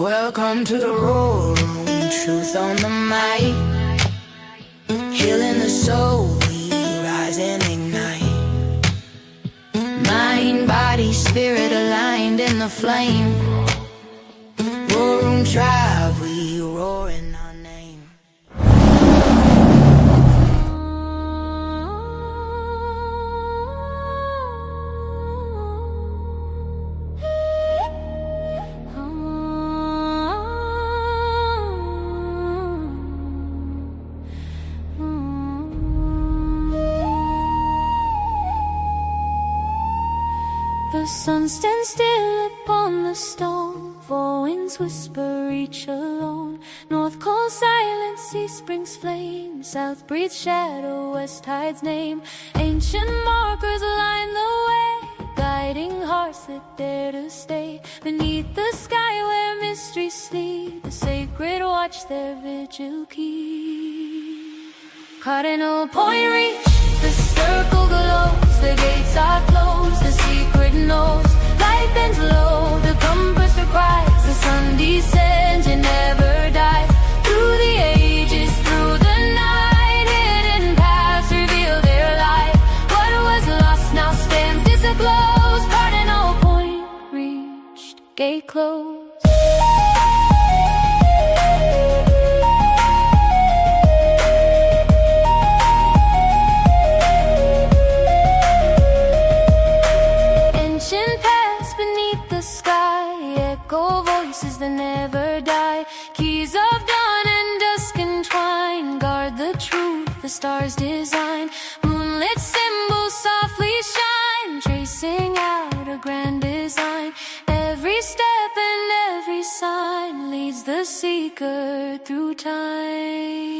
Welcome to the Roar Room, truth on the mic. Healing the soul, we rise and ignite. Mind, body, spirit aligned in the flame. Roar Room tribe, we roar in our name. The sun stands still upon the stone, four winds whisper each alone. North calls silence, east brings flame, south breathes shadow, west hides name. Ancient markers line the way, guiding hearts that dare to stay. Beneath the sky where mysteries sleep, the sacred watch their vigil keep. Cardinal point reach, the circle glows, the gates are closed, the secret knows. Light bends low, the compass requires, the sun descends, it never dies. Through the ages, through the night, hidden paths reveal their light. What was lost now stands disclosed. Cardinal point reached, gate closed. Echo voices that never die. Keys of dawn and dusk entwine. Guard the truth, the stars design. Moonlit symbols softly shine, tracing out a grand design. Every step and every sign leads the seeker through time.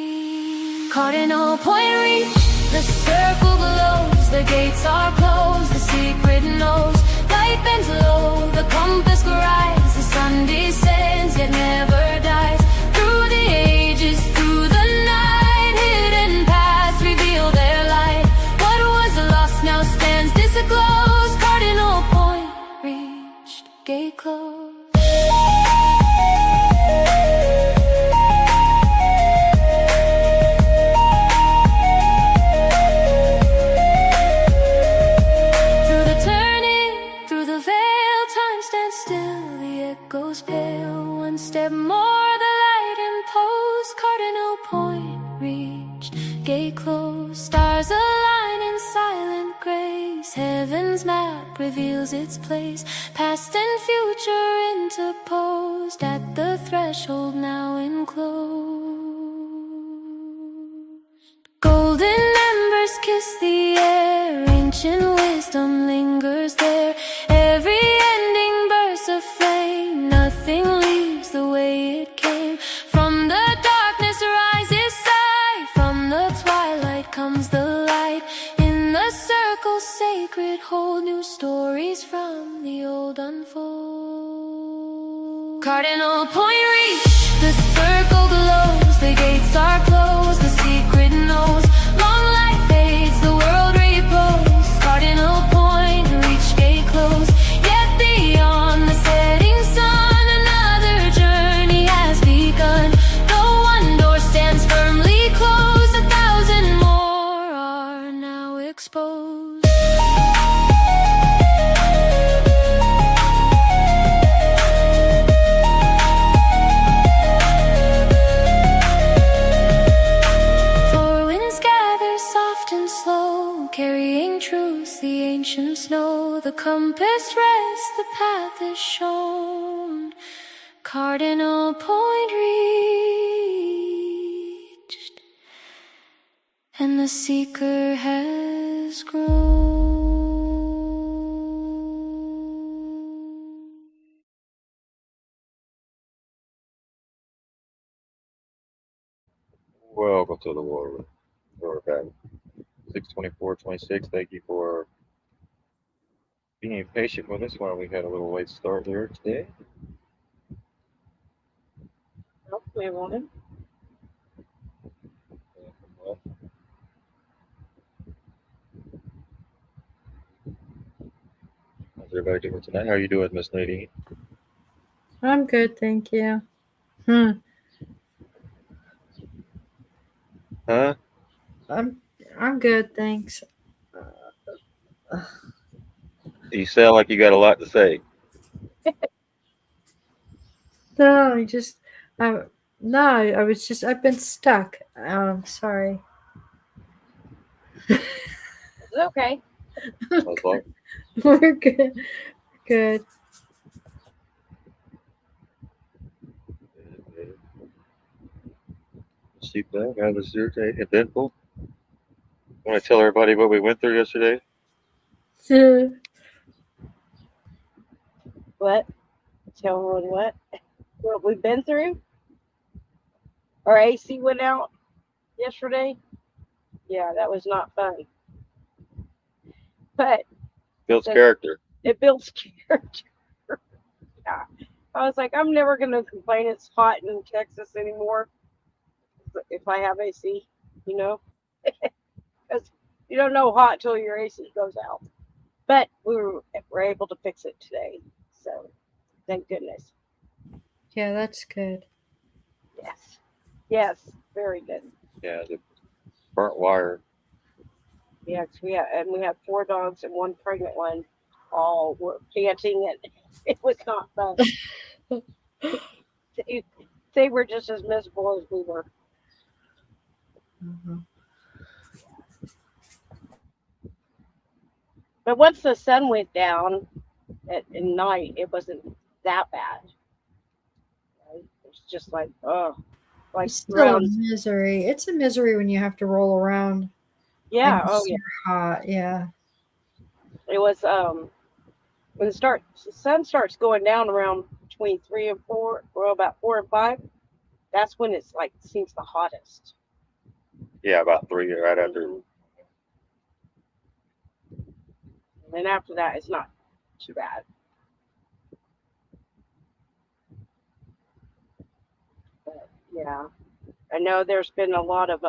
Cardinal point reach, the circle glows, the gates are closed, the secret knows. Light bends low, the compass grinds, the sun descends yet never dies. Through the ages, through the night, hidden paths reveal their light. What was lost now stands disclosed. Cardinal point reached, gate closed. Goes pale, one step more, the light imposed. Cardinal point reached, gate closed. Stars align in silent grace, heaven's map reveals its place. Past and future interposed, at the threshold now enclosed. Golden embers kiss the air, ancient wisdom lingers there. Every ending bursts of flame, nothing leaves the way it came. From the darkness rises sight, from the twilight comes the light. In the circle sacred hold, new stories from the old unfold. Cardinal point reach, the circle glows, the gates are closed, the secret knows. Long light fades, the world repose. Cardinal point reach, gate closed. Yet beyond the setting sun, another journey has begun. Though one door stands firmly closed, 1,000 more are now exposed. Carrying truth, the ancients know. The compass rests, the path is shown. Cardinal point reached, and the seeker has grown. Welcome to the War Room. We're back. 6:24:26. Thank you for being patient with us while we had a little late start here today. Hopefully, won't it? How's everybody doing tonight? How are you doing, Miss Nadine? I'm good, thank you. Hmm. Huh? I'm I'm good, thanks. You sound like you got a lot to say. No, I no, I was just I've been stuck. Sorry. It's okay. That's all. We're good. Good. See that? How was your day? Eventful? Want to tell everybody what we went through yesterday? What? Tell everyone what we've been through. Our AC went out yesterday. Yeah, that was not fun. But Builds since character. it builds character, yeah. I was like, I'm never gonna complain. It's hot in Texas anymore if I have AC. You know, because you don't know hot till your AC goes out. But we were able to fix it today, so thank goodness. Yeah, that's good. Yes, yes, very good. Yeah, the burnt wire. Yeah, 'cause we had 4 dogs and one pregnant one. All were panting, and it was not fun. They, they were just as miserable as we were. Mhm. But once the sun went down at night, it wasn't that bad. Right? It's just like, oh, like It's still a around, misery. It's a misery when you have to roll around and yeah, you're oh yeah. super hot. Yeah. It was when the sun starts going down around between 3 and 4, or about 4 and 5. That's when it's like seems the hottest. Yeah, about three right after. Hmm. And then after that, it's not too bad. But yeah, I know there's been a lot of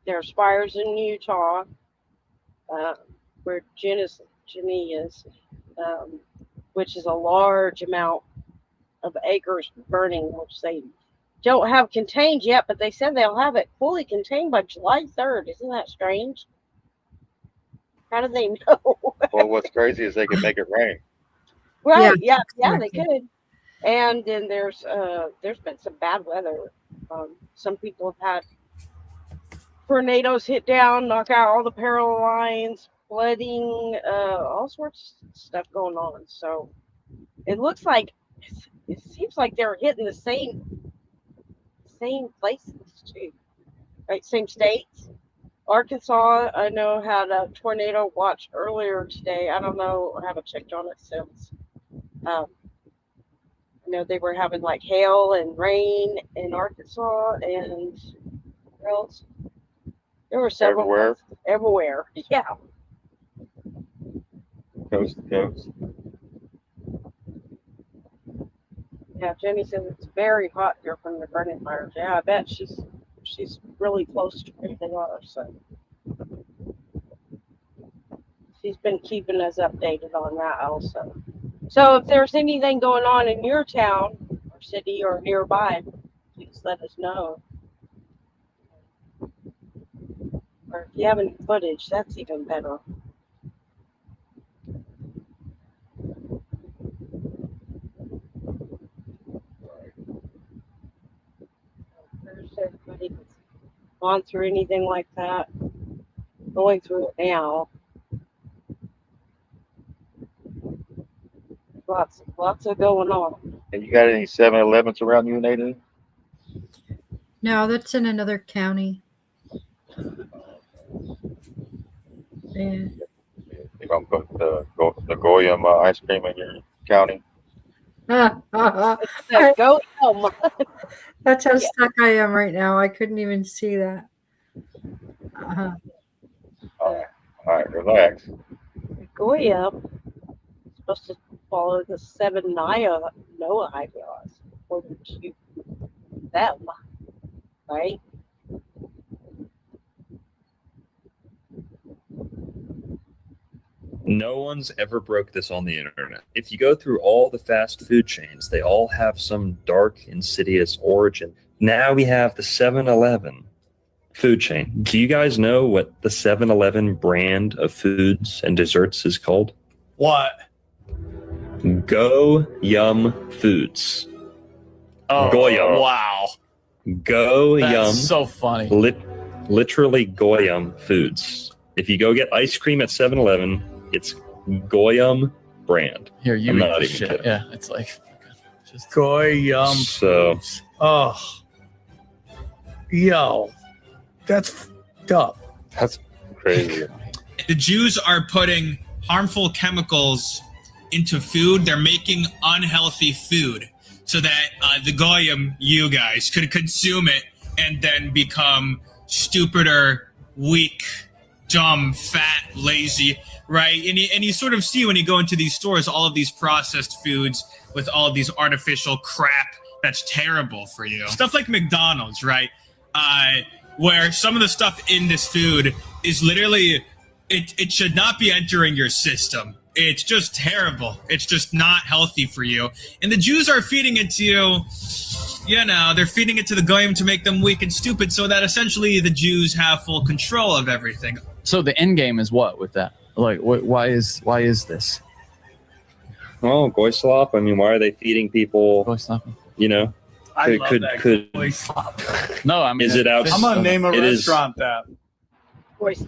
there's fires in Utah, uh, where Jenny is, um, which is a large amount of acres burning, which they don't have contained yet, but they said they'll have it fully contained by July 3rd. Isn't that strange? How do they know? Well, what's crazy is they can make it rain. Yeah, Right? Yeah, yeah, they exactly. could. And then there's been some bad weather. Some people have had tornadoes hit down, knock out all the power lines, flooding, all sorts of stuff going on. So it looks like it seems like they're hitting the same places too, right? Same states. Arkansas, I know, had a tornado watch earlier today. I don't know, I haven't checked on it since. Um, I know they were having like hail and rain in Arkansas, and where else? There were several Everywhere, places everywhere. Yeah, coast to coast. yeah. Jenny says it's very hot here from the burning fires. Yeah, I bet she's really close to where they are. So she's been keeping us updated on that also. So if there's anything going on in your town or city or nearby, please let us know. Or if you have any footage, that's even better. There's everybody that's gone through anything like that, going through it now. Lots of going on. And you got any 7-Elevens around you, Nadine? No, that's in another county. Yeah. You're gonna put the Goyam ice cream in your county? The go home. That's how Yeah, stuck I am right now. I couldn't even see that. Uh-huh. All right, relax. Goya supposed to follow the 7 Noah laws according to them, right? No one's ever broke this on the internet. If you go through all the fast food chains, they all have some dark, insidious origin. Now we have the 7-Eleven food chain. Do you guys know what the 7-Eleven brand of foods and desserts is called? What? Go Yum Foods. Oh, Goyum. wow. Go That's Yum. so funny. Literally Goyum Foods. If you go get ice cream at 7-Eleven, it's Goyum brand. Here, you I'm eat not this even shit. kidding. Yeah, it's like just Goyum. So, Oh. Yo. That's fucked up. that's crazy. The Jews are putting harmful chemicals into food. They're making unhealthy food so that the Goyim, you guys, could consume it and then become stupider, weak, dumb, fat, lazy, right? And you sort of see when you go into these stores, all of these processed foods with all of these artificial crap that's terrible for you. Stuff like McDonald's, right? Where some of the stuff in this food is literally, it should not be entering your system. It's just terrible. It's just not healthy for you. And the Jews are feeding it to you, you know, they're feeding it to the Goyim to make them weak and stupid so that essentially the Jews have full control of everything. so. The end game is what with that? Like, why is this? Oh, Goy slop. I mean, why are they feeding people? Voice slapping? You know, I Could- love could- that could- Goy slop. No, I mean, Is it out- this- I'm gonna name a It is- restaurant that. Voice.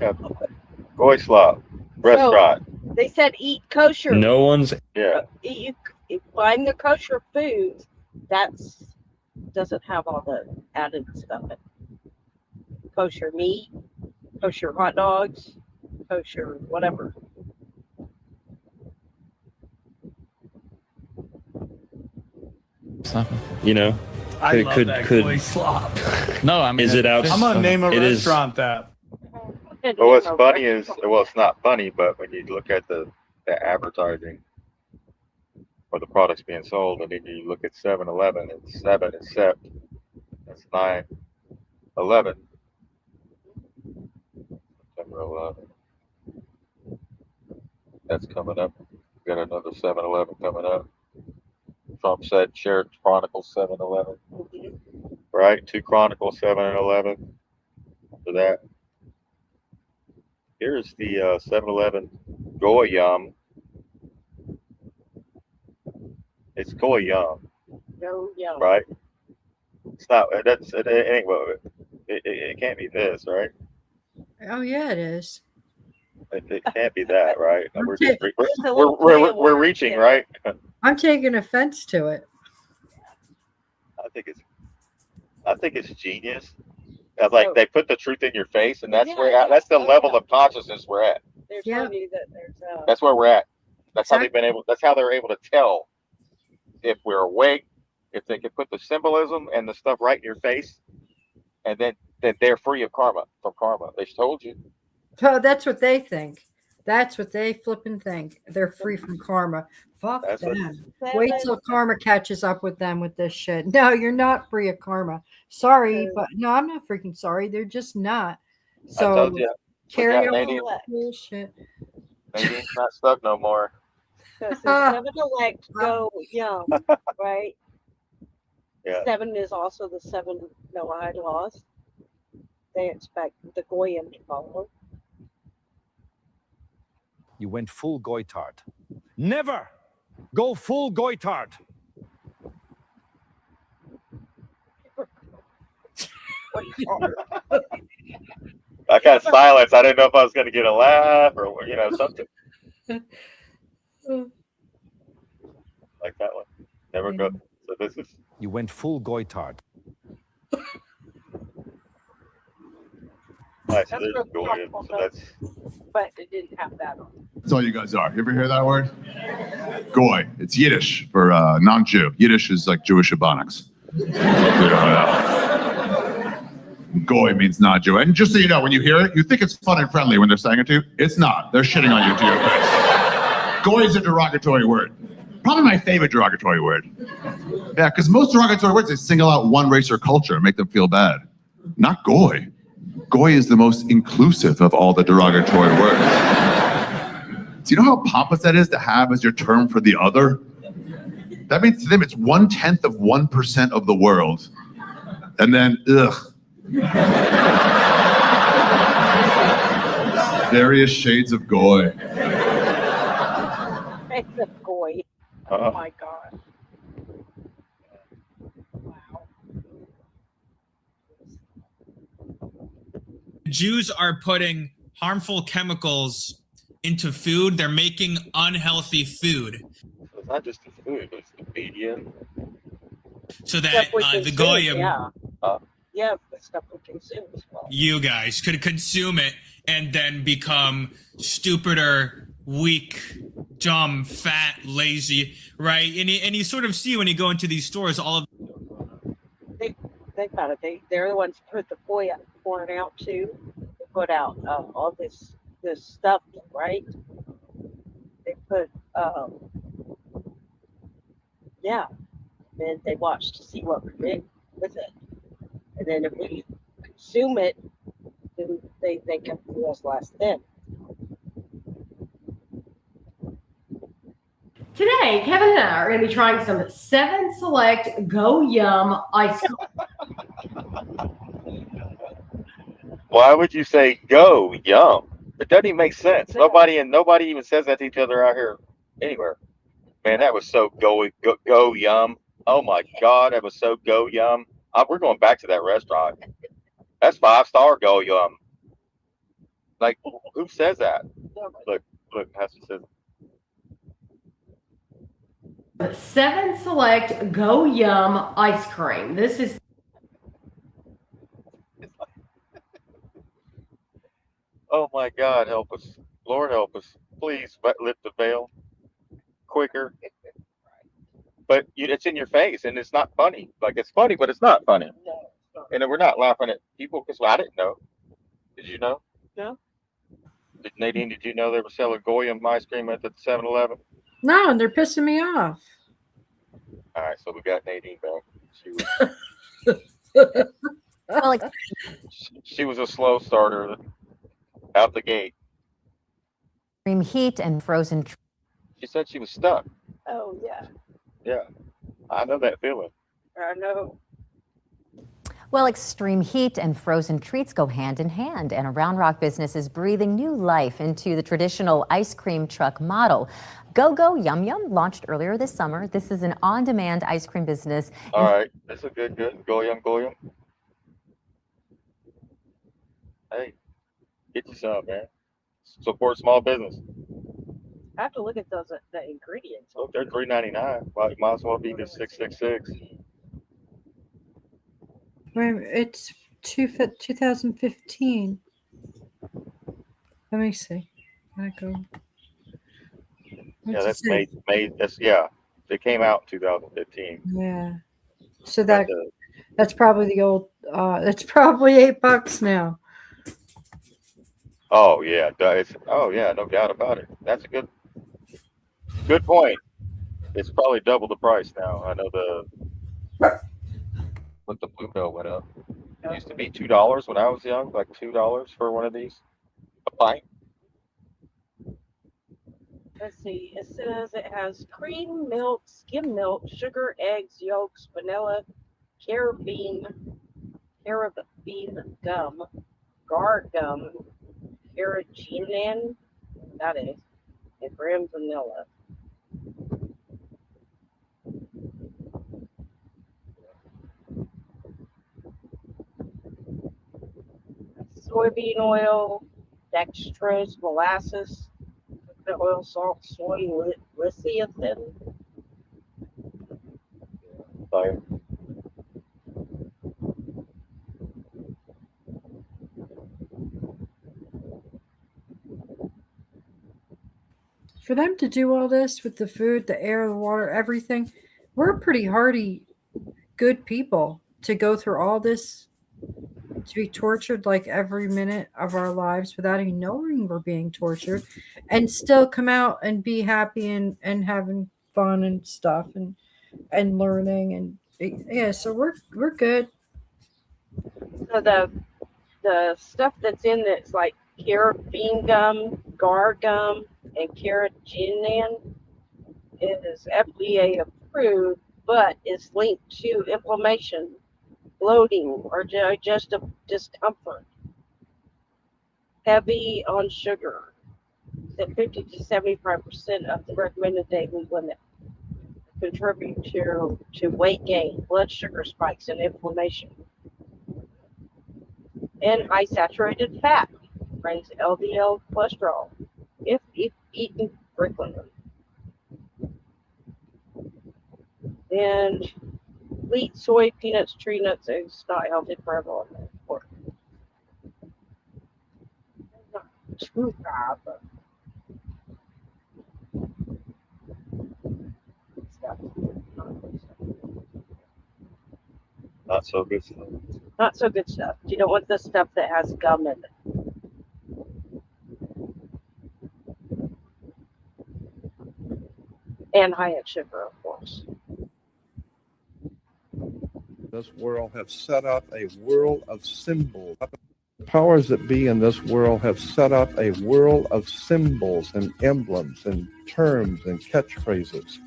Goy slop restaurant. They said eat kosher. No one's. Yeah. You find the kosher foods. That's doesn't have all the added stuff in it. Kosher meat, kosher hot dogs, kosher whatever. slapping. You know, I love could- that could- Goy slop. No, I mean, Is it out- I'm gonna name a It is- restaurant that. Well, what's funny is, well, it's not funny, but when you look at the advertising or the products being sold, and then you look at 7-Eleven, and 7 is sept, that's 9/11, September 11. That's coming up. We got another 7-Eleven coming up. Trump said, share Chronicles 7-Eleven, right? 2 Chronicles 7-Eleven for that. Here's the 7-Eleven Goyum. It's Goyum, No, yeah. right? It's not. That's it. Ain't well. It can't be this, right? Oh yeah, it is. It can't be that, right? We're Okay. just, It's a little play we're of words, reaching, yeah. right? I'm taking offense to it. I think it's genius. Like So- they put the truth in your face, and that's Yeah, where yeah. that's the Oh, level yeah. of consciousness we're at. They're Yeah. telling you that there's That's where we're at. That's how they've been able. That's how they're able to tell if we're awake, if they can put the symbolism and the stuff right in your face, and then they're free of karma from karma. They told you. Oh, that's what they think. That's what they flipping think. They're free from karma. Fuck That's what- them. Wait till karma catches up with them with this shit. No, you're not free of karma. Sorry, but no, I'm not freaking sorry. They're just not. I So told you. carry got on Nadine. with the bullshit. Nadine's not stuck no more. So 7-Elect go young, right? Yeah. 7 is also the 7 Noahide laws. They expect the Goyim to follow. You went full goitard. Never go full goitard. I got silence. I didn't know if I was going to get a laugh or something like that one. Never go. So this is. You went full goitard. Nice. That's There's real Goyim. powerful, So that's. But it didn't have that on. That's all you guys are. You ever hear that word? Goy. It's Yiddish for non-Jew. Yiddish is like Jewish Ebonics. Goy means non-Jew. And just so you know, when you hear it, you think it's fun and friendly when they're saying it to you. It's not. They're shitting on you to your face. Goy is a derogatory word. Probably my favorite derogatory word. Yeah, because most derogatory words, they single out one race or culture and make them feel bad. Not Goy. Goy is the most inclusive of all the derogatory words. Do you know how pompous that is to have as your term for the other? That means to them it's 0.1% of the world. And then, ugh. Various shades of goy. It's a goy. Oh my God. Wow. Jews are putting harmful chemicals into food. They're making unhealthy food. So it's not just the food, but it's the media. So that the goyim, Yeah, the stuff we consume as well. you guys, could consume it and then become stupider, weak, dumb, fat, lazy, right? And you sort of see when you go into these stores, all of Think about it. They're the ones who put the porn out too. They put out all this stuff, right? They put yeah. Then they watch to see what we're doing with it, and then if we consume it, then they can do us less than. Today, Kevin and I are going to be trying some 7 Select Go Yum ice cream. Why would you say go yum? It doesn't even make sense. Nobody even says that to each other out here anywhere. Man, that was so go yum. Oh my God, that was so go yum. We're going back to that restaurant. That's 5-star go yum. Like, who says that? Look, Hester says 7 Select Go Yum ice cream. This is oh my God, help us. Lord help us. Please lift the veil quicker. But it's in your face and it's not funny. Like, it's funny, but it's not funny. And we're not laughing at people because I didn't know. Did you know? No. Nadine, did you know they were selling Goyim ice cream at the 7-Eleven? No, and they're pissing me off. All right, so we got Nadine back. She was a slow starter out the gate. Extreme heat and frozen. She said she was stuck. Oh yeah. Yeah, I know that feeling. I know. Well, extreme heat and frozen treats go hand in hand, and a Round Rock business is breathing new life into the traditional ice cream truck model. Go Yum Yum launched earlier this summer. This is an on-demand ice cream business. All right, that's a good. Go Yum. Hey, get you some, man. Support small business. I have to look at the ingredients. Look, they're $3.99. Well, you might as well be the $6.66. It's 2015. Let me see. I go. Yeah, that's made. That's They came out in 2015. Yeah. So that's probably the old. That's probably $8 now. Oh yeah, no doubt about it. That's a good point. It's probably double the price now. I know the blue bell went up. It used to be $2 when I was young, like $2 for one of these, a pint. Let's see. It says it has cream, milk, skim milk, sugar, eggs, yolks, vanilla, carabine gum, guar gum, carrageenan, that is, and graham vanilla. Soybean oil, dextrose, molasses, coconut oil, salt, soy, lecithin. Fire. For them to do all this with the food, the air, the water, everything, we're pretty hardy, good people to go through all this, to be tortured like every minute of our lives without even knowing we're being tortured, and still come out and be happy and having fun and stuff and learning and yeah. So we're good. So the stuff that's in it's like carabine gum, guar gum, and carrageenan is FDA approved, but is linked to inflammation, bloating, or digestive discomfort. Heavy on sugar, at 50 to 75% of the recommended daily limit, contribute to weight gain, blood sugar spikes, and inflammation. And high saturated fat brings LDL cholesterol if eaten frequently. And wheat, soy, peanuts, tree nuts is not healthy for everyone. Not too bad, but stuff. Not so good stuff. Not so good stuff. You don't want the stuff that has gum in it. And high in sugar, of course. This world have set up a world of symbols. The powers that be in this world have set up a world of symbols and emblems and terms and catchphrases.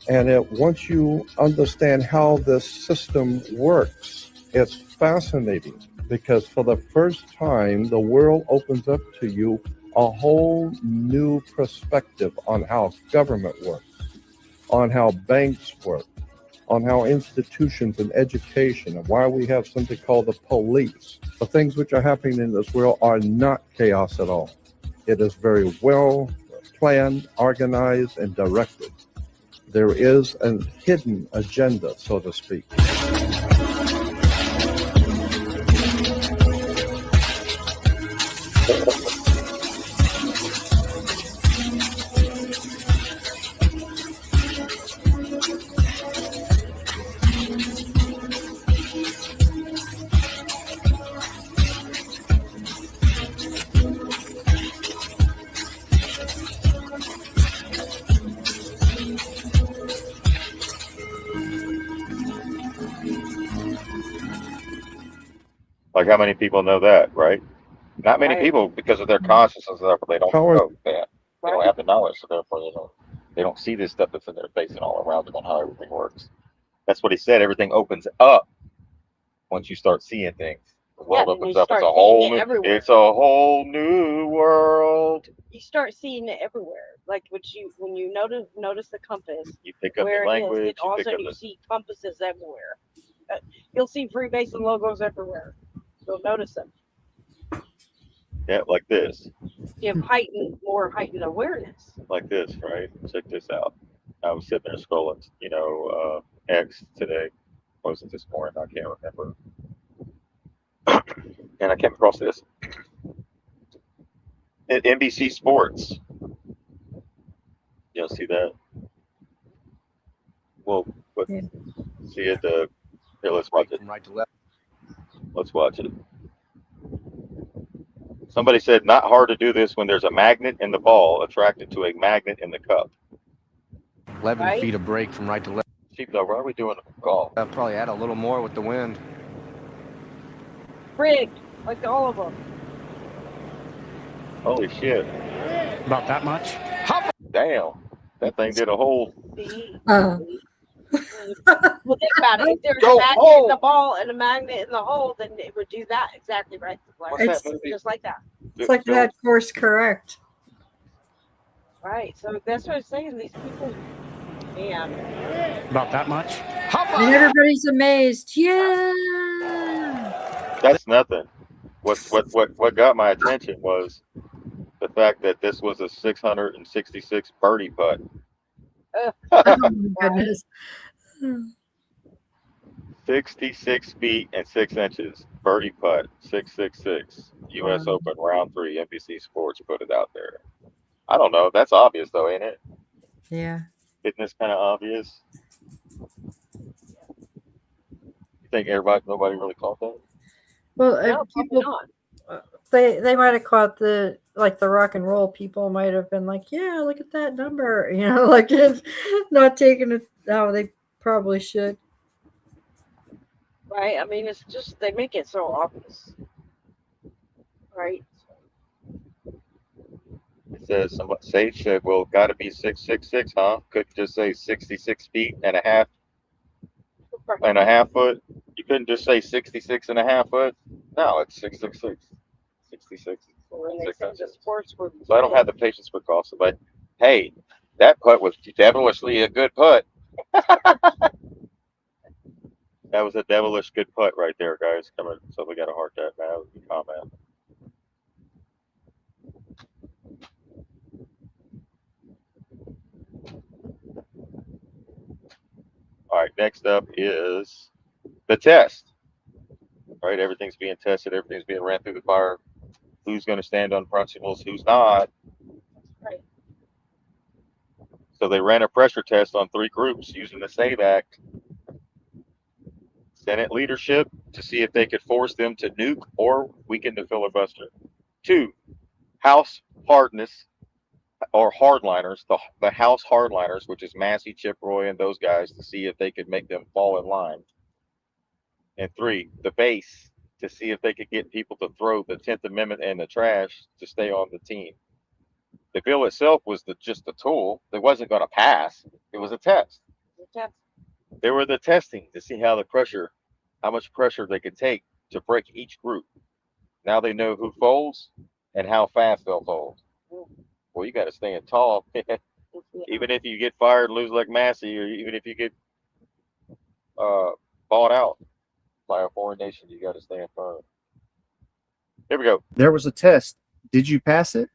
And once you understand how this system works, it's fascinating because for the first time, the world opens up to you a whole new perspective on how government works, on how banks work, on how institutions and education, and why we have something called the police. The things which are happening in this world are not chaos at all. It is very well planned, organized, and directed. There is a hidden agenda, so to speak. Like, how many people know that, right? Not many Right. people, because of their consciousness, therefore they don't Power- know that. They don't have the knowledge, so therefore they don't see this stuff that's in their face and all around them on how everything works. That's what he said. Everything opens up once you start seeing things. The world then you opens up. It's start a whole seeing it new. everywhere. It's a whole new world. You start seeing it everywhere. Like when you notice the compass, You pick up where the it is, language. then all You of a pick sudden up you the. see compasses everywhere. You'll see Freemason logos everywhere. You'll notice them. Yeah, like this. You have more heightened awareness. Like this, right? Check this out. I was sitting there scrolling, X today. Or was it this morning? I can't remember. And I came across this. At NBC Sports. You see that? Well, Yeah. see it. Here, let's watch it. From right to left. Let's watch it. Somebody said, not hard to do this when there's a magnet in the ball attracted to a magnet in the cup. 11 Right? feet of break from right to left. Sheepdog, why are we doing golf? I'll probably add a little more with the wind. Rigged, like all of them. Holy shit. About that much? Damn. That thing did a whole. See? Uh, Well, think about it. If there's Go a magnet home. in the ball and a magnet in the hole, then it would do that exactly right. What's It's- that movie? Just like that. it's like that course correct. Right. So that's what I'm saying. These people, man. About that much? And everybody's amazed. Yeah. That's nothing. What got my attention was the fact that this was a 666 birdie putt. Oh my goodness. 66 feet and 6 inches. Birdie putt. 666. U.S. Wow. Open round 3. NBC Sports put it out there. I don't know. That's obvious though, ain't it? Yeah. Isn't this kind of obvious? You think nobody really caught that? Well, No, probably people not. they might have caught the rock and roll people might have been like, yeah, look at that number, like it's not taking it how they probably should. Right. I mean, it's just they make it so obvious. Right. Says somebody, Sage said, well, got to be 666, huh? Couldn't just say 66 feet and a half foot. You couldn't just say 66 and a half foot. No, it's 666. 66. When they say the sports were. So I don't have the patience for Costa, but hey, that putt was devilishly a good putt. That was a devilish good putt right there, guys. Come on, so we got to heart that, man. That was a good comment. All right, next up is the test. All right, everything's being tested. Everything's being ran through the fire. Who's going to stand on principles? Who's not? Right. So they ran a pressure test on 3 groups using the SAVE Act. Senate leadership to see if they could force them to nuke or weaken the filibuster. 2, House hardness or hardliners, the House hardliners, which is Massey, Chip Roy, and those guys, to see if they could make them fall in line. And 3, the base, to see if they could get people to throw the 10th Amendment in the trash to stay on the team. The bill itself was just a tool. It wasn't going to pass. It was a test. They were the testing to see how much pressure they could take to break each group. Now they know who folds and how fast they'll fold. Well, you got to stand tall. Even if you get fired, lose like Massey, or even if you get bought out by a foreign nation, you got to stand firm. Here we go. There was a test. Did you pass it?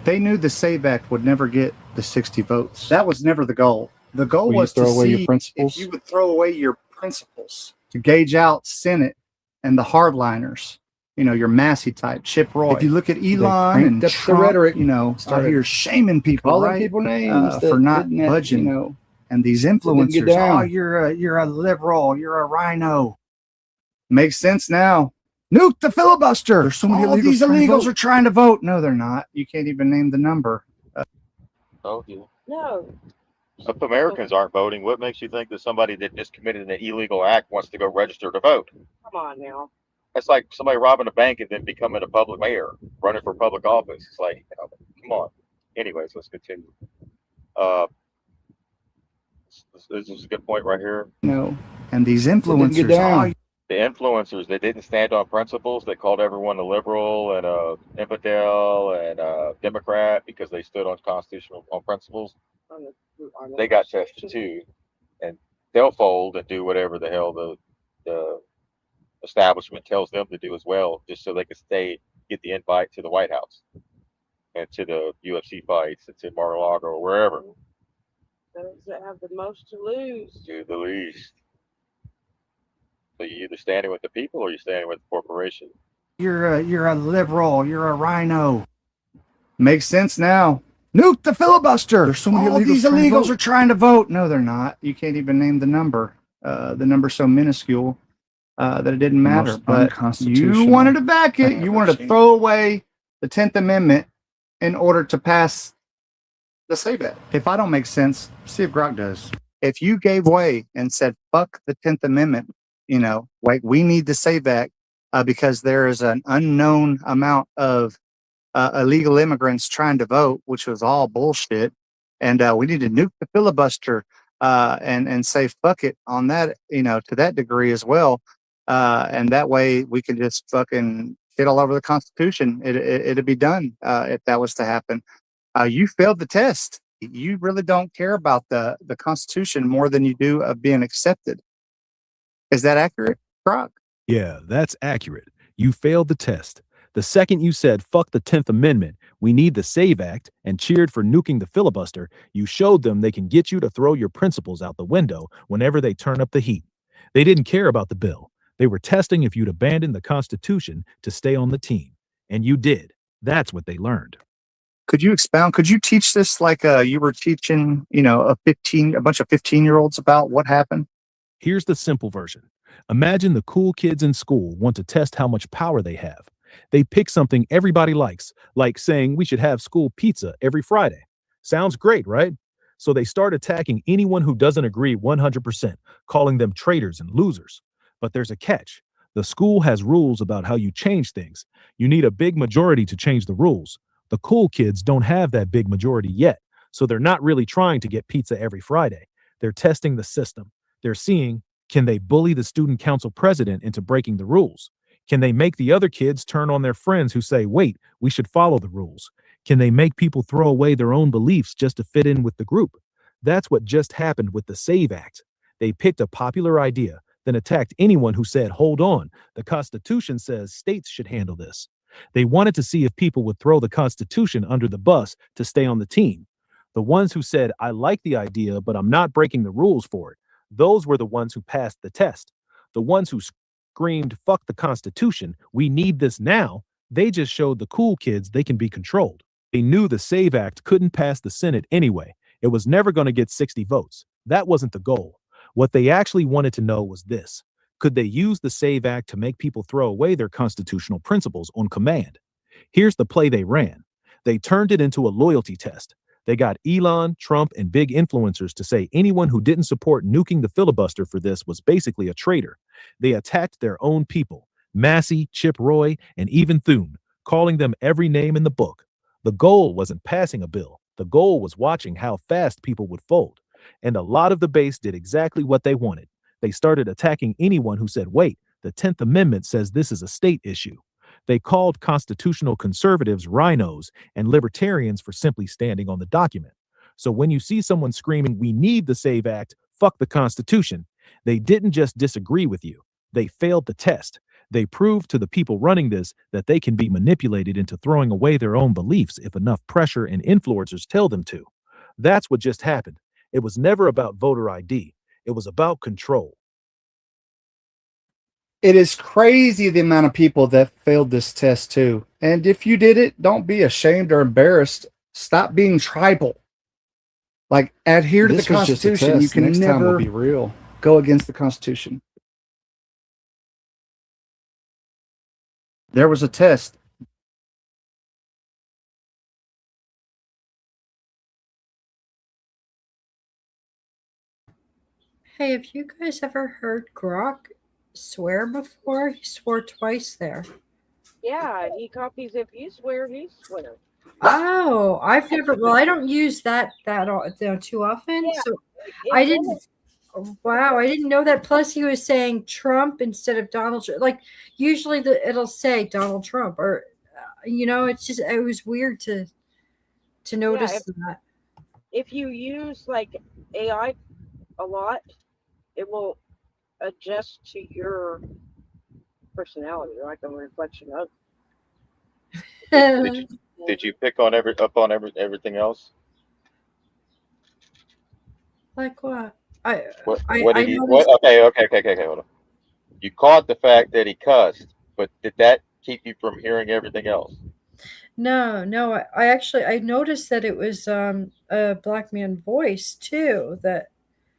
They knew the SAVE Act would never get the 60 votes. That was never the goal. The goal was to see if you would throw away your principles to gauge out Senate and the hardliners. You know, your Massey type, Chip Roy. If you look at Elon and Trump, the rhetoric, you know, out here shaming people, calling people names for not budging. You know, and these influencers, oh, you're a liberal, you're a rhino. Makes sense now. Nuke the filibuster. There's so many illegals. These illegals are trying to vote. No, they're not. You can't even name the number. Oh, yeah. No. If Americans aren't voting, what makes you think that somebody that just committed an illegal act wants to go register to vote? Come on now. That's like somebody robbing a bank and then becoming a public mayor, running for public office. It's like, you know, come on. Anyways, let's continue. This is a good point right here. No, and these influencers, the influencers, they didn't stand on principles. They called everyone a liberal and a infidel and a Democrat because they stood on constitutional principles. They got tested too, and they'll fold and do whatever the hell the establishment tells them to do as well, just so they can get the invite to the White House and to the UFC fights and to Mar-a-Lago or wherever. Those that have the most to lose. Do the least. So you're either standing with the people or you're standing with the corporation. you're a liberal, you're a rhino. Makes sense now. Nuke the filibuster. There's so many these illegals are trying to vote. No, they're not. You can't even name the number. The number's so minuscule that it didn't matter. But you wanted to back it. You wanted to throw away the 10th Amendment in order to pass the SAVE Act. If I don't make sense, see if Grok does. If you gave way and said, fuck the 10th Amendment, you know, like we need the SAVE Act because there is an unknown amount of illegal immigrants trying to vote, which was all bullshit. And we need to nuke the filibuster and say, fuck it on that, you know, to that degree as well. And that way we can just fucking shit all over the Constitution. It'd be done if that was to happen. You failed the test. You really don't care about the Constitution more than you do of being accepted. Is that accurate, Brock? Yeah, that's accurate. You failed the test. The second you said, fuck the 10th Amendment, we need the SAVE Act, and cheered for nuking the filibuster, you showed them they can get you to throw your principles out the window whenever they turn up the heat. They didn't care about the bill. They were testing if you'd abandon the Constitution to stay on the team. And you did. That's what they learned. Could you expound? Could you teach this like you were teaching, you know, a bunch of 15-year-olds about what happened? Here's the simple version. Imagine the cool kids in school want to test how much power they have. They pick something everybody likes, like saying we should have school pizza every Friday. Sounds great, right? So they start attacking anyone who doesn't agree 100%, calling them traitors and losers. But there's a catch. The school has rules about how you change things. You need a big majority to change the rules. The cool kids don't have that big majority yet, so they're not really trying to get pizza every Friday. They're testing the system. They're seeing, can they bully the student council president into breaking the rules? Can they make the other kids turn on their friends who say, wait, we should follow the rules? Can they make people throw away their own beliefs just to fit in with the group? That's what just happened with the SAVE Act. They picked a popular idea, then attacked anyone who said, hold on, the Constitution says states should handle this. They wanted to see if people would throw the Constitution under the bus to stay on the team. The ones who said, I like the idea, but I'm not breaking the rules for it, those were the ones who passed the test. The ones who screamed, fuck the Constitution, we need this now, they just showed the cool kids they can be controlled. They knew the SAVE Act couldn't pass the Senate anyway. It was never going to get 60 votes. That wasn't the goal. What they actually wanted to know was this. Could they use the SAVE Act to make people throw away their constitutional principles on command? Here's the play they ran. They turned it into a loyalty test. They got Elon, Trump, and big influencers to say anyone who didn't support nuking the filibuster for this was basically a traitor. They attacked their own people, Massey, Chip Roy, and even Thune, calling them every name in the book. The goal wasn't passing a bill. The goal was watching how fast people would fold. And a lot of the base did exactly what they wanted. They started attacking anyone who said, wait, the 10th Amendment says this is a state issue. They called constitutional conservatives rhinos and libertarians for simply standing on the document. So when you see someone screaming, we need the SAVE Act, fuck the Constitution, they didn't just disagree with you. They failed the test. They proved to the people running this that they can be manipulated into throwing away their own beliefs if enough pressure and influencers tell them to. That's what just happened. It was never about voter ID. It was about control. It is crazy the amount of people that failed this test too. And if you did it, don't be ashamed or embarrassed. Stop being tribal. Like, adhere to the This was just a Constitution. test. You can Next time will never be real. go against the Constitution. There was a test. Hey, have you guys ever heard Grok swear before? He swore twice there. Yeah, he copies. If you swear, he swears. Oh, I've never. Well, I don't use that too often, Yeah, so it I does. didn't. Wow, I didn't know that. Plus, he was saying Trump instead of Donald Trump. Like usually, it'll say Donald Trump, or it's just it was weird to notice that. If you use like AI a lot, it will adjust to your personality, like a reflection of. Did you pick on everything else? Like what? What I did he? noticed. Okay. Hold on. You caught the fact that he cussed, but did that keep you from hearing everything else? No. I actually noticed that it was a black man voice too. That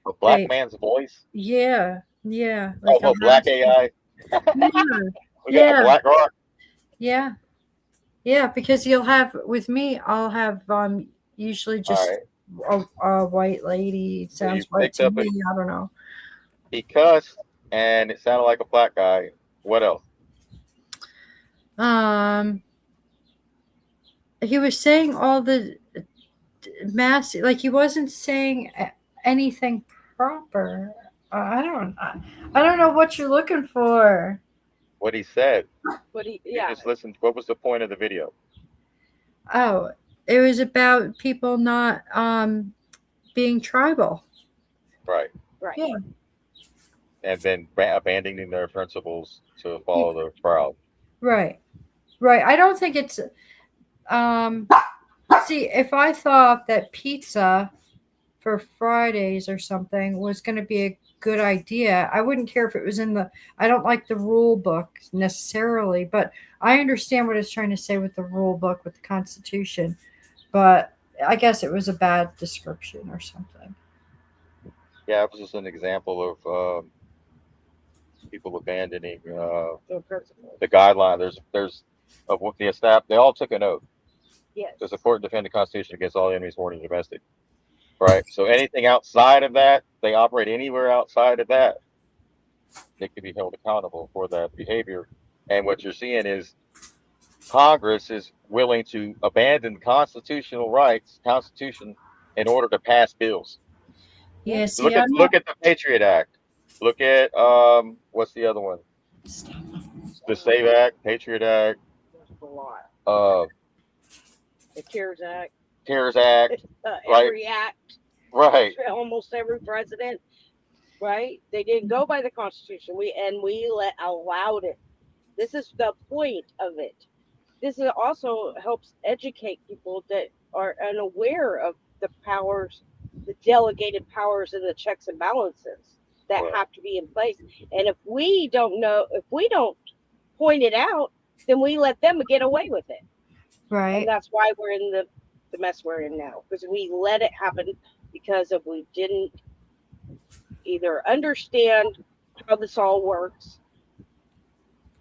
A black man's voice? yeah. Like black AI. We got a black rock. Yeah, because you'll have with me, I'll have usually just a white lady. It sounds white to me. I don't know. He cussed, and it sounded like a black guy. What else? He was saying all the mass, like he wasn't saying anything proper. I don't know what you're looking for. What he said. Yeah. Just listen. What was the point of the video? Oh, it was about people not being tribal. Right. Yeah. And then abandoning their principles to follow the crowd. Right. I don't think it's see, if I thought that pizza for Fridays or something was going to be a good idea, I wouldn't care if it was I don't like the rule book necessarily, but I understand what it's trying to say with the rule book with the Constitution, but I guess it was a bad description or something. Yeah, it was just an example of people abandoning the guideline. There's of the staff. They all took an oath. Yes. To support and defend the Constitution against all enemies, foreign and domestic. Right. So anything outside of that, they operate anywhere outside of that, they could be held accountable for that behavior. And what you're seeing is Congress is willing to abandon constitutional rights, Constitution, in order to pass bills. Yeah, see, Look at I'm look not. at the Patriot Act. Look at what's the other one? The Save Act, Patriot Act, There's a lot. uh, The CARES Act, CARES Act, right? every act, Right. almost every president, right? They didn't go by the Constitution. We allowed it. This is the point of it. This also helps educate people that are unaware of the powers, the delegated powers, and the checks and balances that have to be in place. And if we don't know, if we don't point it out, then we let them get away with it. Right. And that's why we're in the mess we're in now, because we let it happen because of we didn't either understand how this all works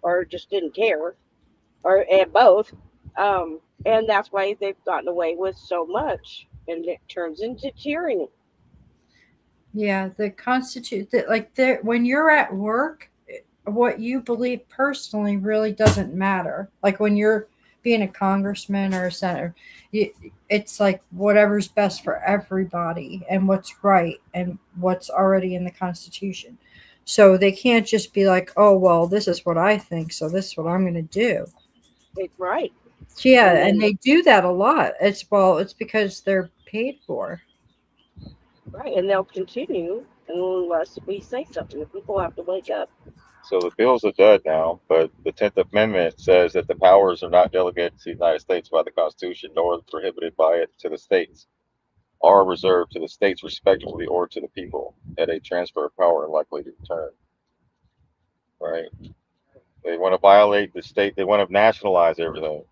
or just didn't care, or and both. And that's why they've gotten away with so much, and it turns into tyranny. Yeah, the Constitution, like there, when you're at work, what you believe personally really doesn't matter. Like when you're being a congressman or a senator, it's like whatever's best for everybody and what's right and what's already in the Constitution. So they can't just be like, oh, well, this is what I think, so this is what I'm going to do. It's right. Yeah, and they do that a lot. It's because they're paid for. Right, and they'll continue unless we say something. The people have to wake up. So the bills are done now, but the 10th Amendment says that the powers are not delegated to the United States by the Constitution, nor prohibited by it to the states, are reserved to the states respectively or to the people at a transfer of power unlikely to return. Right? They want to violate the state. They want to nationalize everything.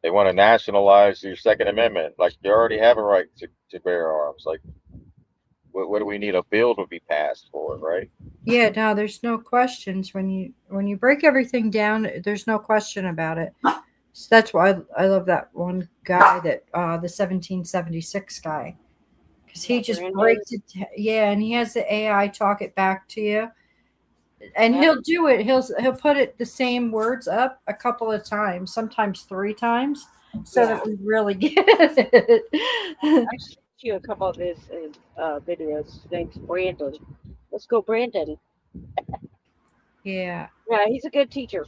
They want to nationalize your Second Amendment. Like you already have a right to bear arms. Like, what do we need a bill to be passed for, right? Yeah, no, there's no questions when you break everything down. There's no question about it. So that's why I love that one guy, that the 1776 guy, because he just breaks it. Yeah, and he has the AI talk it back to you, and he'll do it. He'll put it the same words up a couple of times, sometimes 3 times, so that we really get it. I sent you a couple of his videos. His name's Brandon. Let's go, Brandon. Yeah. Yeah, he's a good teacher.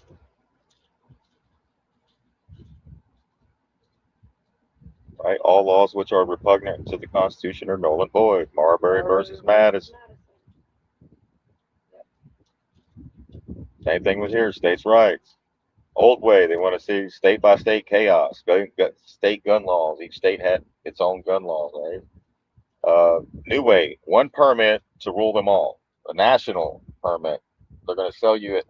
Right? All laws which are repugnant to the Constitution are null and void. Marbury versus Madison. Same thing was here. States' rights. Old way, they want to see state by state chaos. State gun laws. Each state had its own gun laws, right? New way, one permit to rule them all. A national permit. They're going to sell you it.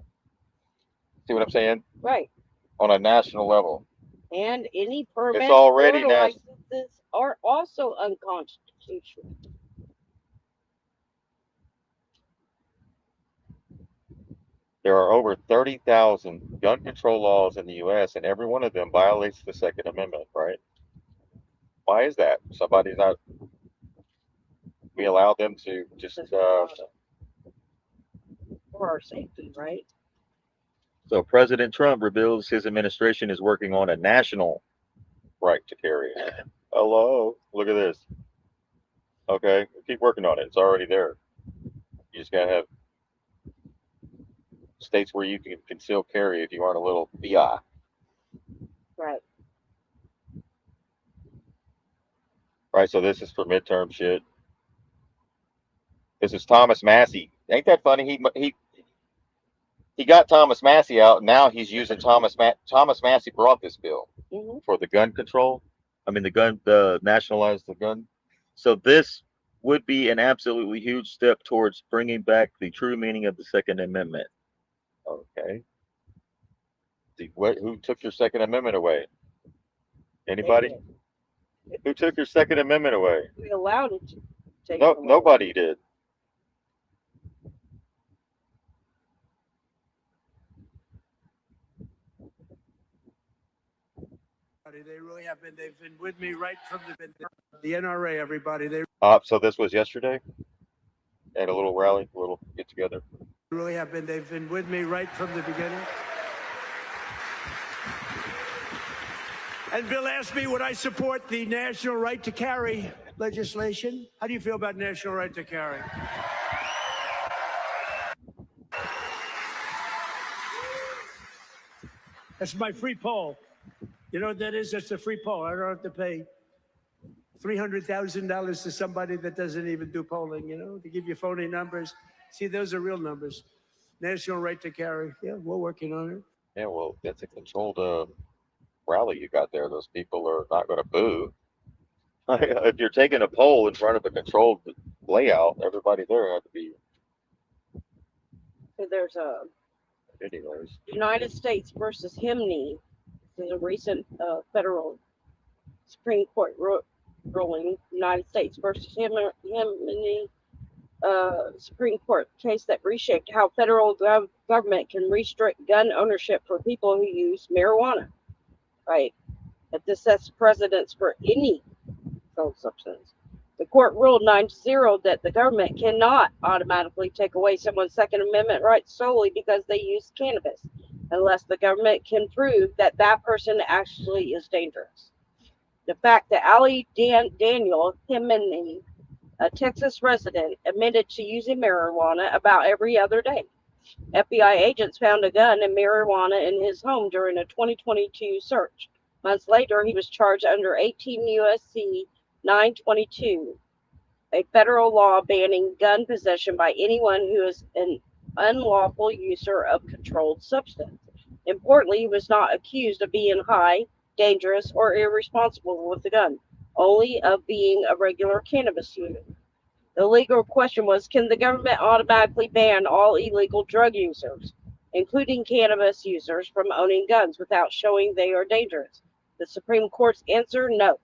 See what I'm saying? Right. On a national level. And any permits already or licenses are also unconstitutional. There are over 30,000 gun control laws in the U.S., and every one of them violates the Second Amendment, right? Why is that? Somebody's not. We allow them to just. For our safety, right? So President Trump reveals his administration is working on a national right to carry. Hello, look at this. Okay, keep working on it. It's already there. You just gotta have states where you can conceal carry if you aren't a little BI. Right. Right. So this is for midterm shit. This is Thomas Massey. Ain't that funny? He got Thomas Massey out. And now he's using Thomas Massey brought this bill for the gun control. I mean, the nationalize the gun. So this would be an absolutely huge step towards bringing back the true meaning of the Second Amendment. Okay. Who took your Second Amendment away? Anybody? Who took your Second Amendment away? We allowed it to take No, nobody did. They really have been. They've been with me right from the NRA. Everybody. They So this was yesterday. At a little rally, a little get together. really have been. They've been with me right from the beginning. And Bill asked me, would I support the national right to carry legislation? How do you feel about national right to carry? That's my free poll. You know what that is? That's a free poll. I don't have to pay $300,000 to somebody that doesn't even do polling, you know, to give you phony numbers. See, those are real numbers. National right to carry. Yeah, we're working on it. Yeah, well, that's a controlled rally you got there. Those people are not going to boo. If you're taking a poll in front of a controlled layout, everybody there had to be. There's a Anyways. United States versus Himney. There's a recent federal Supreme Court ruling. United States versus Himney. Supreme Court case that reshaped how federal government can restrict gun ownership for people who use marijuana. Right. That this sets precedents for any controlled substance. The court ruled 9-0 that the government cannot automatically take away someone's Second Amendment rights solely because they use cannabis, unless the government can prove that that person actually is dangerous. The fact that Daniel Himney, a Texas resident, admitted to using marijuana about every other day. FBI agents found a gun and marijuana in his home during a 2022 search. Months later, he was charged under 18 U.S.C. 922, a federal law banning gun possession by anyone who is an unlawful user of controlled substance. Importantly, he was not accused of being high, dangerous, or irresponsible with the gun, only of being a regular cannabis user. The legal question was, can the government automatically ban all illegal drug users, including cannabis users, from owning guns without showing they are dangerous? The Supreme Court's answer, no.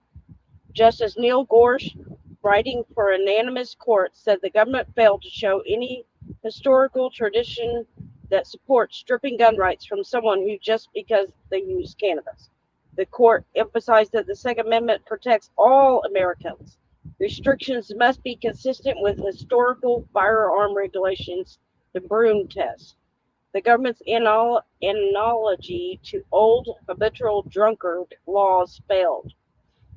Justice Neil Gorsuch, writing for an unanimous court, said the government failed to show any historical tradition that supports stripping gun rights from someone who just because they use cannabis. The court emphasized that the Second Amendment protects all Americans. Restrictions must be consistent with historical firearm regulations, the Broom test. The government's analogy to old habitual drunkard laws failed.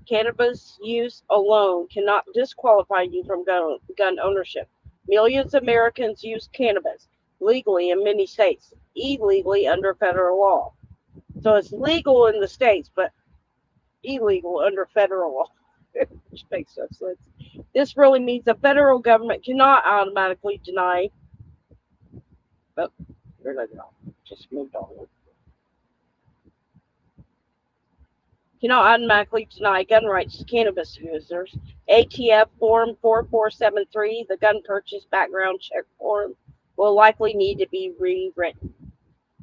Cannabis use alone cannot disqualify you from gun ownership. Millions of Americans use cannabis legally in many states, illegally under federal law. So it's legal in the states, but illegal under federal law, which makes no sense. This really means the federal government cannot automatically deny. Oh, where did I go? Just moved on. Cannot automatically deny gun rights to cannabis users. ATF Form 4473, the gun purchase background check form, will likely need to be rewritten.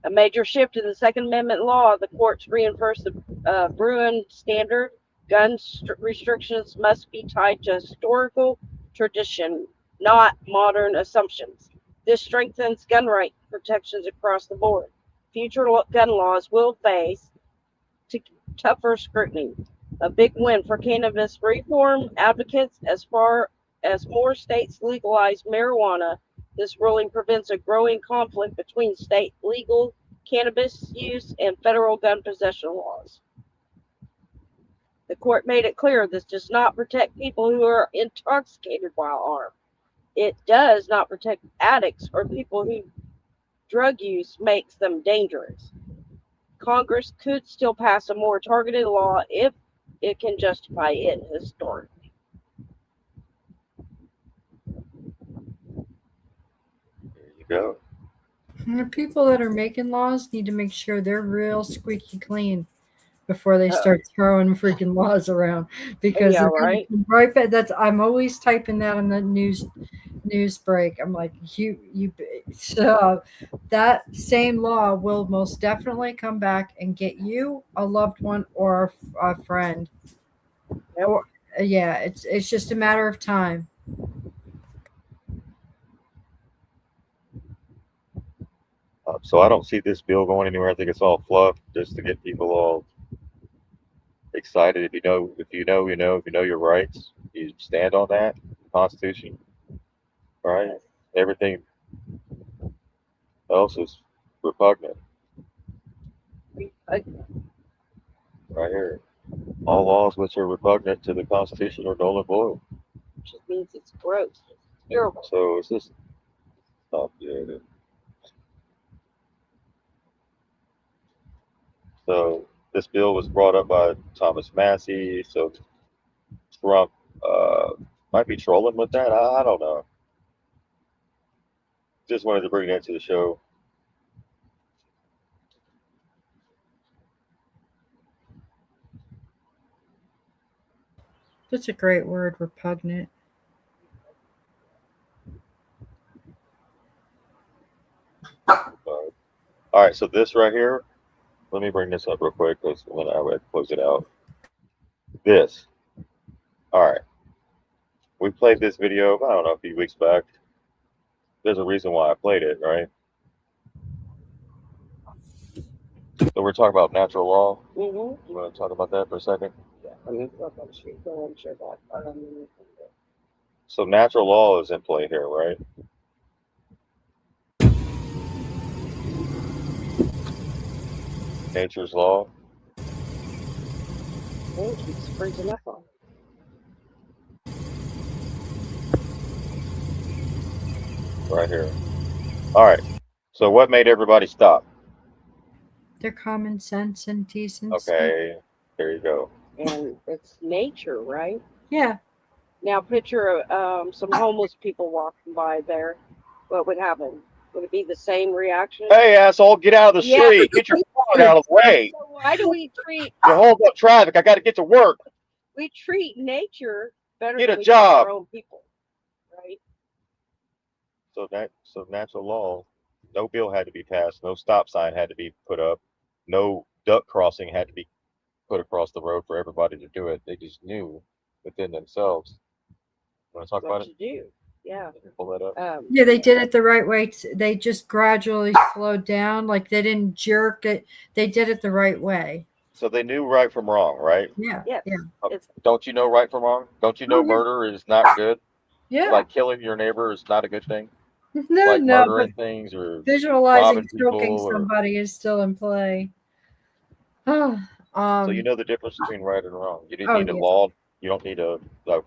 A major shift in the Second Amendment law, the courts reinforced the Bruin standard. Gun restrictions must be tied to historical tradition, not modern assumptions. This strengthens gun right protections across the board. Future gun laws will face tougher scrutiny. A big win for cannabis reform advocates. As far as more states legalize marijuana, this ruling prevents a growing conflict between state legal cannabis use and federal gun possession laws. The court made it clear this does not protect people who are intoxicated while armed. It does not protect addicts or people who drug use makes them dangerous. Congress could still pass a more targeted law if it can justify it historically. There you go. The people that are making laws need to make sure they're real squeaky clean before they start throwing freaking laws around, because yeah, right. Right, that's I'm always typing that on the news break. I'm like, so that same law will most definitely come back and get you, a loved one, or a friend. Yep. Or yeah, it's just a matter of time. So I don't see this bill going anywhere. I think it's all fluff just to get people all excited. If you know, you know. If you know your rights, you stand on that. Constitution, right? Everything else is repugnant. Right here. All laws which are repugnant to the Constitution are null and void. Which just means it's gross. It's terrible. So it's just not good. So this bill was brought up by Thomas Massey. So Trump might be trolling with that. I don't know. Just wanted to bring that to the show. That's a great word, repugnant. All right, so this right here, let me bring this up real quick because when I would close it out. This. All right. We played this video, I don't know, a few weeks back. There's a reason why I played it, right? So we're talking about natural law. Mm-hmm. You want to talk about that for a second? Yeah. Let me look on the street. Go and share that. So natural law is in play here, right? Nature's law. Oh, it keeps freezing up on. Right here. All right. So what made everybody stop? Their common sense and decency. Okay. There you go. And it's nature, right? Yeah. Now picture some homeless people walking by there. What would happen? Would it be the same reaction? Hey, asshole, get out of the Yeah. street. Get your phone out of the way. So why do we treat You hold up traffic. I got to get to work. we treat nature better Get than a we treat job. our own people, right? So natural law, no bill had to be passed, no stop sign had to be put up, no duck crossing had to be put across the road for everybody to do it. They just knew within themselves. Want to talk about What it? to do? Yeah. Pull that up. Yeah, they did it the right way. They just gradually slowed down. Like they didn't jerk it. They did it the right way. So they knew right from wrong, right? Yeah. Yes. Yeah. Don't you know right from wrong? Don't you know Oh, yeah. murder is not good? Yeah. Like killing your neighbor is not a good thing? No, Like no, but murdering things or visualizing robbing choking people or... somebody is still in play. So you know the difference between right and wrong. You didn't Oh, need a yes. law. You don't need a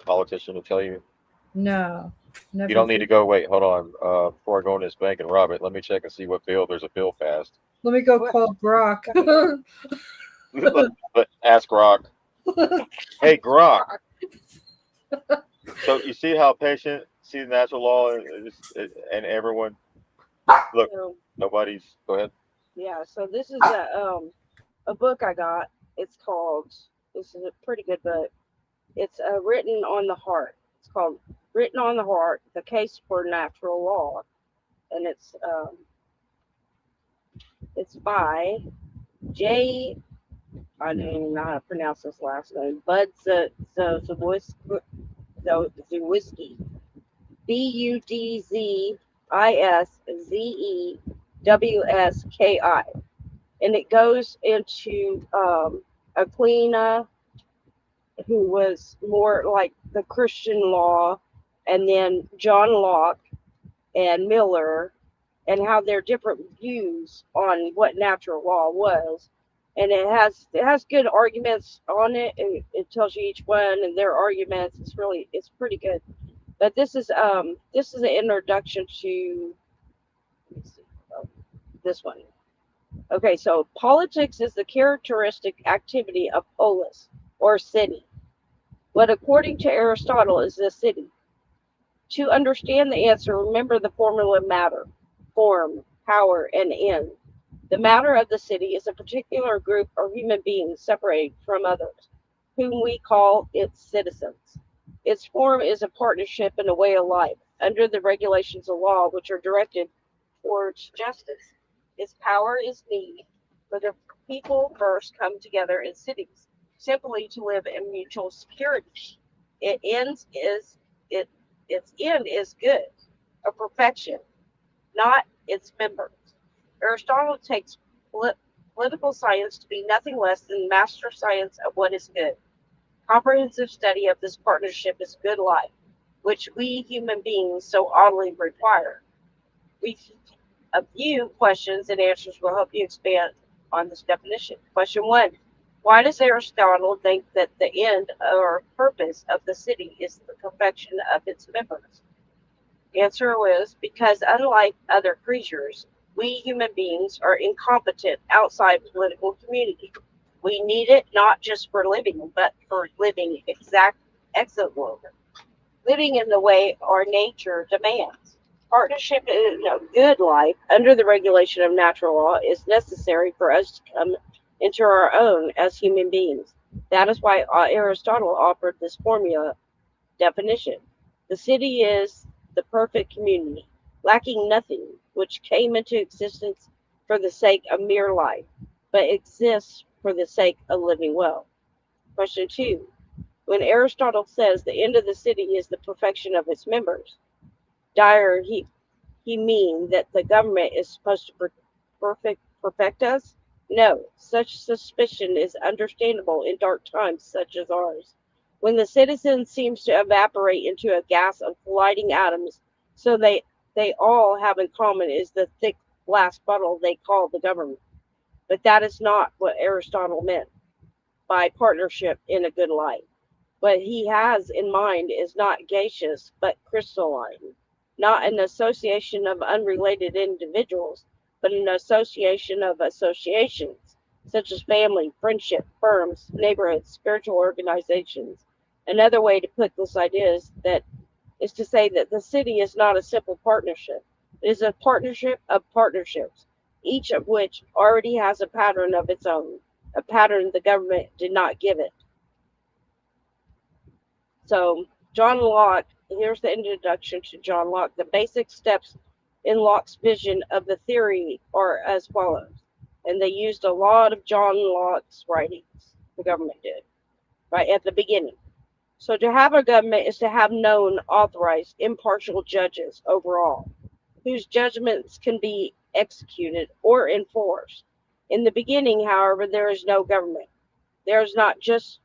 politician to tell you. No. Never You don't need to did. go, wait, hold on. Before I go in this bank and rob it, let me check and see what bill, there's a bill passed. Let me go call Brock. But ask Grok. Hey, Grok. So you see how patient, see the natural law and everyone, look, So, nobody's, go ahead. yeah. So this is a book I got. It's called. This is a pretty good book. It's written on the heart. It's called "Written on the Heart: The Case for Natural Law," and it's by J. I don't even know how to pronounce this last name. Bud Zawinski. BudziszeWski. And it goes into Aquina, who was more like the Christian law, and then John Locke and Miller, and how their different views on what natural law was. And it has good arguments on it, and it tells you each one and their arguments. It's pretty good. But this is an introduction to, let me see, this one. Okay, so politics is the characteristic activity of polis, or city. What, according to Aristotle, is the city? To understand the answer, remember the formula matter, form, power, and end. The matter of the city is a particular group of human beings separated from others, whom we call its citizens. Its form is a partnership and a way of life, under the regulations of law which are directed towards justice. Its power is need, for the people first come together in cities, simply to live in mutual security. Its end is good, a perfection, not its members. Aristotle takes political science to be nothing less than master science of what is good. Comprehensive study of this partnership is good life, which we human beings so oddly require. A few questions and answers will help you expand on this definition. Question 1. Why does Aristotle think that the end or purpose of the city is the perfection of its members? Answer was because unlike other creatures, we human beings are incompetent outside political community. We need it not just for living, but for living excellently, living in the way our nature demands. Partnership in a good life under the regulation of natural law is necessary for us to come into our own as human beings. That is why Aristotle offered this formula definition. The city is the perfect community, lacking nothing, which came into existence for the sake of mere life, but exists for the sake of living well. Question 2. When Aristotle says the end of the city is the perfection of its members, dire he mean that the government is supposed to perfect us? No, such suspicion is understandable in dark times such as ours, when the citizen seems to evaporate into a gas of colliding atoms, so they all have in common is the thick glass bottle they call the government. But that is not what Aristotle meant by partnership in a good light. What he has in mind is not gaseous, but crystalline, not an association of unrelated individuals, but an association of associations, such as family, friendship, firms, neighborhoods, spiritual organizations. Another way to put this idea is to say that the city is not a simple partnership. It is a partnership of partnerships, each of which already has a pattern of its own, a pattern the government did not give it. So, John Locke, here's the introduction to John Locke. The basic steps in Locke's vision of the theory are as follows. And they used a lot of John Locke's writings, the government did, right at the beginning. So, to have a government is to have known, authorized, impartial judges overall, whose judgments can be executed or enforced. In the beginning, however, there is no government. There is not just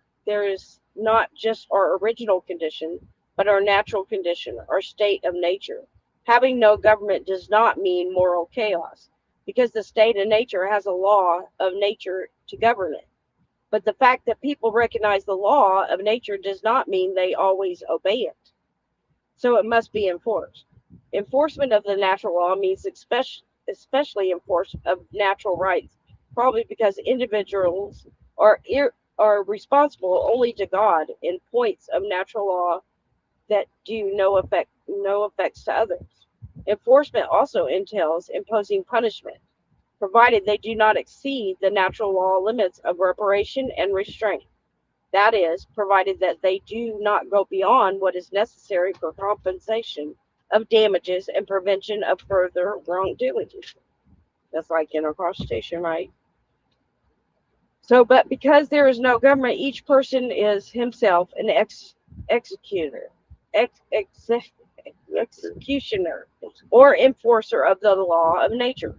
our original condition, but our natural condition, our state of nature. Having no government does not mean moral chaos, because the state of nature has a law of nature to govern it. But the fact that people recognize the law of nature does not mean they always obey it. So it must be enforced. Enforcement of the natural law means especially enforcement of natural rights, probably because individuals are responsible only to God in points of natural law that do no effects to others. Enforcement also entails imposing punishment, provided they do not exceed the natural law limits of reparation and restraint. That is, provided that they do not go beyond what is necessary for compensation of damages and prevention of further wrongdoing. That's like in our Constitution, right? So, but because there is no government, each person is himself an executioner, executioner, or enforcer of the law of nature.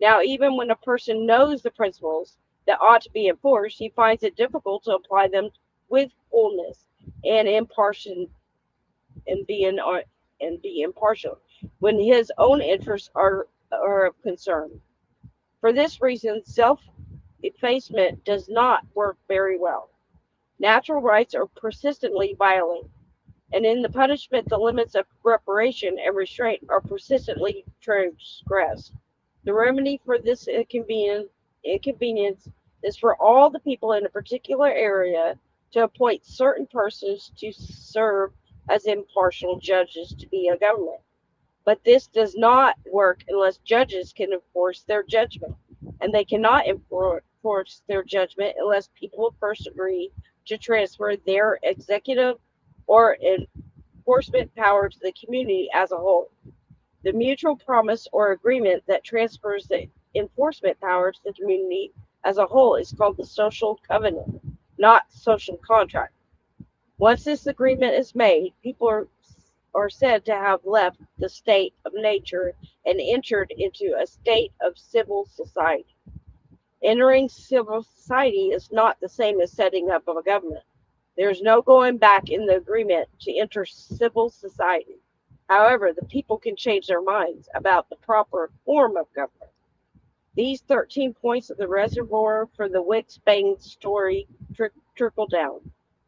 Now, even when a person knows the principles that ought to be enforced, he finds it difficult to apply them with fullness and impartial and be impartial when his own interests are of concern. For this reason, self-effacement does not work very well. Natural rights are persistently violated, and in the punishment, the limits of reparation and restraint are persistently transgressed. The remedy for this inconvenience is for all the people in a particular area to appoint certain persons to serve as impartial judges to be a government. But this does not work unless judges can enforce their judgment, and they cannot enforce their judgment unless people first agree to transfer their executive or enforcement power to the community as a whole. The mutual promise or agreement that transfers the enforcement power to the community as a whole is called the social covenant, not social contract. Once this agreement is made, people are said to have left the state of nature and entered into a state of civil society. Entering civil society is not the same as setting up a government. There is no going back in the agreement to enter civil society. However, the people can change their minds about the proper form of government. These 13 points of the reservoir for the Wicks-Bang story trickle down.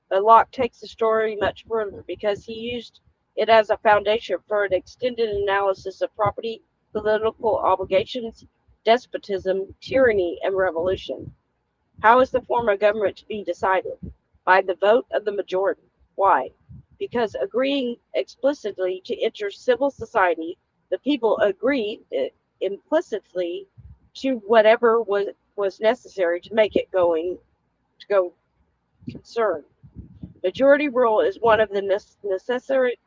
But Locke takes the story much further because he used it as a foundation for an extended analysis of property, political obligations, despotism, tyranny, and revolution. How is the form of government to be decided? By the vote of the majority. Why? Because agreeing explicitly to enter civil society, the people agreed implicitly to whatever was necessary to make it go concern. Majority rule is one of the necessary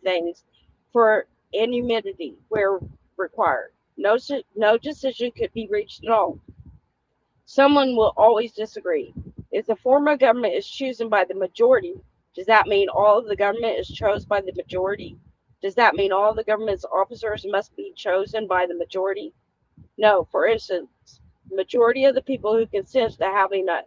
things for anonymity where required. No decision could be reached at all. Someone will always disagree. If the form of government is chosen by the majority, does that mean all of the government is chosen by the majority? Does that mean all the government's officers must be chosen by the majority? No. For instance, the majority of the people who consent to having a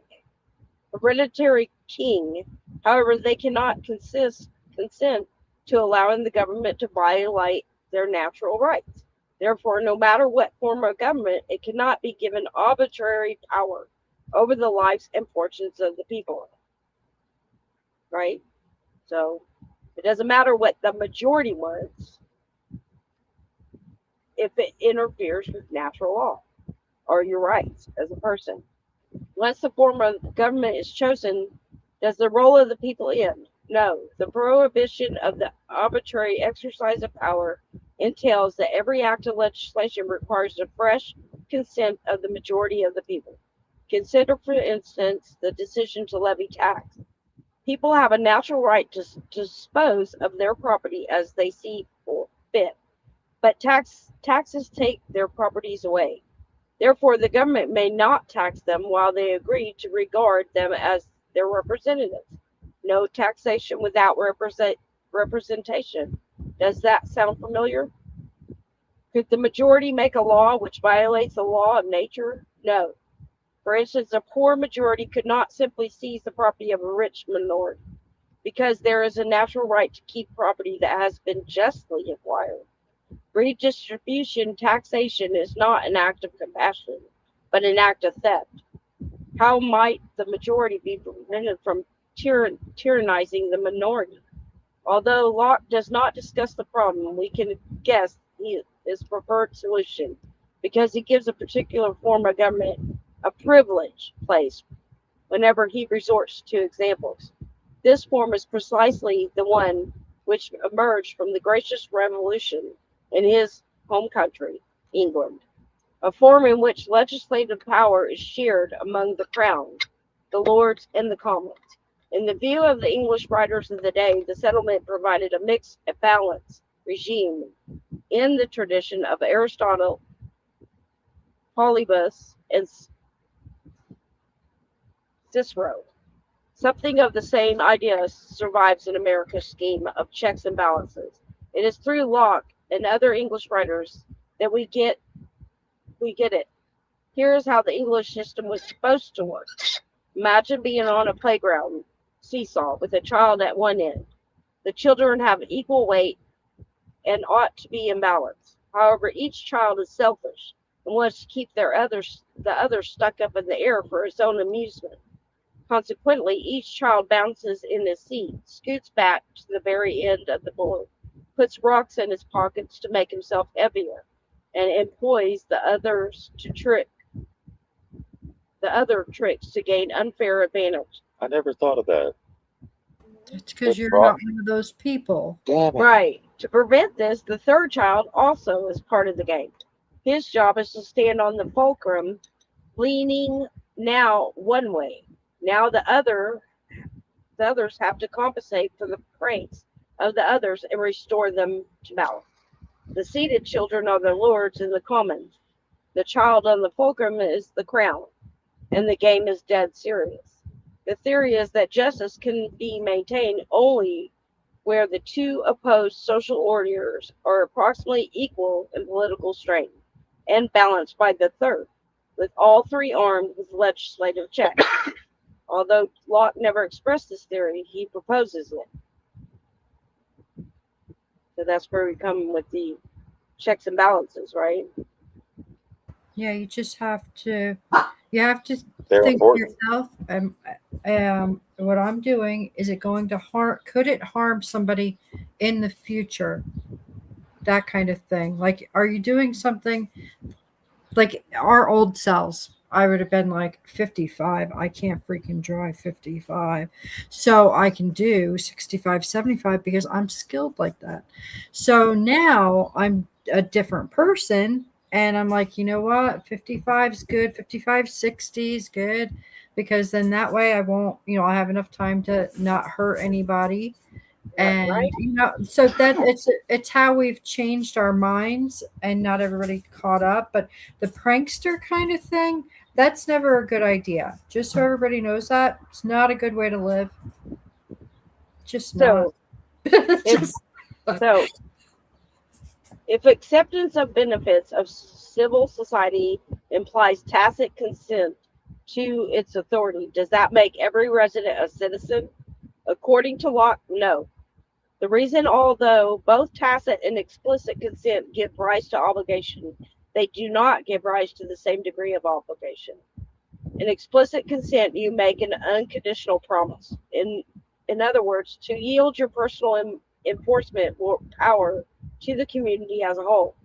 hereditary king, however, they cannot consent to allowing the government to violate their natural rights. Therefore, no matter what form of government, it cannot be given arbitrary power over the lives and fortunes of the people. Right? So, it doesn't matter what the majority wants if it interferes with natural law or your rights as a person. Once the form of government is chosen, does the role of the people end? No. The prohibition of the arbitrary exercise of power entails that every act of legislation requires the fresh consent of the majority of the people. Consider, for instance, the decision to levy tax. People have a natural right to dispose of their property as they see fit, but taxes take their properties away. Therefore, the government may not tax them while they agree to regard them as their representatives. No taxation without representation. Does that sound familiar? Could the majority make a law which violates the law of nature? No. For instance, a poor majority could not simply seize the property of a rich minority, because there is a natural right to keep property that has been justly acquired. Redistribution taxation is not an act of compassion, but an act of theft. How might the majority be prevented from tyrannizing the minority? Although Locke does not discuss the problem, we can guess his preferred solution, because he gives a particular form of government a privileged place whenever he resorts to examples. This form is precisely the one which emerged from the gracious revolution in his home country, England, a form in which legislative power is shared among the crown, the lords, and the commons. In the view of the English writers of the day, the settlement provided a mixed and balanced regime in the tradition of Aristotle, Polybus, and Cicero. Something of the same idea survives in America's scheme of checks and balances. It is through Locke and other English writers that we get it. Here is how the English system was supposed to work. Imagine being on a playground seesaw with a child at one end. The children have equal weight and ought to be in balance. However, each child is selfish and wants to keep the others stuck up in the air for his own amusement. Consequently, each child bounces in his seat, scoots back to the very end of the board, puts rocks in his pockets to make himself heavier, and employs the other tricks to gain unfair advantage. I never thought of that. It's because you're not one of those people. Right. To prevent this, the third child also is part of the game. His job is to stand on the fulcrum, leaning now one way. Now the others have to compensate for the pranks of the others and restore them to balance. The seated children are the lords and the commons. The child on the fulcrum is the crown, and the game is dead serious. The theory is that justice can be maintained only where the two opposed social orders are approximately equal in political strength and balanced by the third, with all three armed with legislative checks. Although Locke never expressed this theory, he proposes it. So that's where we come with the checks and balances, right? Yeah, you just have to. You have to They're think to important. yourself, what I'm doing, is it going to harm? Could it harm somebody in the future? That kind of thing. Like, are you doing something like our old selves? I would have been like 55. I can't freaking drive 55. So I can do 65, 75 because I'm skilled like that. So now I'm a different person and I'm like, you know what? 55 is good. 55, 60 is good because then that way I won't, I have enough time to not hurt anybody. And Right? so that it's how we've changed our minds and not everybody caught up. But the prankster kind of thing, that's never a good idea. Just so everybody knows that it's not a good way to live. Just not. So if so, if acceptance of benefits of civil society implies tacit consent to its authority, does that make every resident a citizen? According to Locke, no. The reason, although both tacit and explicit consent give rise to obligation, they do not give rise to the same degree of obligation. In explicit consent, you make an unconditional promise. In other words, to yield your personal enforcement power to the community as a whole.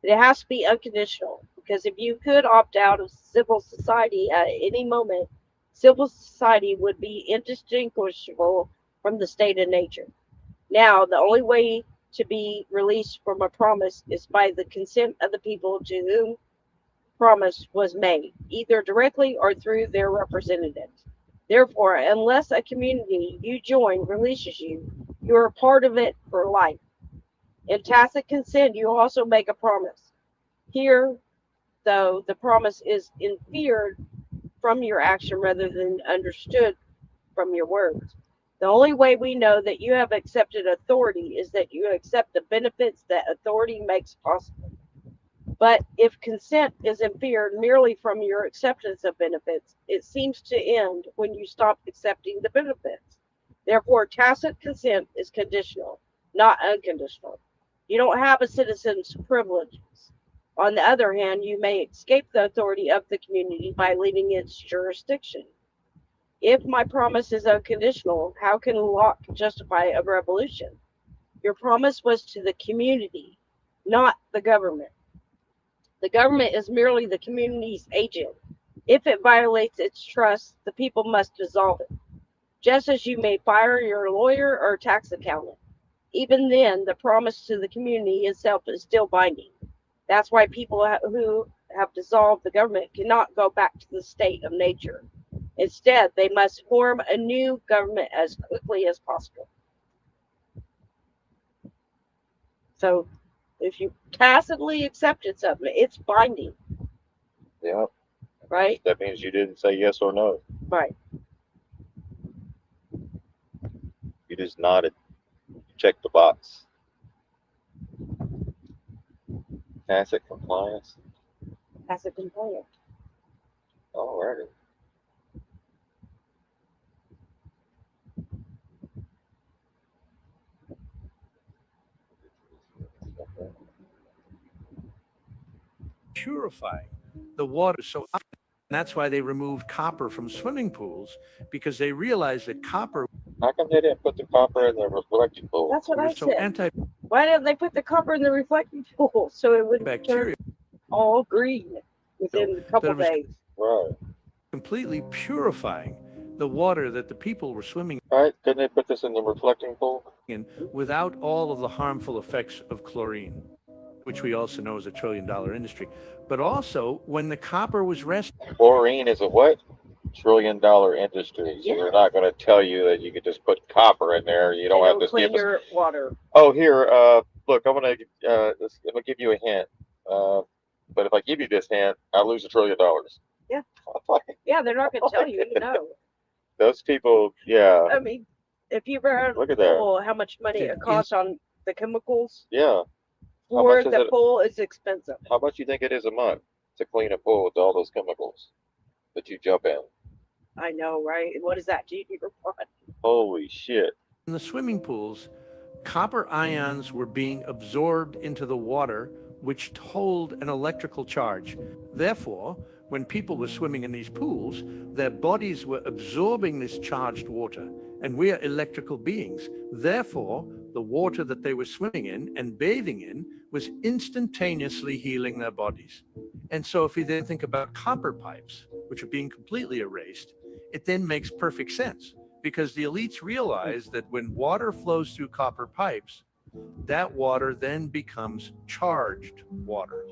It has to be unconditional because if you could opt out of civil society at any moment, civil society would be indistinguishable from the state of nature. Now, the only way to be released from a promise is by the consent of the people to whom promise was made, either directly or through their representatives. Therefore, unless a community you join releases you, you are part of it for life. In tacit consent, you also make a promise. Here, though, the promise is inferred from your action rather than understood from your words. The only way we know that you have accepted authority is that you accept the benefits that authority makes possible. But if consent is inferred merely from your acceptance of benefits, it seems to end when you stop accepting the benefits. Therefore, tacit consent is conditional, not unconditional. You don't have a citizen's privileges. On the other hand, you may escape the authority of the community by leaving its jurisdiction. If my promise is unconditional, how can Locke justify a revolution? Your promise was to the community, not the government. The government is merely the community's agent. If it violates its trust, the people must dissolve it, just as you may fire your lawyer or tax accountant. Even then, the promise to the community itself is still binding. That's why people who have dissolved the government cannot go back to the state of nature. Instead, they must form a new government as quickly as possible. So, if you tacitly accepted something, it's binding, Yeah. right? That means you didn't say yes or no. Right. You just nodded. Check the box. Tacit compliance. Tacit compliance. Alrighty. Purifying the water. So that's why they removed copper from swimming pools, because they realized that copper How come they didn't put the copper in the reflecting pool? That's what I was so said. Why didn't they put the copper in the reflecting pool so it would turn antibacterial all green within a couple that it was days? Right. completely purifying the water that the people were swimming Right? Couldn't they put this in the reflecting pool? in without all of the harmful effects of chlorine, which we also know is a $1 trillion industry. But also, when the copper was resting, Chlorine is a what? $1 trillion industry. So they're not going to tell you that you could just put copper in there. You don't have to clean give us. your water. Oh, here. Look, I'm gonna give you a hint. But if I give you this hint, I lose $1 trillion. Yeah. Yeah, they're not going to tell you. You know. Those people, yeah. I mean, if you ever heard Look at that. pool, how much money it costs on the chemicals Yeah. for the pool is expensive. How much you think it is a month to clean a pool with all those chemicals that you jump in? I know, right? What does that do to your body? Holy shit. in the swimming pools, copper ions were being absorbed into the water which hold an electrical charge. Therefore, when people were swimming in these pools, their bodies were absorbing this charged water, and we are electrical beings. Therefore, the water that they were swimming in and bathing in was instantaneously healing their bodies. And so if we then think about copper pipes, which are being completely erased, it then makes perfect sense, because the elites realize that when water flows through copper pipes, that water then becomes charged water,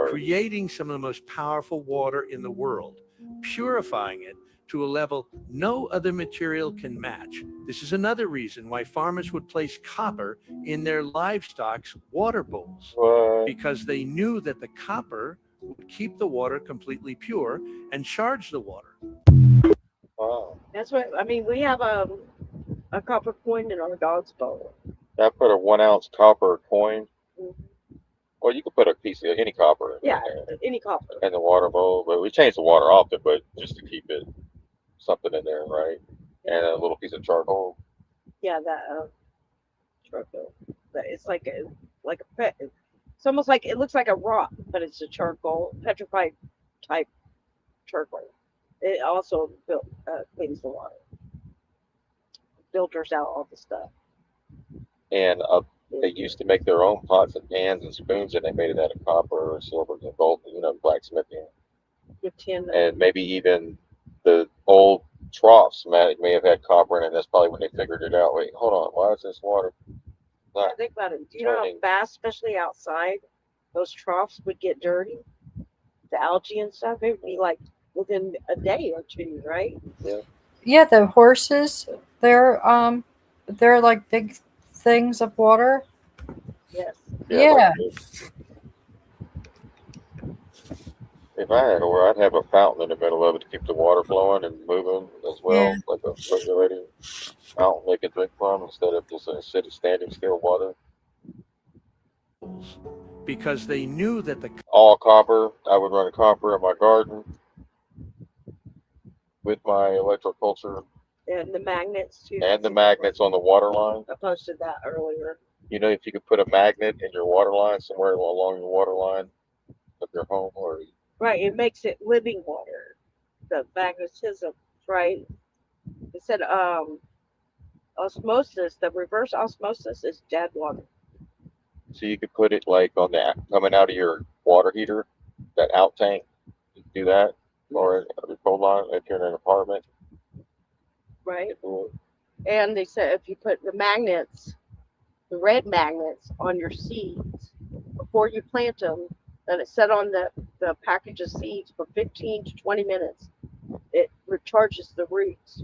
creating some of the most powerful water in the world, purifying it to a level no other material can match. This is another reason why farmers would place copper in their livestock's water bowls, because they knew that the copper would keep the water completely pure and charge the water. Wow. That's what I mean. We have a copper coin in our dog's bowl. I put a 1 ounce copper coin. Well, you could put a piece of any copper in there, any copper. in the water bowl, but we change the water often, but just to keep it something in there, right? And a little piece of charcoal. Yeah, that charcoal. It's like a it's almost like it looks like a rock, but it's a charcoal, petrified type charcoal. It also cleans the water, filters out all the stuff. And they used to make their own pots and pans and spoons, and they made it out of copper or silver and gold, blacksmithing. With tin. And maybe even the old troughs may have had copper in it. That's probably when they figured it out. Wait, hold on. Why is this water not Think about it. Do you know how fast, especially outside, those troughs would get dirty? The algae and stuff, it would be like within a day or two, right? Yeah. Yeah, the horses, they're like big things of water. Yes. Yeah. If I had a I'd have a fountain in the middle of it to keep the water flowing and moving as well, like a regulating fountain they can drink from instead of just a city standing still water. Because they knew that all copper. I would run a copper in my garden with my electroculture. And the magnets too. And the magnets on the water line. I posted that earlier. You know, if you could put a magnet in your water line somewhere along your water line of your home, or right, it makes it living water. The magnetism, right? It said osmosis. The reverse osmosis is dead water. so you could put it like on the coming out of your water heater, that out tank. You can do that, or your cold line if you're in an apartment. Right. And they said if you put the magnets, the red magnets on your seeds before you plant them, and it's set on the package of seeds for 15 to 20 minutes, it recharges the roots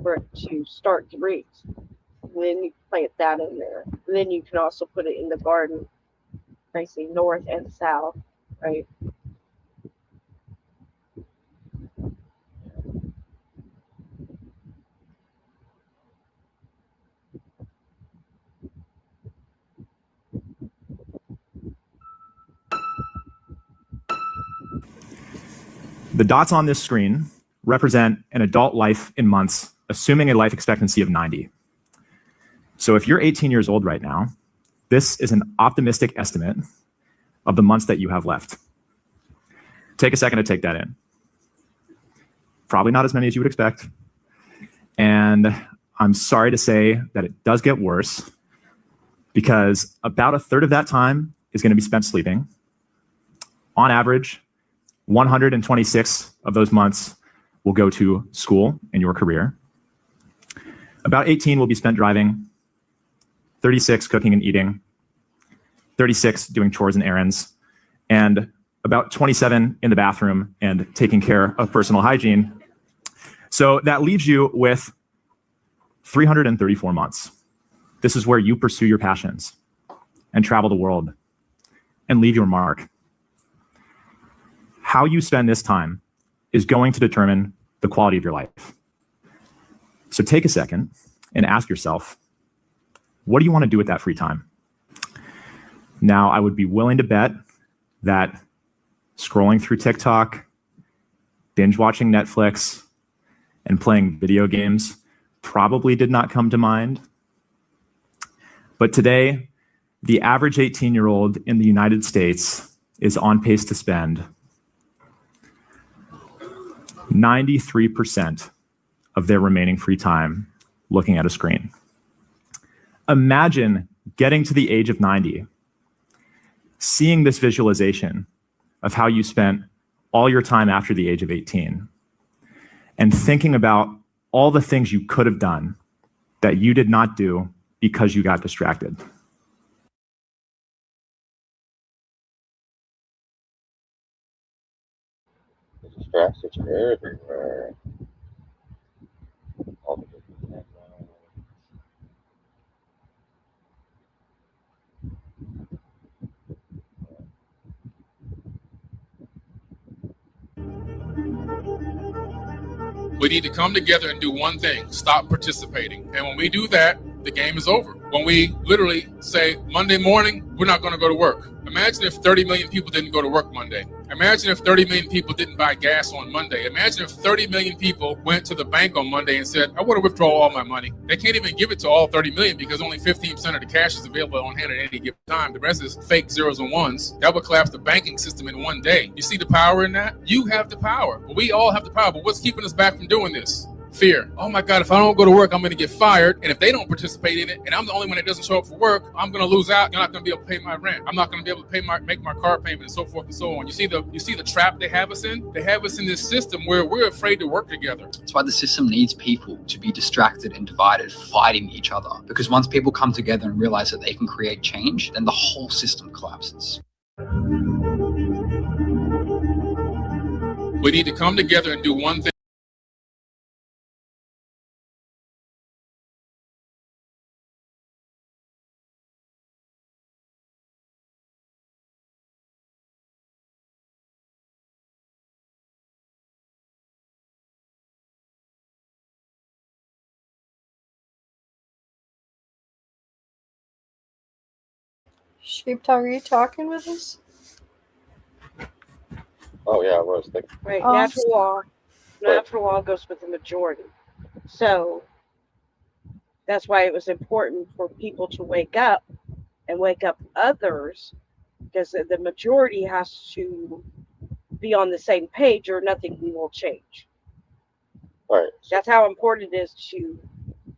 for it to start the roots. And then you plant that in there. And then you can also put it in the garden, facing north and south, right? The dots on this screen represent an adult life in months, assuming a life expectancy of 90. So if you're 18 years old right now, this is an optimistic estimate of the months that you have left. Take a second to take that in. Probably not as many as you would expect. And I'm sorry to say that it does get worse, because about a third of that time is going to be spent sleeping. On average, 126 of those months will go to school and your career. About 18 will be spent driving, 36 cooking and eating, 36 doing chores and errands, and about 27 in the bathroom and taking care of personal hygiene. So that leaves you with 334 months. This is where you pursue your passions and travel the world and leave your mark. How you spend this time is going to determine the quality of your life. So take a second and ask yourself, what do you want to do with that free time? Now, I would be willing to bet that scrolling through TikTok, binge watching Netflix, and playing video games probably did not come to mind. But today, The average 18-year-old in the United States is on pace to spend 93% of their remaining free time looking at a screen. Imagine getting to the age of 90, seeing this visualization of how you spent all your time after the age of 18, and thinking about all the things you could have done that you did not do because you got distracted. Distractions are everywhere. We need to come together and do one thing: stop participating. And when we do that, the game is over. When we literally say Monday morning, we're not going to go to work. Imagine if 30 million people didn't go to work Monday. Imagine if 30 million people didn't buy gas on Monday. Imagine if 30 million people went to the bank on Monday and said, I want to withdraw all my money. They can't even give it to all 30 million because only 15% of the cash is available on hand at any given time. The rest is fake zeros and ones. That would collapse the banking system in one day. You see the power in that? You have the power. We all have the power. But what's keeping us back from doing this? Fear. Oh my God, if I don't go to work, I'm going to get fired. And if they don't participate in it, and I'm the only one that doesn't show up for work, I'm going to lose out. You're not going to be able to pay my rent. I'm not going to be able to make my car payment, and so forth and so on. You see the trap they have us in? They have us in this system where we're afraid to work together. That's why the system needs people to be distracted and divided, fighting each other. Because once people come together and realize that they can create change, then the whole system collapses. We need to come together and do one thing. Sheepdog, are you talking with us? Oh yeah, I was thinking. Right, Oh, natural law goes with the majority. So that's why it was important for people to wake up and wake up others, because the majority has to be on the same page or nothing will change. Right. That's how important it is to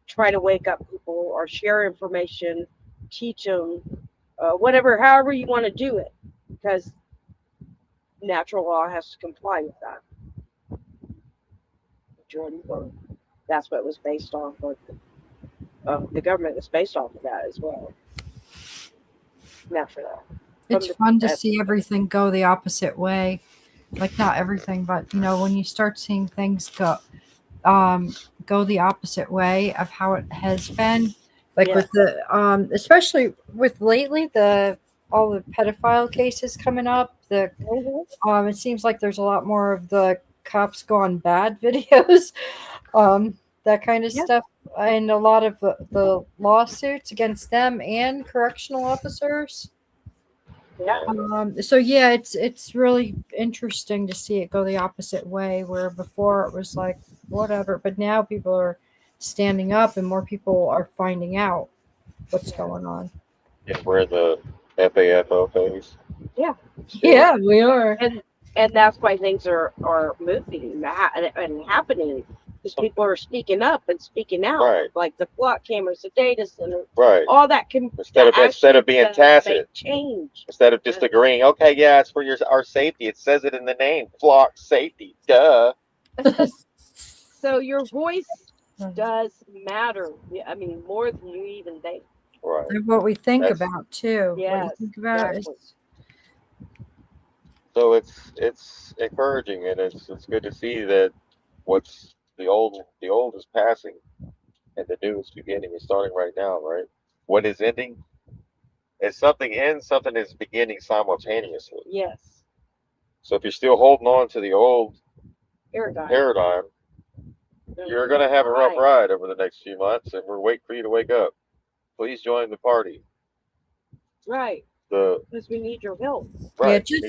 try to wake up people or share information, teach them, however you want to do it, because natural law has to comply with that. Majority vote. That's what it was based off of. The government was based off of that as well. Natural law. It's fun to see everything go the opposite way. Like, not everything, but when you start seeing things go the opposite way of how it has been, like with the especially with lately all the pedophile cases coming up. It seems like there's a lot more of the cops gone bad videos, that kind of stuff, and a lot of the lawsuits against them and correctional officers. So yeah, it's really interesting to see it go the opposite way, where before it was like whatever, but now people are standing up and more people are finding out what's going on. Yeah, we're in the FAFO phase. Yeah. Yeah, we are. And that's why things are moving and happening, because people are speaking up and speaking out. Right. Like the flock cameras, the data center, Right. all that can Instead of being tacit, change. instead of just agreeing, okay, yeah, it's for our safety. It says it in the name, flock safety. Duh. So your voice does matter. I mean, more than you even think. Right. And what we think about too. Yes, what you think about exactly. So it's encouraging, and it's good to see that what's the old is passing and the new is beginning. It's starting right now, right? What is ending? As something ends, something is beginning simultaneously. Yes. So if you're still holding on to the old paradigm, you're going to have a rough ride over the next few months, and we're waiting for you to wake up. Please join the party. Right. Because we need your help. Right. Yeah,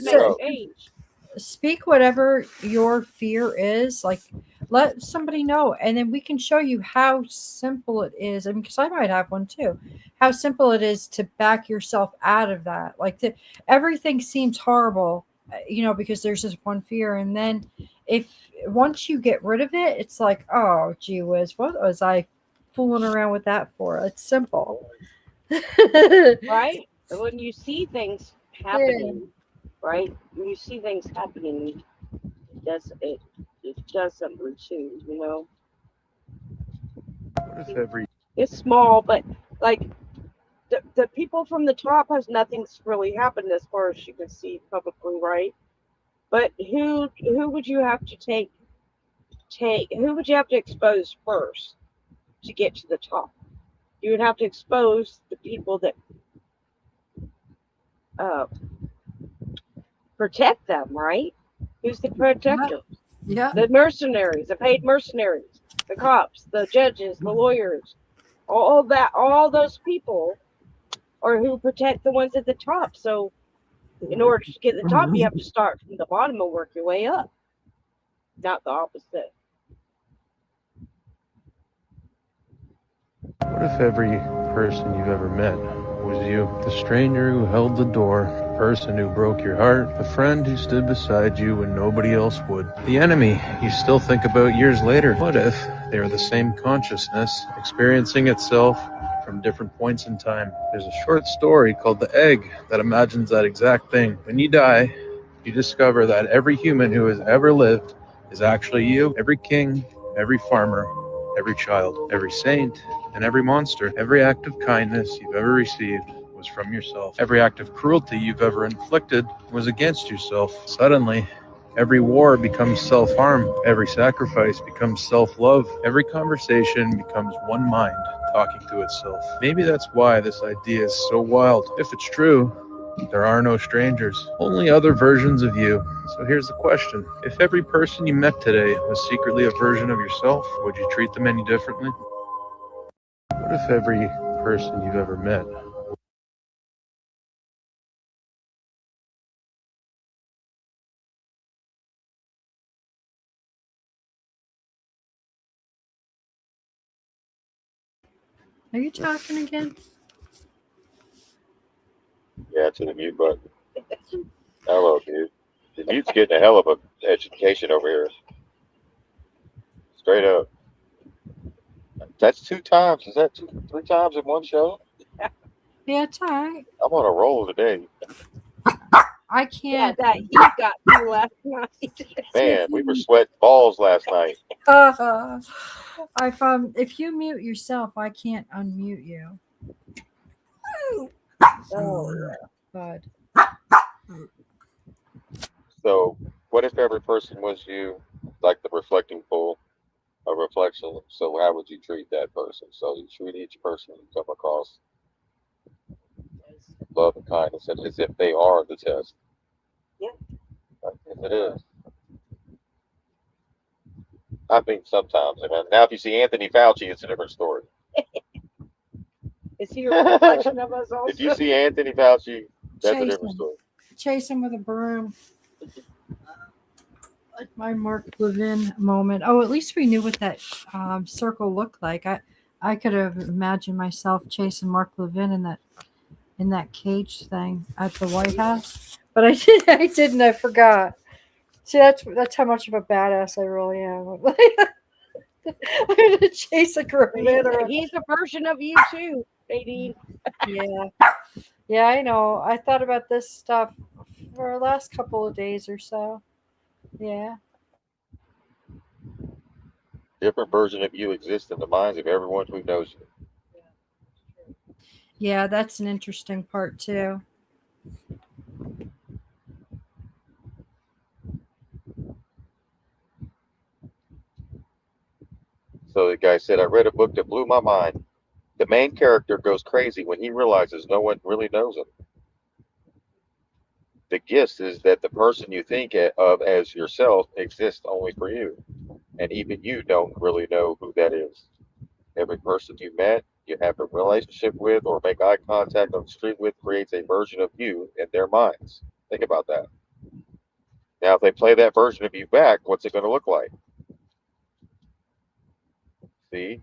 speak whatever your fear is. Like, let somebody know, and then we can show you how simple it is. I mean, because I might have one too. How simple it is to back yourself out of that. Like, everything seems horrible, because there's this one fear, and then if once you get rid of it, it's like, oh, gee whiz, what was I fooling around with that for? It's simple. Right? And when you see things happening, right? When you see things happening, it does something too, What if every It's small, but like the people from the top has nothing's really happened as far as you can see publicly, right? But who would you have to who would you have to expose first to get to the top? You would have to expose the people that uh, protect them, right? Who's the protector? Yeah. The mercenaries, the paid mercenaries, the cops, the judges, the lawyers, all those people are who protect the ones at the top. So in order to get to the top, you have to start from the bottom and work your way up, not the opposite. What if every person you've ever met was you? The stranger who held the door, the person who broke your heart, the friend who stood beside you when nobody else would, the enemy you still think about years later. What if they are the same consciousness, experiencing itself from different points in time? There's a short story called The Egg that imagines that exact thing. When you die, you discover that every human who has ever lived is actually you. Every king, every farmer, every child, every saint, and every monster. Every act of kindness you've ever received was from yourself. Every act of cruelty you've ever inflicted was against yourself. Suddenly, every war becomes self-harm. Every sacrifice becomes self-love. Every conversation becomes one mind talking to itself. Maybe that's why this idea is so wild. If it's true, there are no strangers, only other versions of you. So here's the question. If every person you met today was secretly a version of yourself, would you treat them any differently? What if every person you've ever met Are you talking again? Yeah, to the mute button. Hello, dude. The mute's getting a hell of a education over here. Straight up. That's 2 times. Is that 3 times in one show? Yeah, it's all right. I'm on a roll today. I can't. Yeah, that heat got me last night. Man, we were sweating balls last night. I found if you mute yourself, I can't unmute you. Oh, God. So, what if every person was you, like the reflecting pool, a reflection? So, how would you treat that person? So, you treat each person you come across love and kindness as if they are the test. Yeah. Yes, it is. I mean, sometimes. And now, if you see Anthony Fauci, it's a different story. Is he a reflection of us also? If you see Anthony Fauci, that's a Chase different him. story. Chase him with a broom. Like my Mark Levin moment. Oh, at least we knew what that circle looked like. I could have imagined myself chasing Mark Levin in that cage thing at the White House, but I didn't. I forgot. See, that's how much of a badass I really am. I'm gonna chase a gorilla. He's a version of you too, Nadine. Yeah, I know. I thought about this stuff for the last couple of days or so. Yeah. Different version of you exists in the minds of everyone who knows you. Yeah, that's an interesting part too. So the guy said, I read a book that blew my mind. The main character goes crazy when he realizes no one really knows him. The gift is that the person you think of as yourself exists only for you. And even you don't really know who that is. Every person you met, you have a relationship with, or make eye contact on the street with creates a version of you in their minds. Think about that. Now, if they play that version of you back, what's it going to look like? See?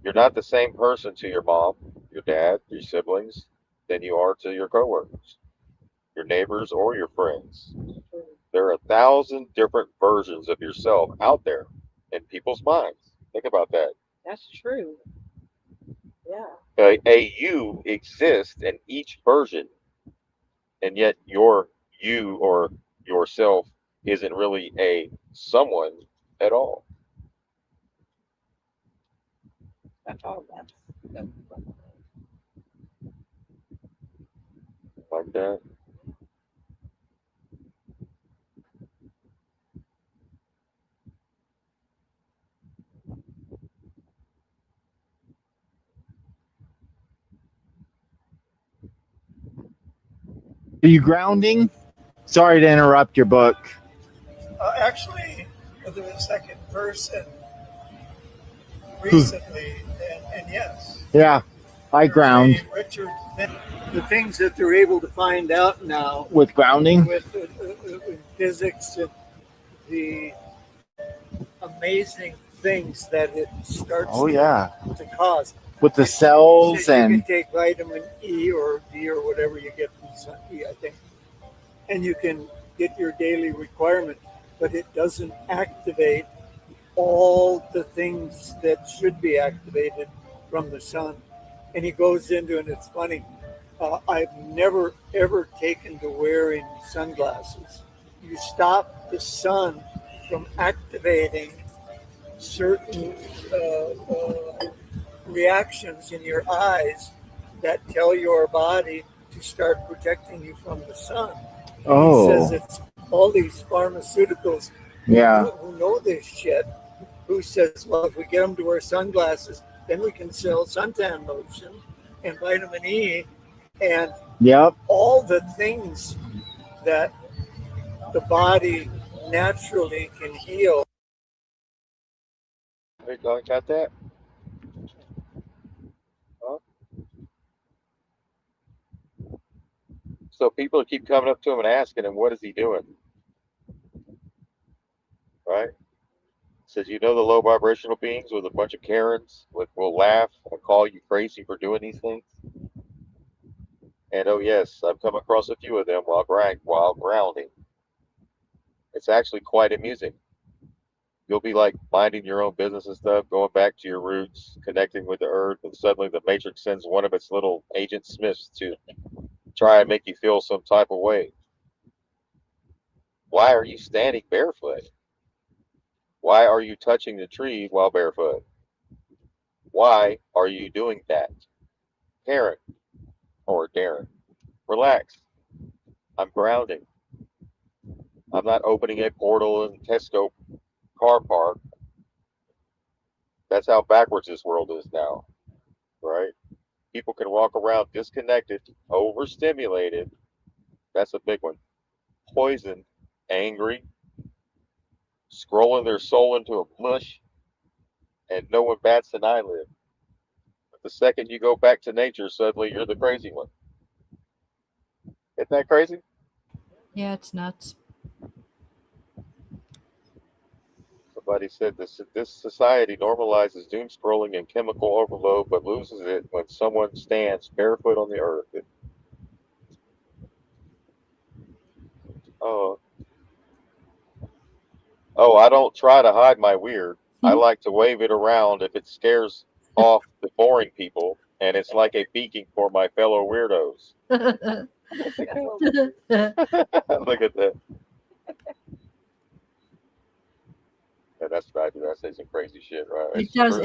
You're not the same person to your mom, your dad, your siblings, than you are to your coworkers, your neighbors, or your friends. There are 1,000 different versions of yourself out there in people's minds. Think about that. That's true. Yeah. A you exists in each version, and yet your you or yourself isn't really a someone at all. Oh, that's Like that. Are you grounding? Sorry to interrupt your book. Actually, for the second person recently, and yes. Yeah, I ground. Richard, the things that they're able to find out now With grounding? with physics and the amazing things that it starts to cause. With the cells You and can take vitamin E or D or whatever you get from sun E, I think, and you can get your daily requirement, but it doesn't activate all the things that should be activated from the sun. And he goes into, and it's funny, I've never ever taken to wearing sunglasses. You stop the sun from activating certain reactions in your eyes that tell your body to start protecting you from the sun. Oh. He says it's all these pharmaceuticals who know this shit, who says, well, if we get them to wear sunglasses, then we can sell suntan lotion and vitamin E and all the things that the body naturally can heal. Hey, Doc, got that? Huh? So people keep coming up to him and asking him, what is he doing? Right? Says, you know, the low vibrational beings with a bunch of Karens will laugh and call you crazy for doing these things. And oh yes, I've come across a few of them while grounding. It's actually quite amusing. You'll be like minding your own business and stuff, going back to your roots, connecting with the earth, and suddenly the Matrix sends one of its little Agent Smiths to try and make you feel some type of way. Why are you standing barefoot? Why are you touching the tree while barefoot? Why are you doing that? Karen or Darren, relax. I'm grounding. I'm not opening a portal in Tesco car park. That's how backwards this world is now, right? People can walk around disconnected, overstimulated. That's a big one. Poisoned, angry, scrolling their soul into a mush, and no one bats an eyelid. But the second you go back to nature, suddenly you're the crazy one. Isn't that crazy? Yeah, it's nuts. Somebody said this society normalizes doom scrolling and chemical overload, but loses it when someone stands barefoot on the earth. Oh, I don't try to hide my weird. I like to wave it around if it scares off the boring people, and it's like a beacon for my fellow weirdos. Look at that. Yeah, that's what I do. I say some crazy shit, right? It does.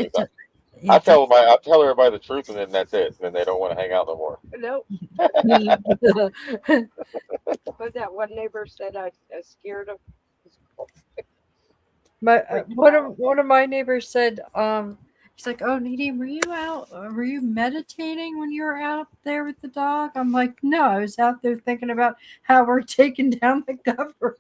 I tell everybody the truth, and then that's it. Then they don't want to hang out no more. Nope. But that one neighbor said I was scared of. One of my neighbors said, she's like, "Oh, Nadine, were you out? Were you meditating when you were out there with the dog?" I'm like, "No, I was out there thinking about how we're taking down the government."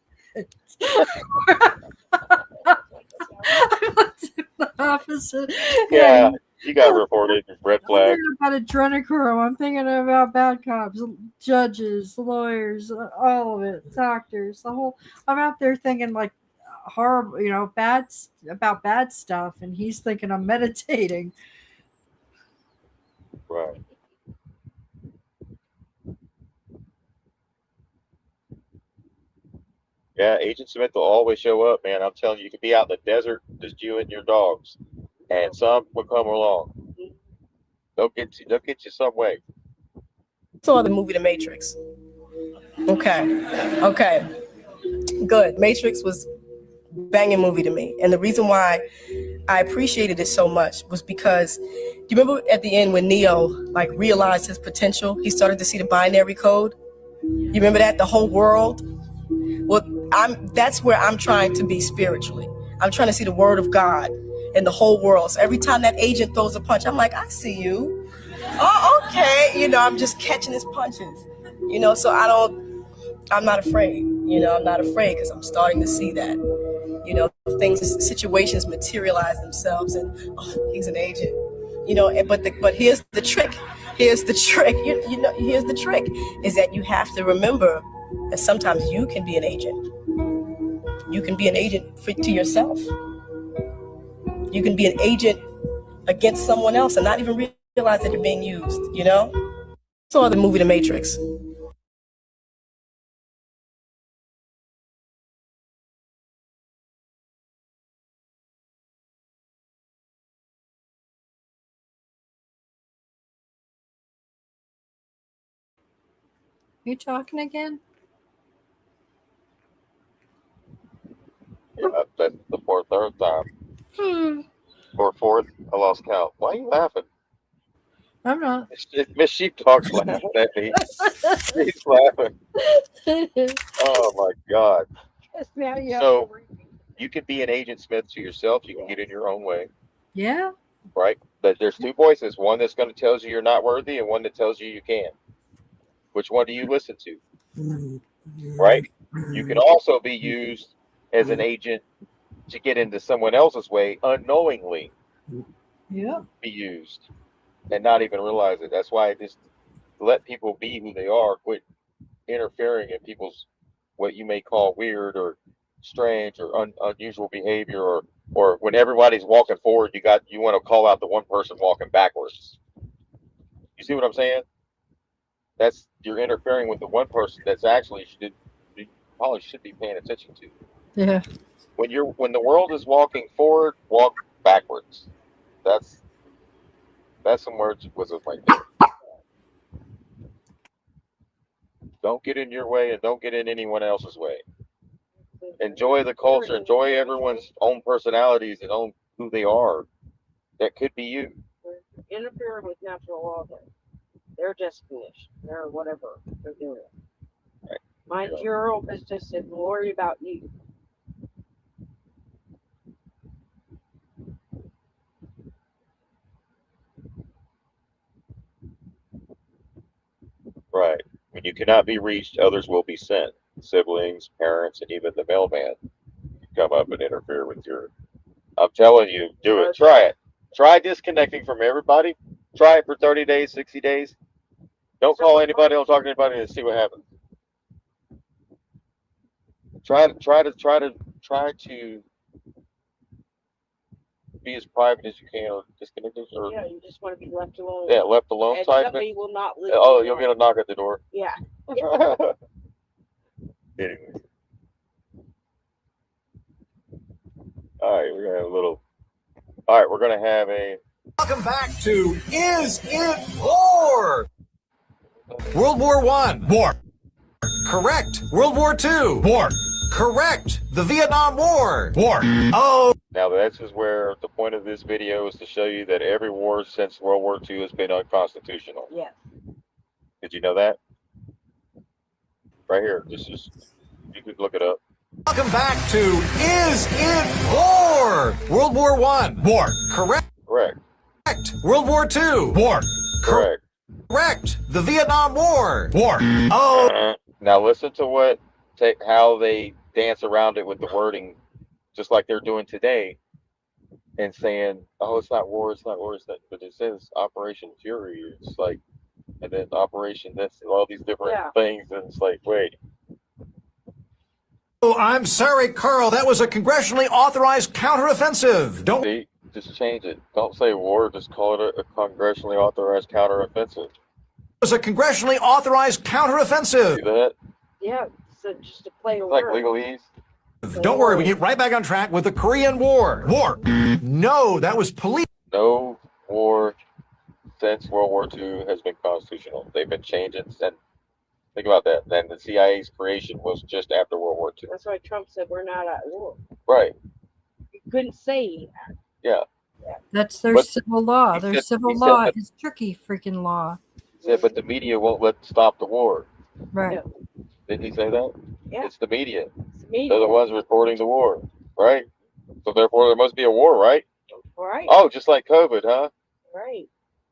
I went to the opposite. Yeah. You got reported red I'm flag. thinking about adrenochrome. I'm thinking about bad cops, judges, lawyers, all of it, doctors, the whole. I'm out there thinking like horrible, about bad stuff, and he's thinking I'm meditating. Right. Yeah, Agent Smith will always show up, man. I'm telling you, you could be out in the desert, just you and your dogs, and some will come along. They'll get you. They'll get you some way. Saw the movie The Matrix. Okay, good. Matrix was banging movie to me, and the reason why I appreciated it so much was because, do you remember at the end when Neo like realized his potential? He started to see the binary code. You remember that, the whole world. Well, that's where I'm trying to be spiritually. I'm trying to see the word of God in the whole world. So every time that agent throws a punch, I'm like, I see you. Oh, okay. I'm just catching his punches. So I'm not afraid. I'm not afraid because I'm starting to see that. Situations materialize themselves, and he's an agent. But here's the trick. Here's the trick. Here's the trick is that you have to remember that sometimes you can be an agent. You can be an agent to yourself. You can be an agent against someone else and not even realize that you're being used. Saw the movie The Matrix. You talking again? Yeah, that's the fourth, third time. Or fourth, I lost count. Why are you laughing? I'm not. Miss Sheepdog's laughing at me. He's laughing. Oh my God. So you can be an Agent Smith to yourself. You can get in your own way, Yeah. right? But there's two voices. One that's going to tell you you're not worthy, and one that tells you you can. Which one do you listen to? Right? You can also be used as an agent to get into someone else's way unknowingly. Yeah. Be used and not even realize it. That's why I just let people be who they are. Quit interfering in people's what you may call weird or strange or unusual behavior, or when everybody's walking forward, you want to call out the one person walking backwards. You see what I'm saying? That's you're interfering with the one person that's actually probably should be paying attention to. Yeah. When the world is walking forward, walk backwards. That's some words wisdom right there. Don't get in your way and don't get in anyone else's way. Enjoy the culture. Enjoy everyone's own personalities and own who they are. That could be you. Interfering with natural law, they're just finished. They're whatever they're doing. Right. Mind your own business and worry about you. Right. When you cannot be reached, others will be sent. Siblings, parents, and even the mailman come up and interfere with your. I'm telling you, do it. Try it. Try disconnecting from everybody. Try it for 30 days, 60 days. Don't call anybody. Don't talk to anybody, and see what happens. Try to be as private as you can, or disconnect, or Yeah, you just want to be left alone. yeah, left alone And type. somebody will not leave. Oh, you'll get a knock at the door. Yeah. Anyway. All right, we're gonna have a little. All right, we're gonna have a. Welcome back to Is It War? World War I. War. Correct. World War II. War. Correct. The Vietnam War. War. Oh. Now this is where the point of this video is to show you that every war since World War II has been unconstitutional. Yes. Did you know that? Right here. You could look it up. Welcome back to Is It War? World War I. War. Correct. Correct. World War II. War. Correct. Correct. The Vietnam War. War. Oh. Now listen to how they dance around it with the wording, just like they're doing today. and saying, "Oh, it's not war, it's not war, it's not," but it says Operation Fury. It's like, and then Operation this, and all these different things, and it's like, wait. Oh, I'm sorry, Carl. That was a congressionally authorized counteroffensive. Don't See, just change it. Don't say war. Just call it a congressionally authorized counteroffensive. It was a congressionally authorized counteroffensive. See that? Yeah, so just to play a Like word. legalese. Don't worry, we get right back on track with the Korean War. War. No, that was police. No war since World War II has been constitutional. They've been changing since. Think about that. Then the CIA's creation was just after World War II. That's why Trump said we're not at war. Right. You couldn't say that. Yeah. That's their But civil law. he Their said- civil he said law that- is tricky freaking law. He said, but the media won't let stop the war. Right. Didn't he say that? Yeah. It's the media. It's media. They're the ones reporting the war, right? So therefore, there must be a war, right? Right. Oh, just like COVID, huh? Right.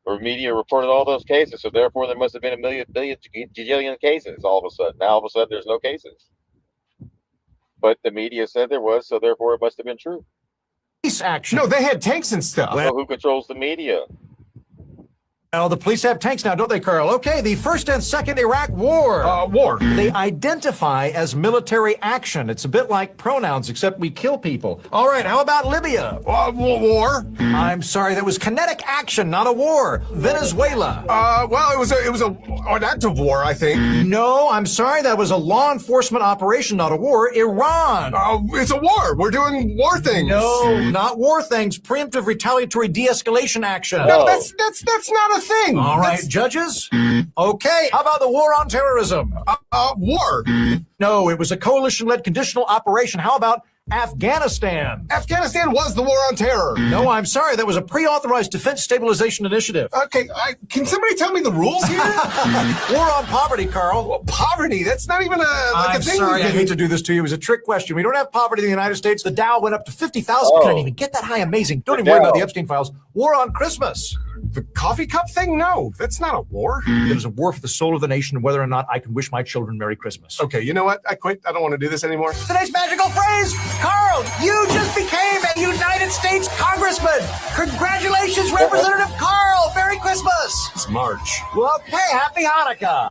Or media reported all those cases, so therefore there must have been a billion, gajillion cases all of a sudden. Now all of a sudden there's no cases. But the media said there was, so therefore it must have been true. Police action. No, they had tanks and stuff. So who controls the media? Well, the police have tanks now, don't they, Carl? Okay, the First and Second Iraq War. War. They identify as military action. It's a bit like pronouns, except we kill people. All right, how about Libya? War. I'm sorry, that was kinetic action, not a war. Venezuela. Well, it was an act of war, I think. No, I'm sorry, that was a law enforcement operation, not a war. Iran. It's a war. We're doing war things. No, not war things. Preemptive retaliatory de-escalation action. No, that's not a thing. All right, judges. Okay, how about the war on terrorism? War. No, it was a coalition-led conditional operation. How about Afghanistan? Afghanistan was the war on terror. No, I'm sorry. That was a pre-authorized defense stabilization initiative. Okay, can somebody tell me the rules here? War on poverty, Carl. Well, poverty? That's not even a thing. Sorry, I hate to do this to you. It was a trick question. We don't have poverty in the United States. The Dow went up to 50,000. Couldn't even get that high. Amazing. Don't even worry about the Epstein files. War on Christmas. The coffee cup thing? No, that's not a war. It is a war for the soul of the nation and whether or not I can wish my children Merry Christmas. Okay, you know what? I quit. I don't want to do this anymore. Today's magical phrase, Carl, you just became a United States Congressman. Congratulations, Representative Carl. Merry Christmas. It's March. Well, okay, happy Hanukkah.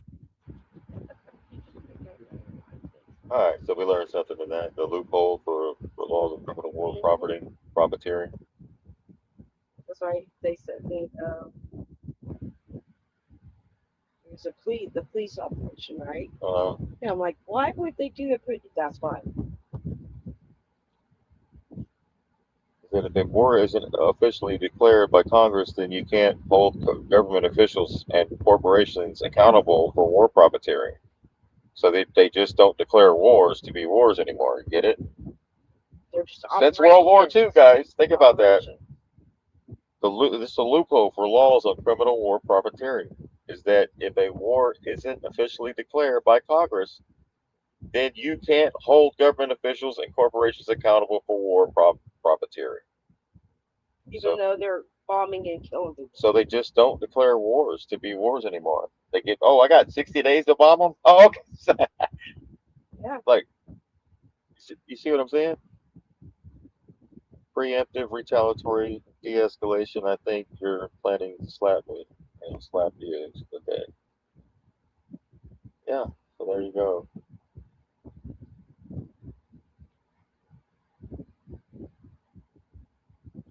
All right, so we learned something in that. The loophole for laws of criminal war property, profiteering. That's why they said it was the police operation, right? Yeah, I'm like, why would they do it? That's why. That if war isn't officially declared by Congress, then you can't hold government officials and corporations accountable for war profiteering. So they just don't declare wars to be wars anymore. Get it? They're just Since World War II, guys, think about that. This is a loophole for laws on criminal war profiteering. Is that if a war isn't officially declared by Congress, then you can't hold government officials and corporations accountable for war profiteering. Even though they're bombing and killing people. So they just don't declare wars to be wars anymore. They get, I got 60 days to bomb them. Oh, okay. Yeah. Like, you see what I'm saying? Preemptive retaliatory de-escalation. I think you're planning to slap me and slap you. Okay. Yeah. So there you go.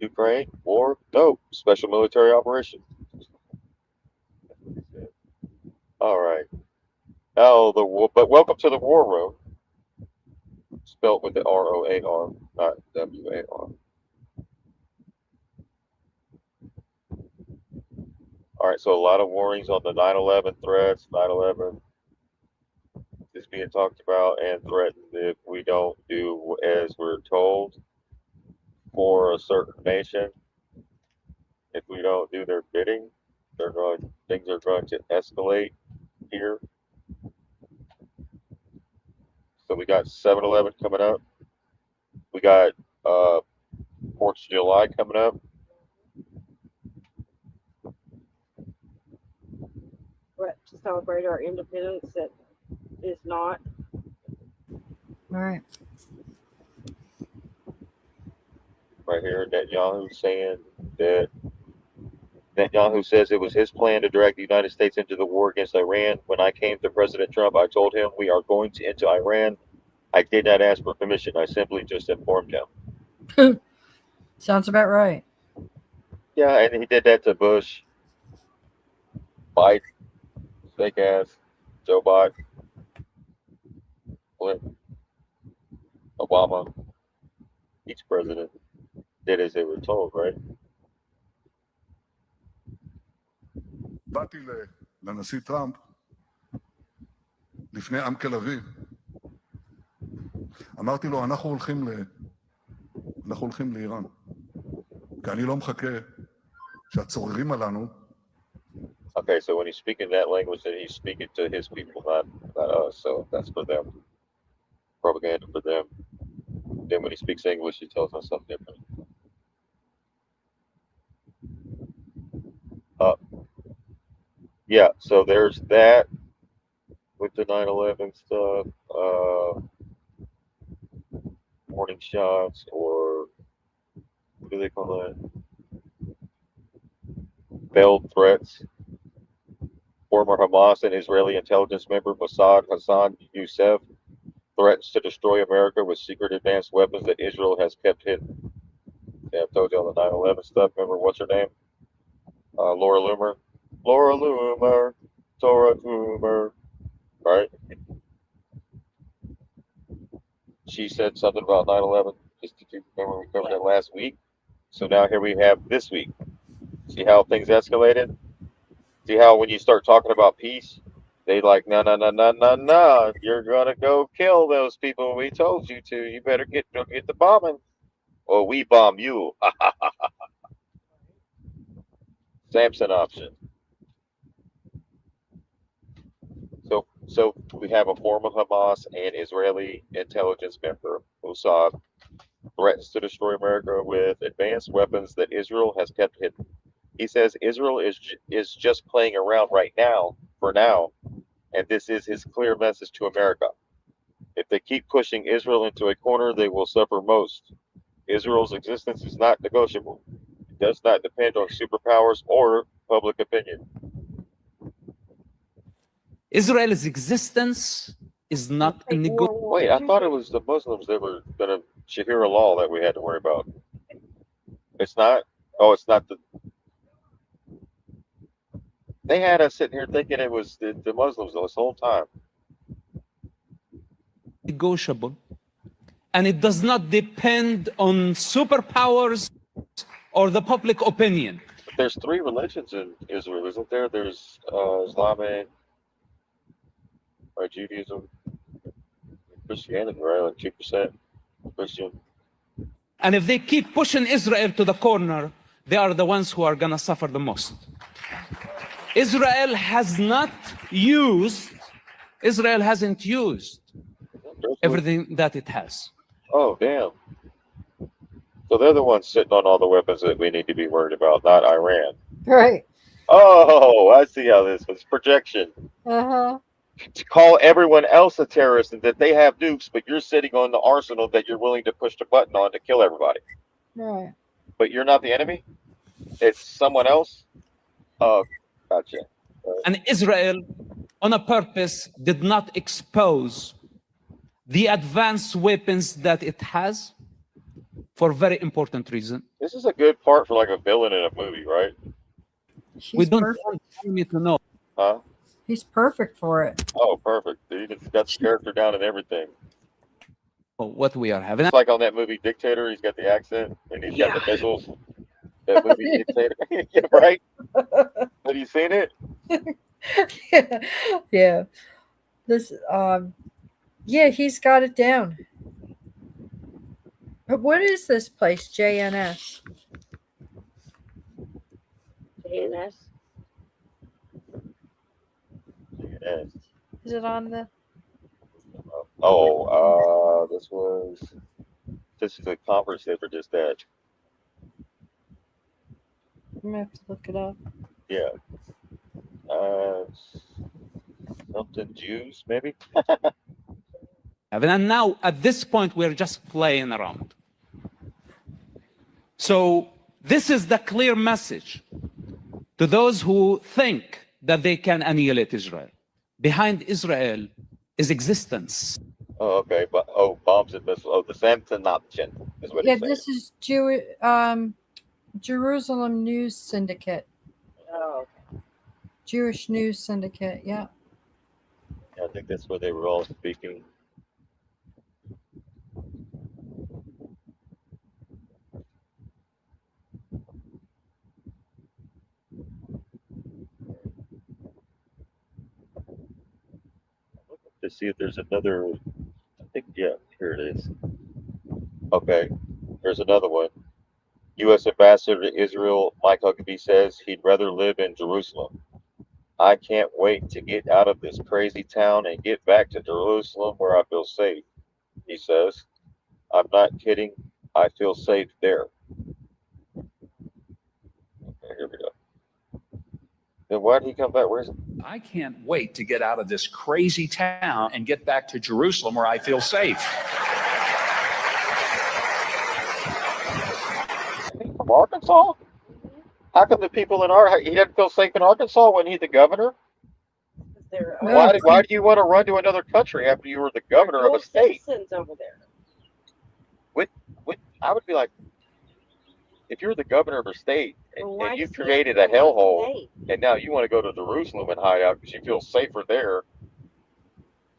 Ukraine war? No. Special military operation. All right. Now but welcome to the war room. Spelled with the ROAR, not WAR. All right, so a lot of warnings on the 9/11 threats. 9/11 is being talked about and threatened if we don't do as we're told for a certain nation. If we don't do their bidding, things are going to escalate here. So we got 7/11 coming up. We got 4th of July coming up. To celebrate our independence that is not. Right. Right. right here. Netanyahu saying that Netanyahu says it was his plan to drag the United States into the war against Iran. When I came to President Trump, I told him we are going to into Iran. I did not ask for permission. I simply just informed him. Sounds about right. Yeah, and he did that to Bush, Biden, fake ass, Joe Biden, Clinton, Obama. Each president did as they were told, right? באתי לנשיא טראמפ לפני עם תל אביב, אמרתי לו, אנחנו הולכים לאיראן, כי אני לא מחכה שהצוררים עלינו. Okay, so when he's speaking that language, then he's speaking to his people, not us. So that's for them. Propaganda for them. Then when he speaks English, he tells us something different. Yeah, so there's that with the 9/11 stuff. Warning shots, or what do they call that? Veiled threats. Former Hamas and Israeli intelligence member Mossad Hassan Youssef threatens to destroy America with secret advanced weapons that Israel has kept hidden. Yeah, I've told you all the 9/11 stuff. Remember, what's her name? Laura Loomer. Laura Loomer. Torah Loomer. Right? She said something about 9/11. Just to remember, we covered that last week. So now here we have this week. See how things escalated? See how when you start talking about peace, they like, no, you're gonna go kill those people we told you to. You better get the bombing, or we bomb you. Samson option. So we have a former Hamas and Israeli intelligence member, Mossad, threatens to destroy America with advanced weapons that Israel has kept hidden. He says Israel is just playing around right now, for now, and this is his clear message to America. If they keep pushing Israel into a corner, they will suffer most. Israel's existence is not negotiable. It does not depend on superpowers or public opinion. Israel's existence is not a negotiable. Wait, I thought it was the Muslims that were going to Shahira law that we had to worry about. It's not? Oh, it's not the... They had us sitting here thinking it was the Muslims this whole time. Negotiable. And it does not depend on superpowers or the public opinion. But there's 3 religions in Israel, isn't there? There's Islamic, Judaism, Christianity, right? Like 2% Christian. And if they keep pushing Israel to the corner, they are the ones who are going to suffer the most. Israel hasn't used everything that it has. Oh, damn. So they're the ones sitting on all the weapons that we need to be worried about, not Iran. Right. Oh, I see how this was. Projection. Uh-huh. To call everyone else a terrorist and that they have nukes, but you're sitting on the arsenal that you're willing to push the button on to kill everybody. Right. But you're not the enemy? It's someone else? Oh, gotcha. And Israel, on a purpose, did not expose the advanced weapons that it has for a very important reason. This is a good part for like a villain in a movie, right? We don't want me to know. Huh? He's perfect for it. Oh, perfect. He got the character down and everything. What we are having. It's like on that movie Dictator, he's got the accent and he's got the missiles. That movie Dictator. Yeah, right? Have you seen it? Yeah. This yeah, he's got it down. But what is this place? JNS. JNS. Yes. Is it on the This is a conference they were just at. I'm gonna have to look it up. Yeah. Something Jews, maybe? And now, at this point, we're just playing around. So this is the clear message to those who think that they can annihilate Israel. Behind Israel is existence. Oh, okay. But bombs and missiles. Oh, the Samson option is what Yeah, he's saying. this is Jerusalem News Syndicate. Oh, Jewish News Syndicate, yeah. I think that's where they were all speaking. To see if there's another. I think, yeah, here it is. Okay, there's another one. U.S. Ambassador to Israel Mike Huckabee says he'd rather live in Jerusalem. I can't wait to get out of this crazy town and get back to Jerusalem where I feel safe, he says. I'm not kidding. I feel safe there. Okay, here we go. Then why did he come back? Where's it? I can't wait to get out of this crazy town and get back to Jerusalem where I feel safe. From Arkansas? How come the people in he doesn't feel safe in Arkansas when he's the governor? Why do you want to run to another country after you were the governor of a state? citizens over there. I would be like, if you're the governor of a state and you does he created have a to go hellhole, and now you want to go to Jerusalem and hide out because you feel safer there,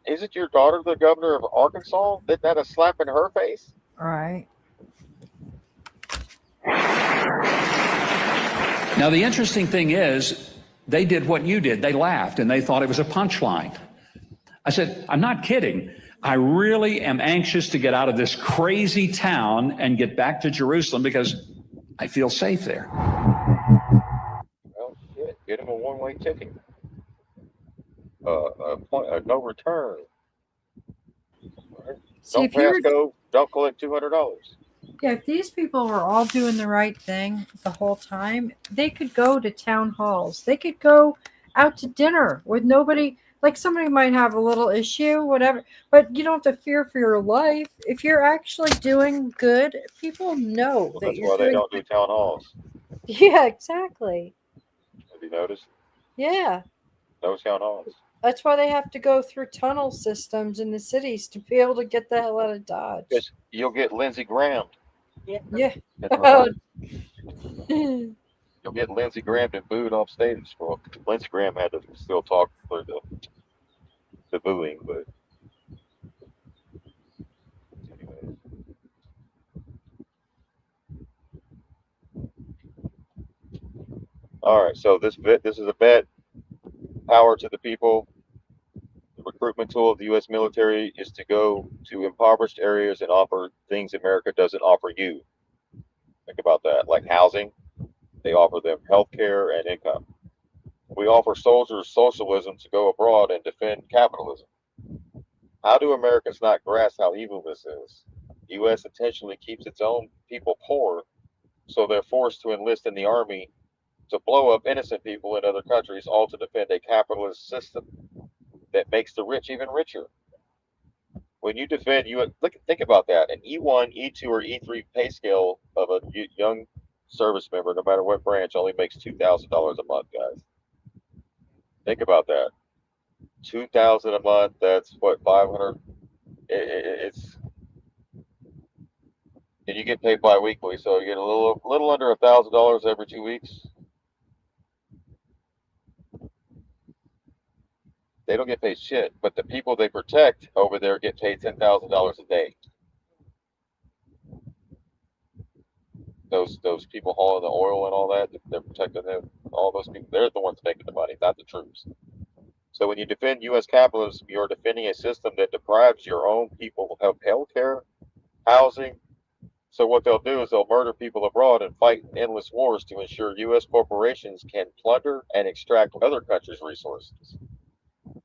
isn't your daughter the governor of Arkansas? Isn't that a slap in her face? All right. Now, the interesting thing is, they did what you did. They laughed and they thought it was a punchline. I said, I'm not kidding. I really am anxious to get out of this crazy town and get back to Jerusalem because I feel safe there. Well, shit, get him a one-way ticket. No return. See, Don't if you pass were, go. Don't collect $200. yeah, if these people were all doing the right thing the whole time, they could go to town halls. They could go out to dinner with nobody. Like somebody might have a little issue, whatever, but you don't have to fear for your life. If you're actually doing good, people know Well, that that's you're why they doing. don't do town halls. Yeah, exactly. Have you noticed? Yeah, No town halls. that's why they have to go through tunnel systems in the cities to be able to get the hell out of Dodge. Because you'll get Lindsey Graham. Yeah. You'll get Lindsey Graham and booed off stage. Well, Lindsey Graham had to still talk for the booing, but anyway. All right, so this is a bet. Power to the people. The recruitment tool of the U.S. military is to go to impoverished areas and offer things America doesn't offer you. Think about that, like housing. They offer them health care and income. We offer soldiers socialism to go abroad and defend capitalism. How do Americans not grasp how evil this is? The U.S. intentionally keeps its own people poor, so they're forced to enlist in the army to blow up innocent people in other countries, all to defend a capitalist system that makes the rich even richer. When you defend, think about that. An E1, E2, or E3 pay scale of a young service member, no matter what branch, only makes $2,000 a month, guys. Think about that. $2,000 a month. That's what, 500. It's and you get paid bi-weekly, so you get a little under $1,000 every 2 weeks. They don't get paid shit, but the people they protect over there get paid $10,000 a day. Those people hauling the oil and all that, they're protecting them. All those people, they're the ones making the money, not the troops. So when you defend U.S. capitalism, you're defending a system that deprives your own people of health care, housing. So what they'll do is they'll murder people abroad and fight endless wars to ensure U.S. corporations can plunder and extract other countries' resources.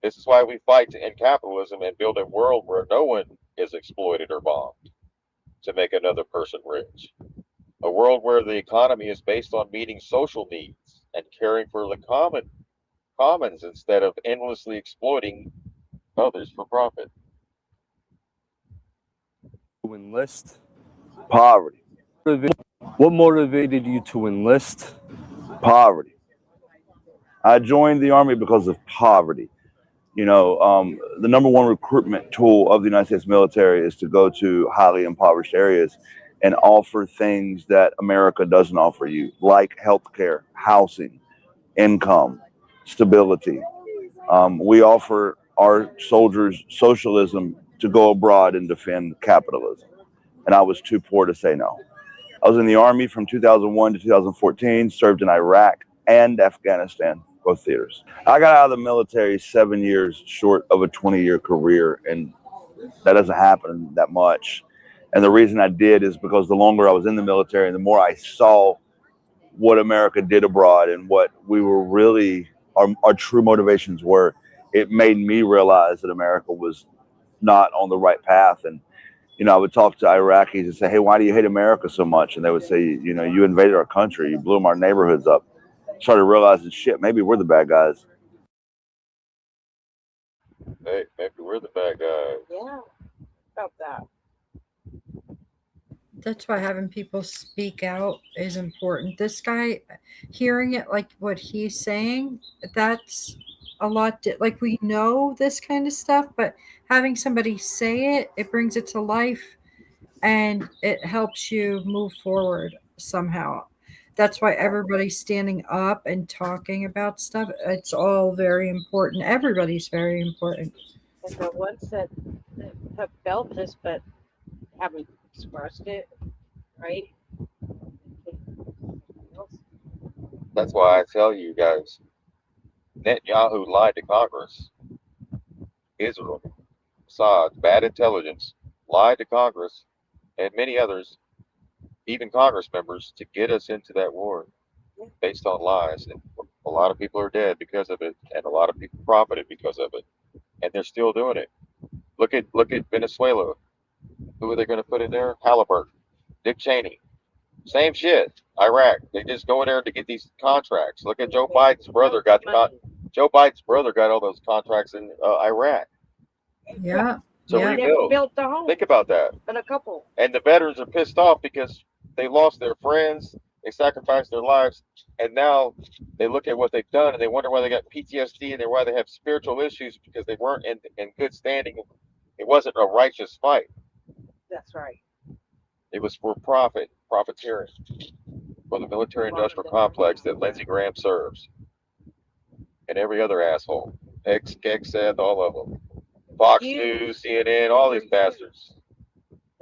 This is why we fight to end capitalism and build a world where no one is exploited or bombed to make another person rich. A world where the economy is based on meeting social needs and caring for the commons instead of endlessly exploiting others for profit. To enlist poverty. What motivated you to enlist? Poverty. I joined the Army because of poverty. You know, the number one recruitment tool of the United States military is to go to highly impoverished areas and offer things that America doesn't offer you, like healthcare, housing, income, stability. We offer our soldiers socialism to go abroad and defend capitalism. And I was too poor to say no. I was in the Army from 2001 to 2014, served in Iraq and Afghanistan, both theaters. I got out of the military 7 years short of a 20-year career, and that doesn't happen that much. And the reason I did is because the longer I was in the military and the more I saw what America did abroad and what we were really, our true motivations were, it made me realize that America was not on the right path. And you know, I would talk to Iraqis and say, hey, why do you hate America so much? And they would say, you know, you invaded our country, you blew our neighborhoods up. Started realizing, shit, maybe we're the bad guys. Hey, maybe we're the bad guys. Yeah, about that. That's why having people speak out is important. This guy, hearing it like what he's saying, that's a lot. Like we know this kind of stuff, but having somebody say it, it brings it to life and it helps you move forward somehow. That's why everybody's standing up and talking about stuff. It's all very important. Everybody's very important. And the ones that have felt this but haven't expressed it, right? That's why I tell you guys, Netanyahu lied to Congress. Israel, Assad, bad intelligence, lied to Congress and many others, even Congress members, to get us into that war based on lies. And a lot of people are dead because of it, and a lot of people profited because of it, and they're still doing it. Look at Venezuela. Who are they going to put in there? Halliburton, Dick Cheney, same shit. Iraq. They just go in there to get these contracts. Look at Joe Biden's brother got Joe Biden's brother got all those contracts in Iraq. Yeah. So yeah. rebuild. Built the home. Think about that. And a couple. And the veterans are pissed off because they lost their friends, they sacrificed their lives, and now they look at what they've done and they wonder why they got PTSD and why they have spiritual issues because they weren't in good standing. It wasn't a righteous fight. That's right. It was for profit, profiteering, for the military-industrial complex that Lindsey Graham serves, and every other asshole. Said all of them. Fox News, CNN, all these bastards.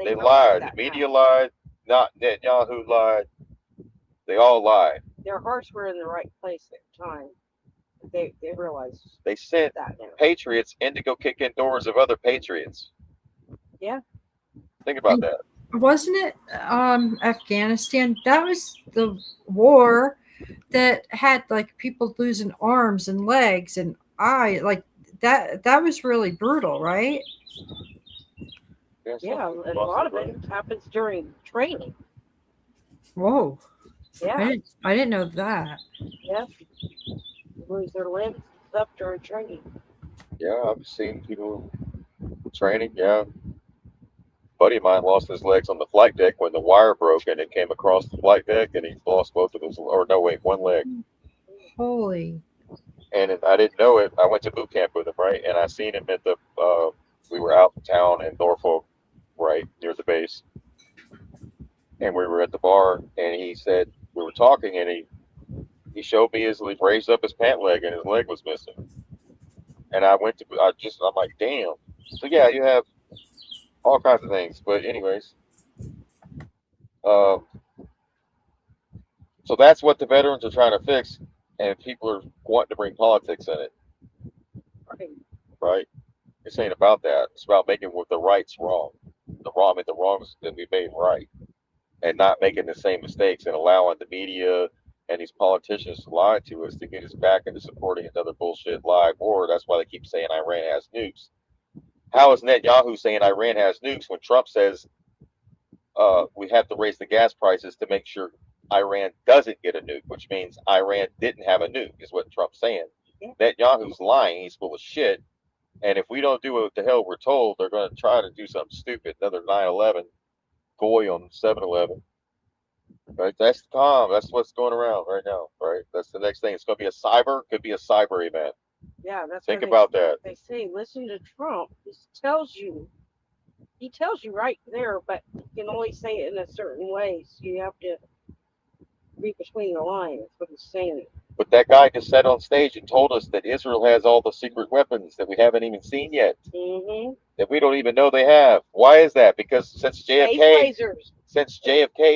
They lied. The media lied. Not Netanyahu lied. They all lied. Their hearts were in the right place at the time. They realized they sent that now. patriots in to go kick in doors of other patriots. Yeah. Think about that. Wasn't it Afghanistan? That was the war that had like people losing arms and legs and eye, like that was really brutal, right? Yeah, and a lot of it happens during training. Whoa. Yeah. I didn't know that. Yeah. Lose their limbs and stuff during training. Yeah, I've seen people training, yeah. Buddy of mine lost his legs on the flight deck when the wire broke and it came across the flight deck and he lost both of his, or no, wait, one leg. Holy. And I didn't know it. I went to boot camp with him, right? And I seen him at the, we were out in town in Norfolk, right, near the base. And we were at the bar and he said, we were talking and he showed me he raised up his pant leg and his leg was missing. And I'm like, damn. So yeah, you have all kinds of things. But anyways, so that's what the veterans are trying to fix. And people are wanting to bring politics in it. Right? This ain't about that. It's about making what the right's wrong. The wrongs that we made right. And not making the same mistakes and allowing the media and these politicians to lie to us to get us back into supporting another bullshit live war. That's why they keep saying Iran has nukes. How is Netanyahu saying Iran has nukes when Trump says we have to raise the gas prices to make sure Iran doesn't get a nuke, which means Iran didn't have a nuke, is what Trump's saying. Yeah. Netanyahu's lying. He's full of shit. And if we don't do what the hell we're told, they're going to try to do something stupid, another 9/11, Goy on 7/11. Right? That's calm. That's what's going around right now. Right? That's the next thing. It's going to be a cyber. Could be a cyber event. Yeah, that's Think why about that. they say listen to Trump. He tells you right there, but he can only say it in a certain way. So you have to read between the lines what he's saying. But that guy just sat on stage and told us that Israel has all the secret weapons that we haven't even seen yet, that we don't even know they have. Why is that? Because since JFK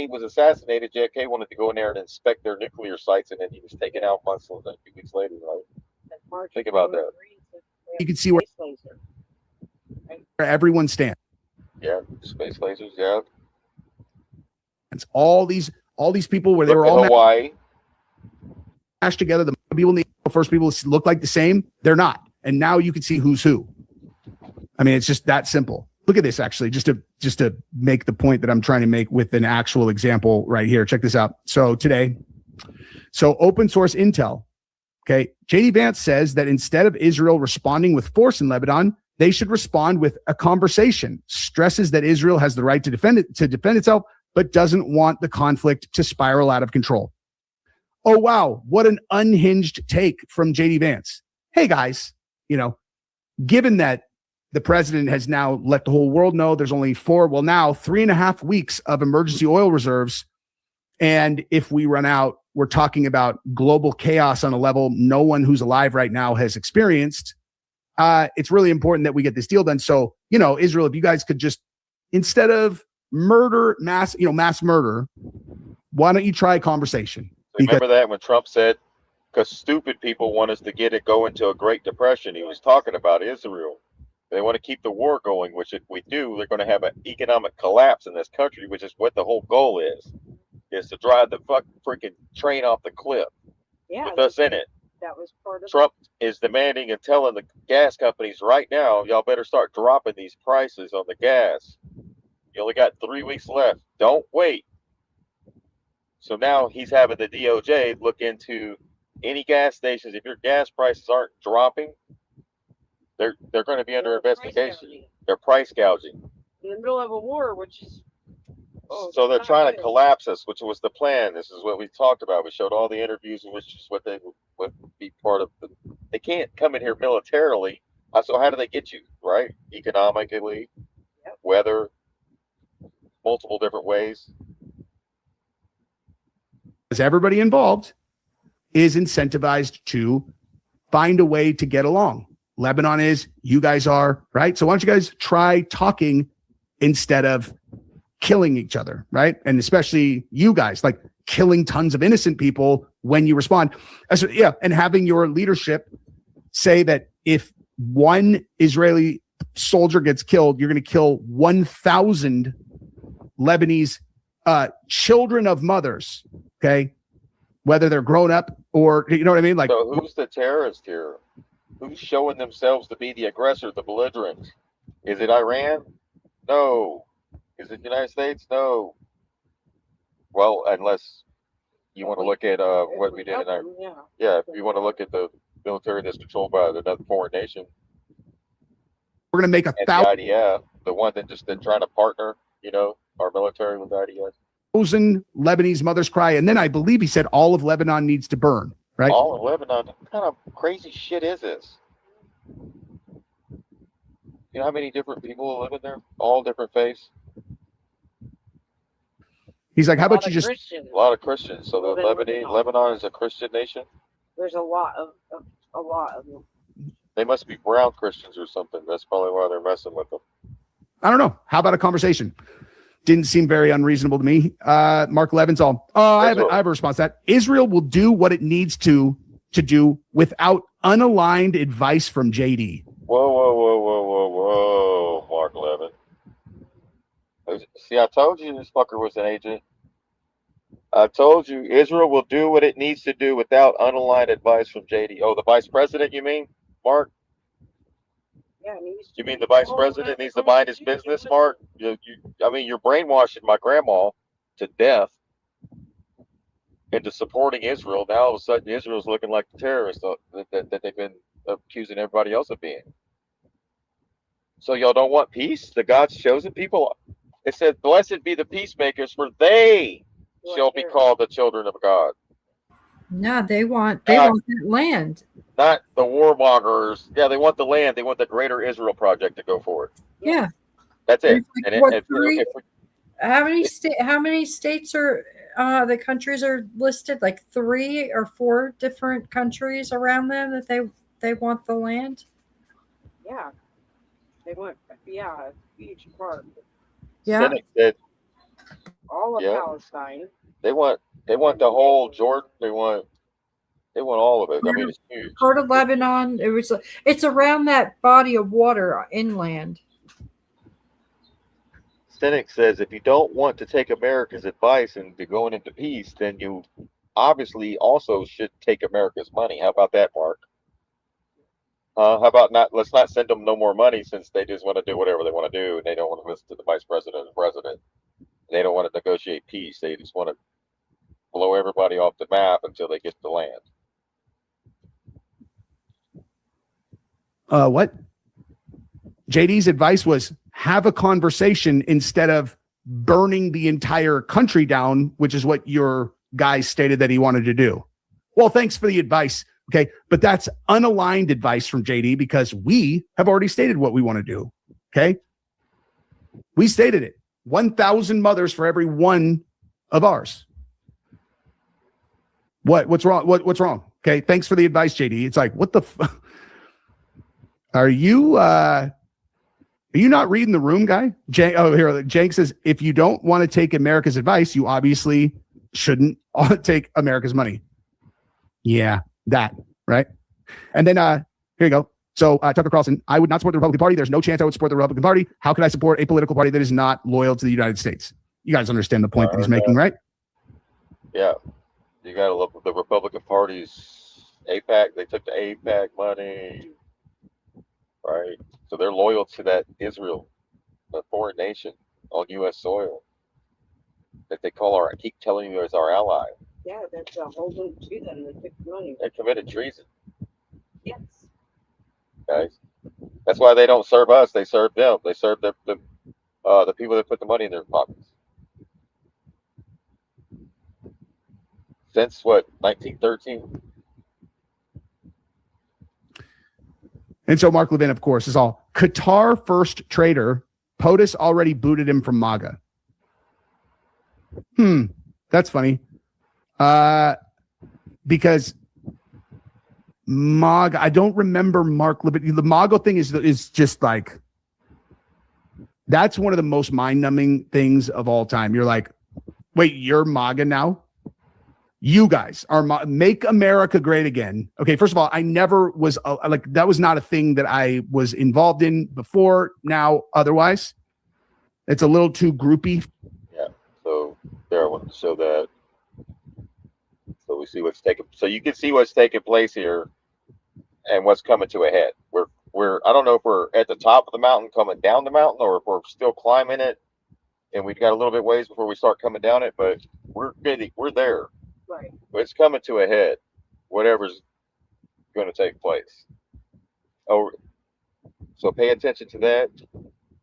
was assassinated, JFK wanted to go in there and inspect their nuclear sites, and then he was taken out months or a few weeks later. Right? Think about that. You can see where everyone stands. Yeah, space lasers. Yeah. It's all these people where they were all Hawaii mashed together. The people, the first people look like the same. They're not. And now you can see who's who. I mean, it's just that simple. Look at this, actually, just to make the point that I'm trying to make with an actual example right here. Check this out. So today, open source intel. Okay. JD Vance says that instead of Israel responding with force in Lebanon, they should respond with a conversation, stresses that Israel has the right to defend itself, but doesn't want the conflict to spiral out of control. Oh, wow. What an unhinged take from JD Vance. Hey, guys, given that the president has now let the whole world know there's only 3.5 weeks of emergency oil reserves. And if we run out, we're talking about global chaos on a level no one who's alive right now has experienced. It's really important that we get this deal done. So, Israel, if you guys could just, instead of mass murder, why don't you try a conversation? Remember that when Trump said, because stupid people want us to go into a Great Depression. He was talking about Israel. They want to keep the war going, which if we do, they're going to have an economic collapse in this country, which is what the whole goal is to drive the freaking train off the cliff with us in it. That was part of Trump is demanding and telling the gas companies right now, y'all better start dropping these prices on the gas. You only got 3 weeks left. Don't wait. So now he's having the DOJ look into any gas stations. If your gas prices aren't dropping, they're going to be under investigation. They're price gouging. In the middle of a war, which is so they're trying to collapse us, which was the plan. This is what we talked about. We showed all the interviews, which is what they would be part of. They can't come in here militarily. So how do they get you, right? Economically, weather, multiple different ways. Because everybody involved is incentivized to find a way to get along. Lebanon is, you guys are, right? So why don't you guys try talking instead of killing each other, right? And especially you guys, like killing tons of innocent people when you respond. And having your leadership say that if one Israeli soldier gets killed, you're going to kill 1,000 Lebanese children of mothers, okay? Whether they're grown up or, you know what I mean? Like, so who's the terrorist here? Who's showing themselves to be the aggressor, the belligerent? Is it Iran? No. Is it the United States? No. Well, unless you want to look at what we did in Iran. Yeah, if you want to look at the military that's controlled by another foreign nation. We're going to make the IDF, the one that just been trying to partner, our military with the IDF. 1,000 Lebanese mothers cry. And then I believe he said all of Lebanon needs to burn, right? All of Lebanon? What kind of crazy shit is this? You know how many different people live in there? All different faiths? He's like, how about you just... A lot of Christians. So the Lebanon is a Christian nation? There's a lot of them. They must be brown Christians or something. That's probably why they're messing with them. I don't know. How about a conversation? Didn't seem very unreasonable to me. Mark Levinson. I have a response to that. Israel will do what it needs to do without unaligned advice from JD. Whoa, Mark Levin. See, I told you this fucker was an agent. I told you Israel will do what it needs to do without unaligned advice from JD. Oh, the vice president, you mean, Mark? Yeah, you mean the vice president needs to mind his business, Mark? You're brainwashing my grandma to death into supporting Israel. Now all of a sudden Israel's looking like the terrorists that they've been accusing everybody else of being. So y'all don't want peace? The God's chosen people? It said, blessed be the peacemakers, for they shall be called the children of God. No, they want Uh, that land. Not the warmongers. Yeah, they want the land. They want the Greater Israel Project to go forward. Yeah. That's it. There's like, And what, if three? if we, How many states are the countries are listed? Like 3 or 4 different countries around them that they want the land. Yeah. They want, a huge part. Yeah. Cynic said, All of yeah, Palestine. they want the whole Jordan. They want all of it. I mean, it's huge. Part of Lebanon. It's around that body of water inland. Cynic says, if you don't want to take America's advice and be going into peace, then you obviously also should take America's money. How about that, Mark? How about not? Let's not send them no more money since they just want to do whatever they want to do, and they don't want to listen to the vice president and president. They don't want to negotiate peace. They just want to blow everybody off the map until they get the land. What? JD's advice was have a conversation instead of burning the entire country down, which is what your guy stated that he wanted to do. Well, thanks for the advice. Okay. But that's unaligned advice from JD because we have already stated what we want to do. Okay. We stated it. 1,000 mothers for every one of ours. What's wrong? What's wrong? Okay. Thanks for the advice, JD. It's like, what the Are you not reading the room, guy? Jank says, if you don't want to take America's advice, you obviously shouldn't take America's money. Yeah, that, right? And then here you go. So Tucker Carlson, I would not support the Republican Party. There's no chance I would support the Republican Party. How could I support a political party that is not loyal to the United States? You guys understand the point that he's making, right? Yeah. You got to look at the Republican Party's AIPAC. They took the AIPAC money. Right, so they're loyal to that Israel, a foreign nation on U.S. soil that they keep telling you is our ally. Yeah, that's a holding to them. They took money. They committed treason, Yes. guys. That's why they don't serve us. They serve them. They serve the people that put the money in their pockets. Since what, 1913? And so Mark Levin, of course, is all Qatar first trader. POTUS already booted him from MAGA. That's funny. Because MAGA, I don't remember Mark Levin. The MAGA thing is just like, that's one of the most mind-numbing things of all time. You're like, wait, you're MAGA now? You guys are make America great again. Okay, first of all, I never was that was not a thing that I was involved in before. Now, otherwise, it's a little too groupy. Yeah. So there, I wanted to show that. So we see what's taking. So you can see what's taking place here, and what's coming to a head. We're I don't know if we're at the top of the mountain coming down the mountain, or if we're still climbing it, and we've got a little bit ways before we start coming down it. But we're there. Right. It's coming to a head, whatever's going to take place. Oh, so pay attention to that,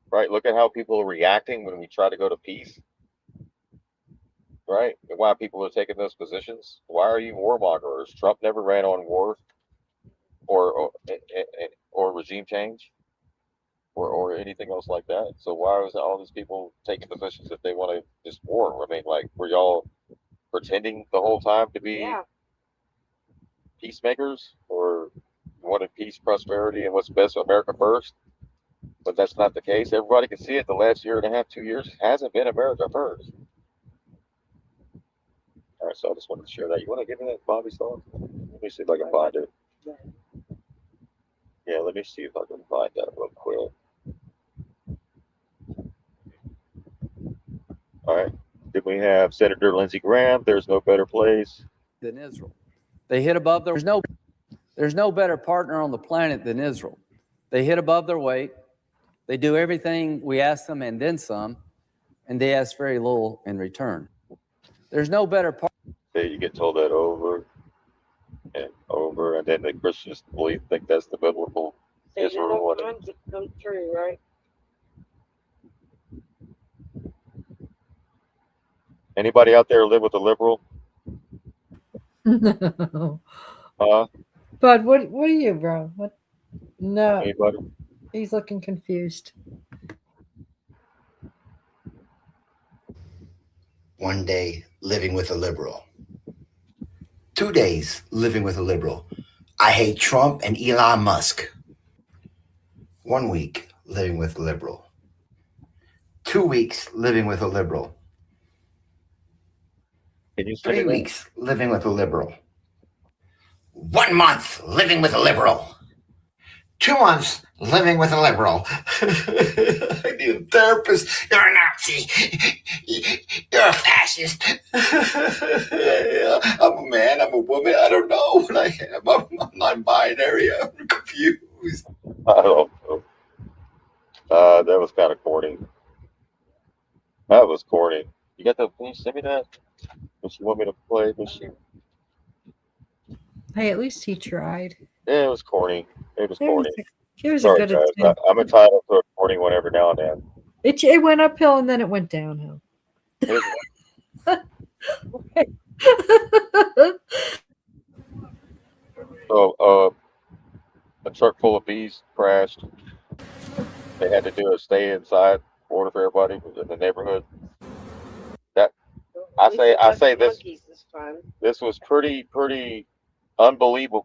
right? Look at how people are reacting when we try to go to peace, right? And why people are taking those positions. Why are you warmongers? Trump never ran on war or regime change or anything else like that. So why is all these people taking positions if they want to just war? I mean, like, were y'all pretending the whole time to be peacemakers, or wanted peace, prosperity, and what's best for America first? But that's not the case. Everybody can see it. The last year and a half, 2 years hasn't been America first. All right, so I just wanted to share that. You want to give me that Bobby song? Let me see if I can find it. Yeah, let me see if I can find that real quick. All right. Then we have Senator Lindsey Graham. There's no better place than Israel. They hit above their, there's no better partner on the planet than Israel. They hit above their weight. They do everything we ask them and then some, and they ask very little in return. There's no better partner. You get told that over and over, and then the Christians think that's the biblical Israel. Times it comes true, right? Anybody out there live with a liberal? No. Huh? But what are you, bro? What? No. Anybody? He's looking confused. One day living with a liberal. 2 days living with a liberal. I hate Trump and Elon Musk. 1 week living with a liberal. 2 weeks living with a liberal. Can you 3 weeks living with a liberal. 1 month living with a liberal. 2 months living with a liberal. I need a therapist. You're a Nazi. You're a fascist. I'm a man. I'm a woman. I don't know what I am. I'm non-binary. I'm confused. I don't know. That was kind of corny. That was corny. You got the? Can you send me that? Does you want me to play? Does she? Hey, at least he tried. Yeah, it was corny. It was corny. Here's a Sorry, good guys. attempt. I'm entitled to a corny one every now and then. It went uphill and then it went downhill. So, a truck full of bees crashed. They had to do a stay inside order for everybody in the neighborhood. That I say this Is fun. this was pretty unbelievable.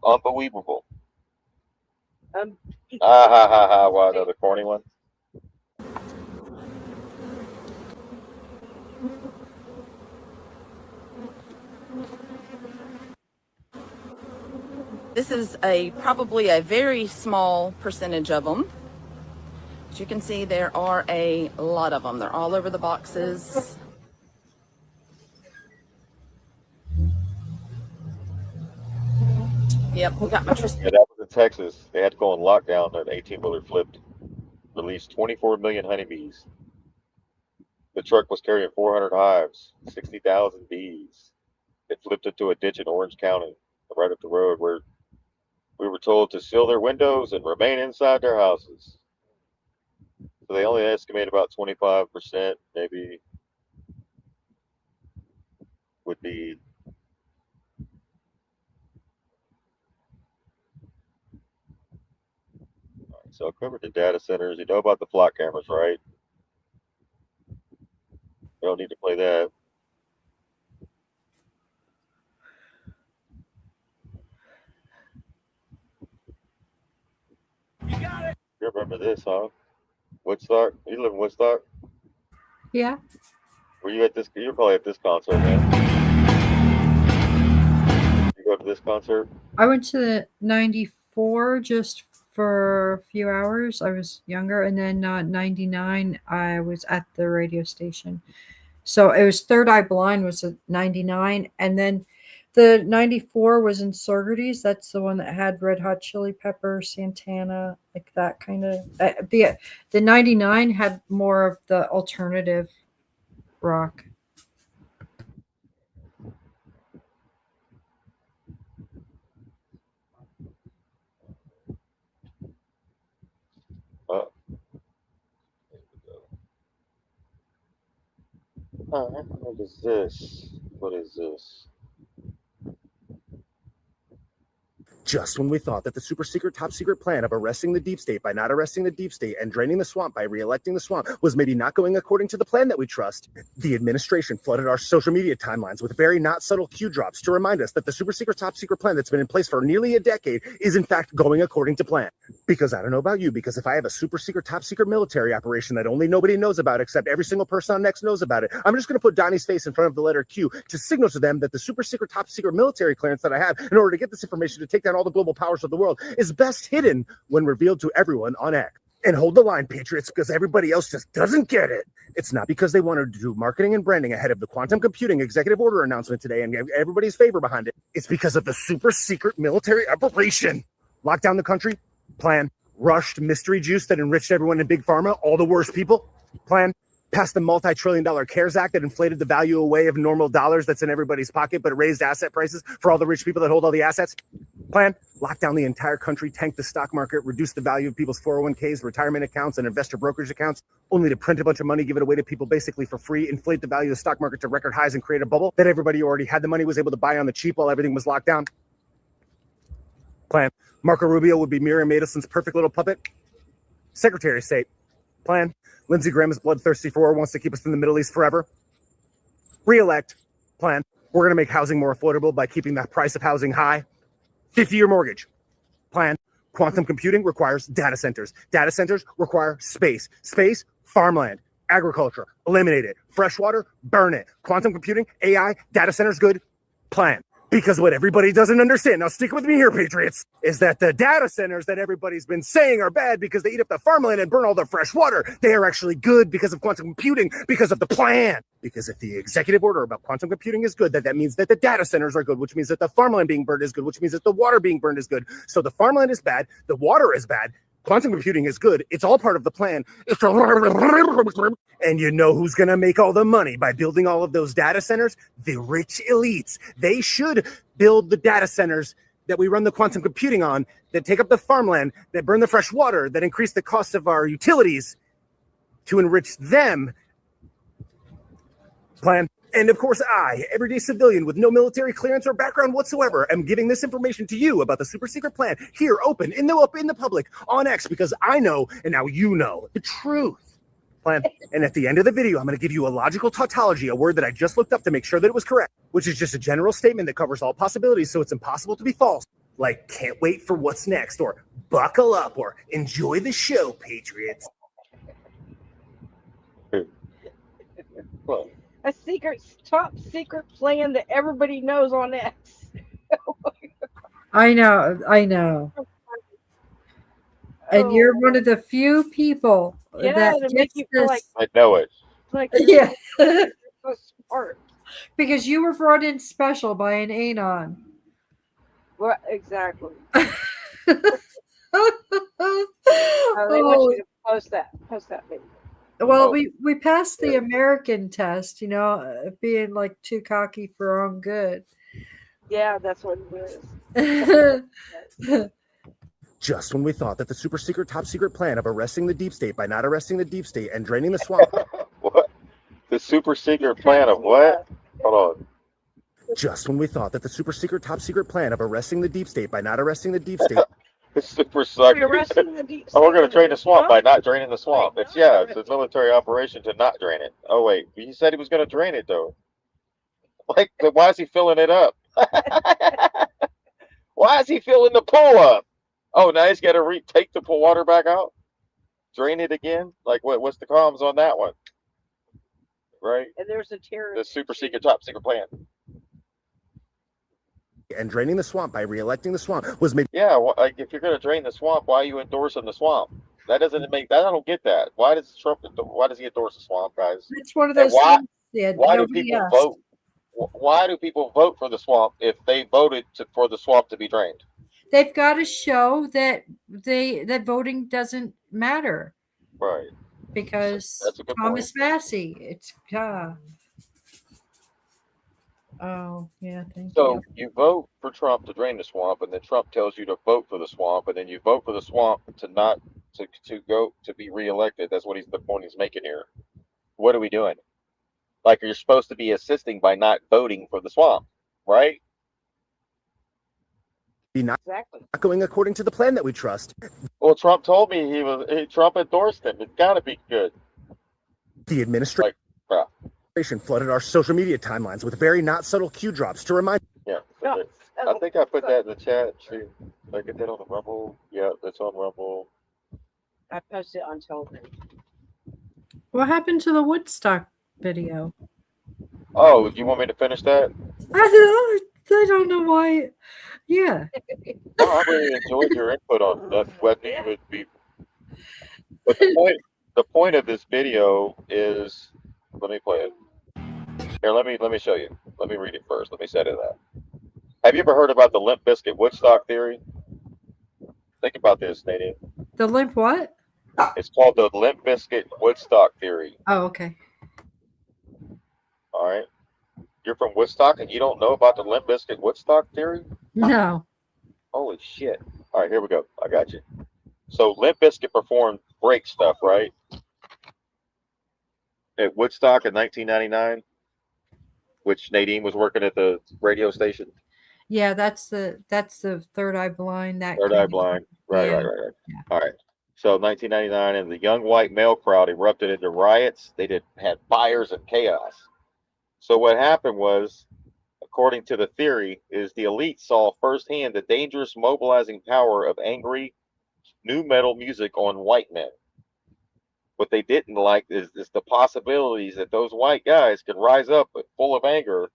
Ah ha ha ha! Wow, another corny one. This is probably a very small percentage of them. As you can see, there are a lot of them. They're all over the boxes. Yep, we got my Yeah, that was in Texas. They had to go on lockdown. An 18-wheeler flipped, released 24 million honeybees. The truck was carrying 400 hives, 60,000 bees. It flipped into a ditch in Orange County, right up the road, where we were told to seal their windows and remain inside their houses. So they only estimate about 25%, maybe, would be. So I covered the data centers. You know about the flock cameras, right? You don't need to play that. You remember this, huh? Woodstock? You live in Woodstock? Yeah. Were you at this? You're probably at this concert, man. You go to this concert? I went to the 94 just for a few hours. I was younger. And then 99, I was at the radio station. So it was Third Eye Blind was at 99. And then the 94 was in Sorgerties. That's the one that had Red Hot Chili Pepper, Santana, like that kind of. The 99 had more of the alternative rock. What is this? What is this? Just when we thought that the super secret, top secret plan of arresting the deep state by not arresting the deep state and draining the swamp by re-electing the swamp was maybe not going according to the plan that we trust, the administration flooded our social media timelines with very not subtle cue drops to remind us that the super secret, top secret plan that's been in place for nearly a decade is in fact going according to plan. Because I don't know about you, because if I have a super secret, top secret military operation that only nobody knows about except every single person on Next knows about it, I'm just going to put Donnie's face in front of the letter Q to signal to them that the super secret, top secret military clearance that I have in order to get this information to take down all the global powers of the world is best hidden when revealed to everyone on X. And hold the line, Patriots, because everybody else just doesn't get it. It's not because they wanted to do marketing and branding ahead of the quantum computing executive order announcement today and everybody's favor behind it. It's because of the super secret military operation. Lock down the country, plan. Rushed mystery juice that enriched everyone in Big Pharma, all the worst people, plan. Passed the multi-trillion-dollar CARES Act that inflated the value away of normal dollars that's in everybody's pocket, but raised asset prices for all the rich people that hold all the assets. Plan, lock down the entire country, tank the stock market, reduce the value of people's 401ks, retirement accounts, and investor brokerage accounts, only to print a bunch of money, give it away to people basically for free, inflate the value of the stock market to record highs, and create a bubble that everybody who already had the money was able to buy on the cheap while everything was locked down. Plan, Marco Rubio would be Miriam Madison's perfect little puppet. Secretary of State. Plan, Lindsey Graham is bloodthirsty for war, wants to keep us in the Middle East forever. Re-elect. Plan, we're going to make housing more affordable by keeping the price of housing high. 50-year mortgage. Plan, quantum computing requires data centers. Data centers require space. Space, farmland, agriculture, eliminate it. Freshwater, burn it. Quantum computing, AI, data centers, good. Plan. Because what everybody doesn't understand, now stick with me here, Patriots, is that the data centers that everybody's been saying are bad because they eat up the farmland and burn all the fresh water, they are actually good because of quantum computing, because of the plan. Because if the executive order about quantum computing is good, that means that the data centers are good, which means that the farmland being burned is good, which means that the water being burned is good. So the farmland is bad, the water is bad, quantum computing is good. It's all part of the plan. And you know who's going to make all the money by building all of those data centers? The rich elites. They should build the data centers that we run the quantum computing on, that take up the farmland, that burn the fresh water, that increase the cost of our utilities to enrich them. Plan. And of course, I, everyday civilian with no military clearance or background whatsoever, am giving this information to you about the super secret plan here, open, in the public, on X, because I know, and now you know, the truth. Plan. And at the end of the video, I'm going to give you a logical tautology, a word that I just looked up to make sure that it was correct, which is just a general statement that covers all possibilities, so it's impossible to be false. Like, can't wait for what's next, or buckle up, or enjoy the show, Patriots. A top secret plan that everybody knows on X. I know. And you're one of the few people that to make gets you feel this. I know it. Like Yeah. so smart. Because you were brought in special by an Anon. Well, exactly. Oh, They want you to post that video. Well, we passed the American test, being like too cocky for our own good. Yeah, that's what it is. Just when we thought that the super secret, top secret plan of arresting the deep state by not arresting the deep state and draining the swamp. What? The super secret plan of what? Hold on. Just when we thought that the super secret, top secret plan of arresting the deep state by not arresting the deep state. The super secret. Oh, we're going to drain the swamp by not draining the swamp. It's a military operation to not drain it. Oh, wait. He said he was going to drain it, though. Like, why is he filling it up? Why is he filling the pool up? Oh, now he's got to take the pool water back out? Drain it again? Like, what's the comms on that one? Right? And there's a terrorist. The super secret, top secret plan. And draining the swamp by re-electing the swamp was made. Yeah, like if you're going to drain the swamp, why are you endorsing the swamp? That doesn't make that. I don't get that. Why does Trump? Why does he endorse the swamp, guys? It's one of those things. Why do nobody people asked. vote? Why do people vote for the swamp if they voted for the swamp to be drained? They've got to show that that voting doesn't matter. Right. Because That's a good Thomas point. Massey, it's oh yeah, thank So you. you vote for Trump to drain the swamp, and then Trump tells you to vote for the swamp, and then you vote for the swamp to not to be reelected. That's what the point he's making here. What are we doing? Like you're supposed to be assisting by not voting for the swamp, right? Not going according to the plan that we trust. Well, Trump told me Trump endorsed him. It's got to be good. The administration flooded our social media timelines with very not subtle cue drops to remind. Yeah, I think I put that in the chat too. Like I did on the Rumble. Yeah, that's on Rumble. I posted it on television. What happened to the Woodstock video? Oh, you want me to finish that? I don't know why. Yeah. No, I really enjoyed your input on that. What you would be. But the point of this video is, let me play it. Here, let me show you. Let me read it first. Let me set it up. Have you ever heard about the Limp Bizkit Woodstock theory? Think about this, Nadine. The limp what? It's called the Limp Bizkit Woodstock theory. Oh, okay. All right. You're from Woodstock and you don't know about the Limp Bizkit Woodstock theory? No. Holy shit. All right, here we go. I got you. So Limp Bizkit performed Break Stuff, right? At Woodstock in 1999, which Nadine was working at the radio station. Yeah, that's the Third Eye Blind. That Third kind Eye of Blind. thing. Right. All right. So 1999, and the young white male crowd erupted into riots. They had fires and chaos. So what happened was, according to the theory, is the elite saw firsthand the dangerous mobilizing power of angry new metal music on white men. What they didn't like is the possibilities that those white guys could rise up full of anger.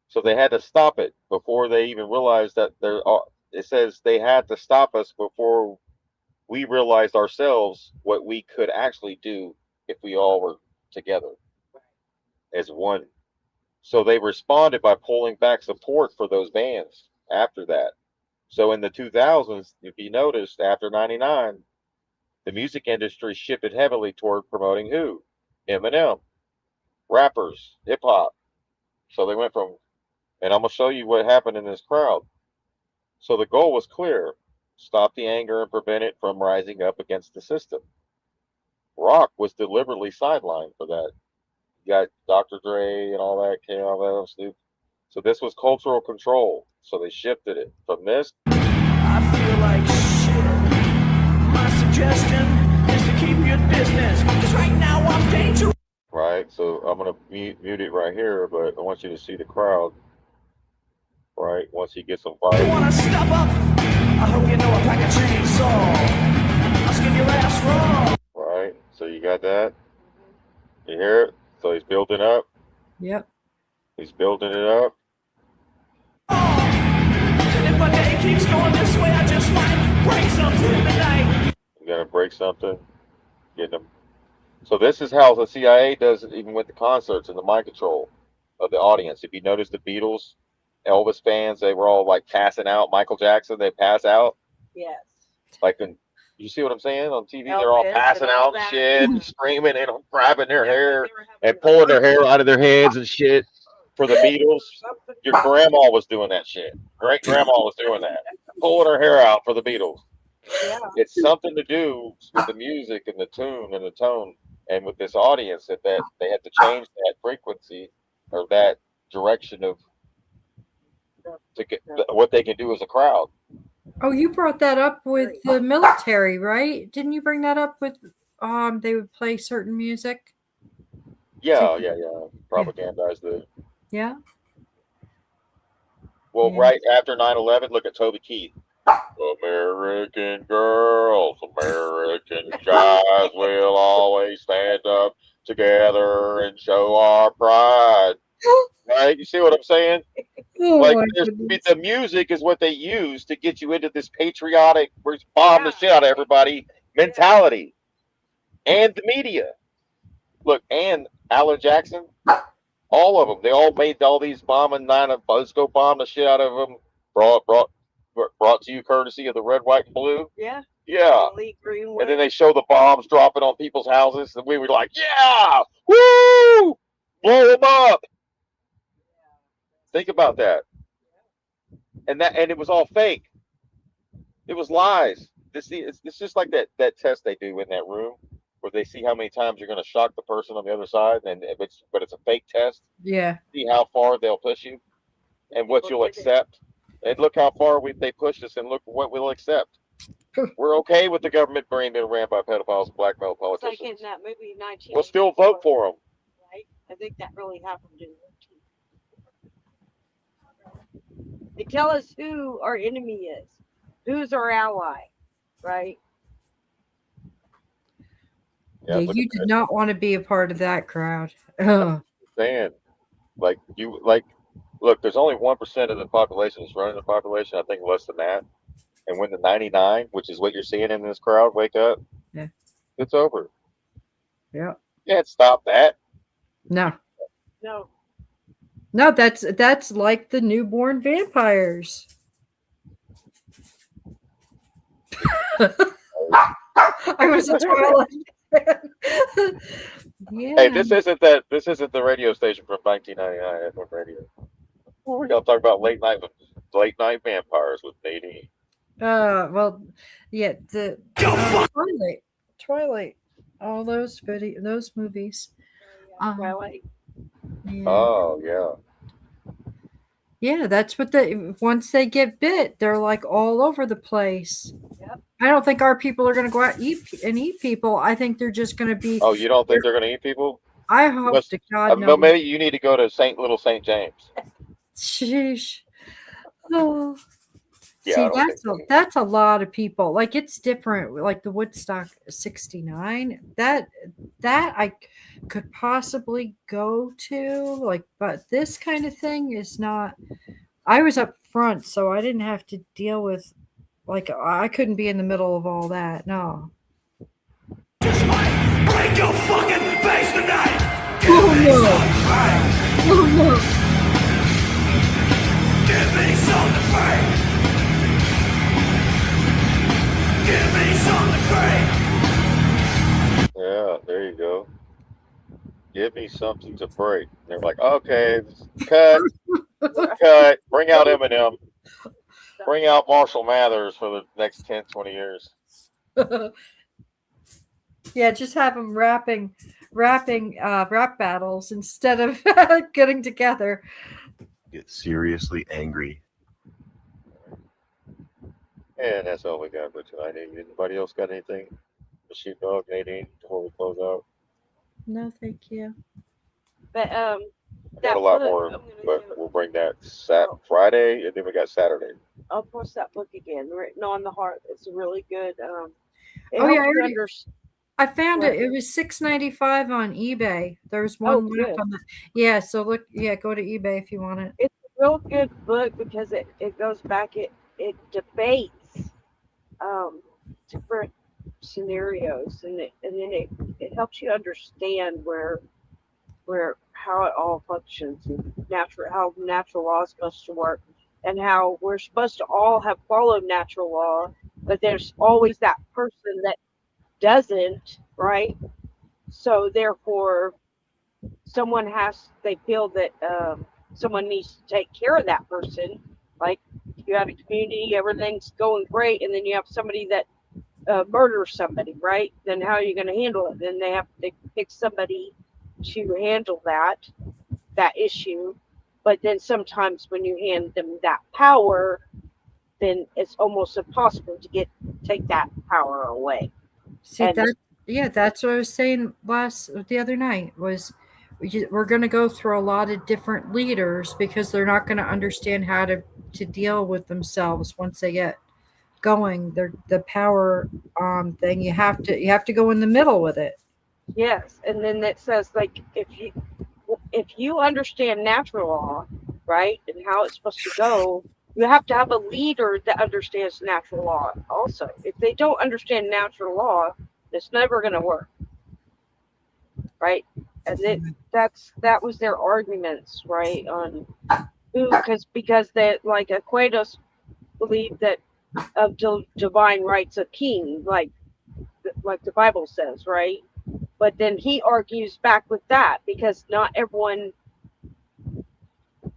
So they had to stop it before they even realized that it says they had to stop us before we realized ourselves what we could actually do if we all were together as one. So they responded by pulling back support for those bands after that. So in the 2000s, if you noticed, after 99, the music industry shifted heavily toward promoting who? Eminem, rappers, hip hop. So they went from, and I'm going to show you what happened in this crowd. So the goal was clear: stop the anger and prevent it from rising up against the system. Rock was deliberately sidelined for that. You got Dr. Dre and all that came out of that stuff. So this was cultural control. So they shifted it from this. I feel like shit. My suggestion is to keep your distance, because right now I'm dangerous. Right. So I'm gonna mute it right here, but I want you to see the crowd. Right. Once he gets some fire. You wanna step up? I hope you know a pack of chainsaw. I'll skin your ass raw. Right. So you got that. You hear it? So he's building up. Yep. He's building it up. And if my day keeps going this way, I just might break something tonight. You gotta break something. Get them. So this is how the CIA does it, even with the concerts and the mind control of the audience. If you notice the Beatles, Elvis fans, they were all like passing out. Michael Jackson, they pass out. Yes. Like, you see what I'm saying on TV? They're Elvis all and passing all out and that. shit, and screaming and grabbing their hair and pulling their hair out of their heads and shit. For the Beatles, your grandma was doing that shit. Great grandma was doing that, pulling her hair out for the Beatles. Yeah. It's something to do with the music and the tune and the tone, and with this audience that they had to change that frequency or that direction of to get what they can do as a crowd. Oh, you brought that up with the military, right? Didn't you bring that up with they would play certain music? Yeah. Propagandize the. Yeah. Well, Yeah. right after 9/11, look at Toby Keith. American girls, American guys will always stand up together and show our pride. Right? You see what I'm saying? Oh Like, my goodness. the music is what they use to get you into this patriotic, we're bomb the shit out of everybody mentality. And the media. Look, and Alan Jackson, all of them, they all made all these bombing let's go bomb the shit out of them. Brought to you courtesy of the red, white, and blue. Yeah. Yeah. Elite green And then they show the bombs dropping on people's houses, and we were like, yeah, woo, blow them up. Think about that. And it was all fake. It was lies. It's just like that test they do in that room where they see how many times you're going to shock the person on the other side, but it's a fake test. Yeah. See how far they'll push you and what you'll accept. And look how far they pushed us, and look what we'll accept. We're okay with the government being ran by pedophiles and blackmail It's politicians. like in that movie 19. We'll still vote for them. Right? I think that really happened in. They tell us who our enemy is, who's our ally, right? Yeah, you did not want to be a part of that crowd. Ugh. Man, look, there's only 1% of the population that's running the population. I think less than that. And when the 99, which is what you're seeing in this crowd, wake up, Yeah. it's over. Yeah. You can't stop that. No. No. No, that's like the newborn vampires. I was a Twilight fan. Yeah. Hey, this isn't the radio station from 1999 FM radio. We're gonna talk about late night Late Night Vampires with Nadine. Well, yeah, the Twilight, all those those movies. Twilight. Yeah. Oh yeah. Yeah, that's what once they get bit, they're like all over the place. Yep. I don't think our people are going to go out and eat people. I think they're just going to be. Oh, you don't think they're gonna eat people? I You hope must. to God no. Well, maybe you need to go to St. James. Sheesh. Oh. Yeah, I See, don't think so. that's a lot of people. Like it's different. Like the Woodstock '69. That I could possibly go to. Like, but this kind of thing is not. I was up front, so I didn't have to deal with. Like I couldn't be in the middle of all that. No. Break your fucking face tonight! Oh no! Oh no! Give me something to break! Give me something to break! Yeah, there you go. Give me something to break. And they're like, okay, cut, cut. Bring out Eminem. Bring out Marshall Mathers for the next 10, 20 years. Yeah, just have them rapping rap battles instead of getting together. Get seriously angry. And that's all we got for tonight. Anybody else got anything? The sheepdog, Nadine, before we close out? No, thank you. But Got a lot more, but we'll bring that Friday, and then we got Saturday. I'll post that book again, Written on the Heart. It's a really good. It Oh yeah, helps you I found What? it. It was $6.95 on eBay. There's one left good. on that. Yeah, so look, yeah, go to eBay if you want it. It's a real good book because it goes back. It debates different scenarios, and then it helps you understand where how it all functions and how natural law is supposed to work, and how we're supposed to all have followed natural law, but there's always that person that doesn't, right? So therefore, they feel that someone needs to take care of that person. Like if you have a community, everything's going great, and then you have somebody that murders somebody, right? Then how are you going to handle it? Then they pick somebody to handle that issue. But then sometimes when you hand them that power, then it's almost impossible to take that power away. See that's what I was saying the other night was we're going to go through a lot of different leaders because they're not going to understand how to deal with themselves once they get going. The power thing you have to go in the middle with it. Yes, and then it says like if you understand natural law, right, and how it's supposed to go, you have to have a leader that understands natural law also. If they don't understand natural law, it's never going to work, right? And that was their arguments, right, on who, because they like Aquados believed that of divine rights of king, like the Bible says, right? But then he argues back with that because not everyone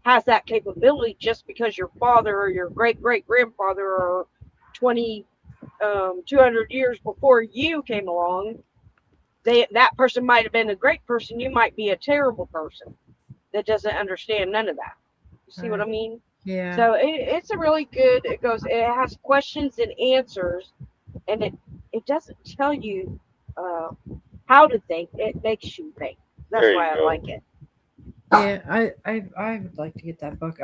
has that capability. Just because your father or your great grandfather or 200 years before you came along, that person might have been a great person. You might be a terrible person that doesn't understand none of that. You see what I mean? Yeah. So it's a really good. It has questions and answers, and it doesn't tell you how to think. It makes you think. That's why I like it. Yeah, I would like to get that book.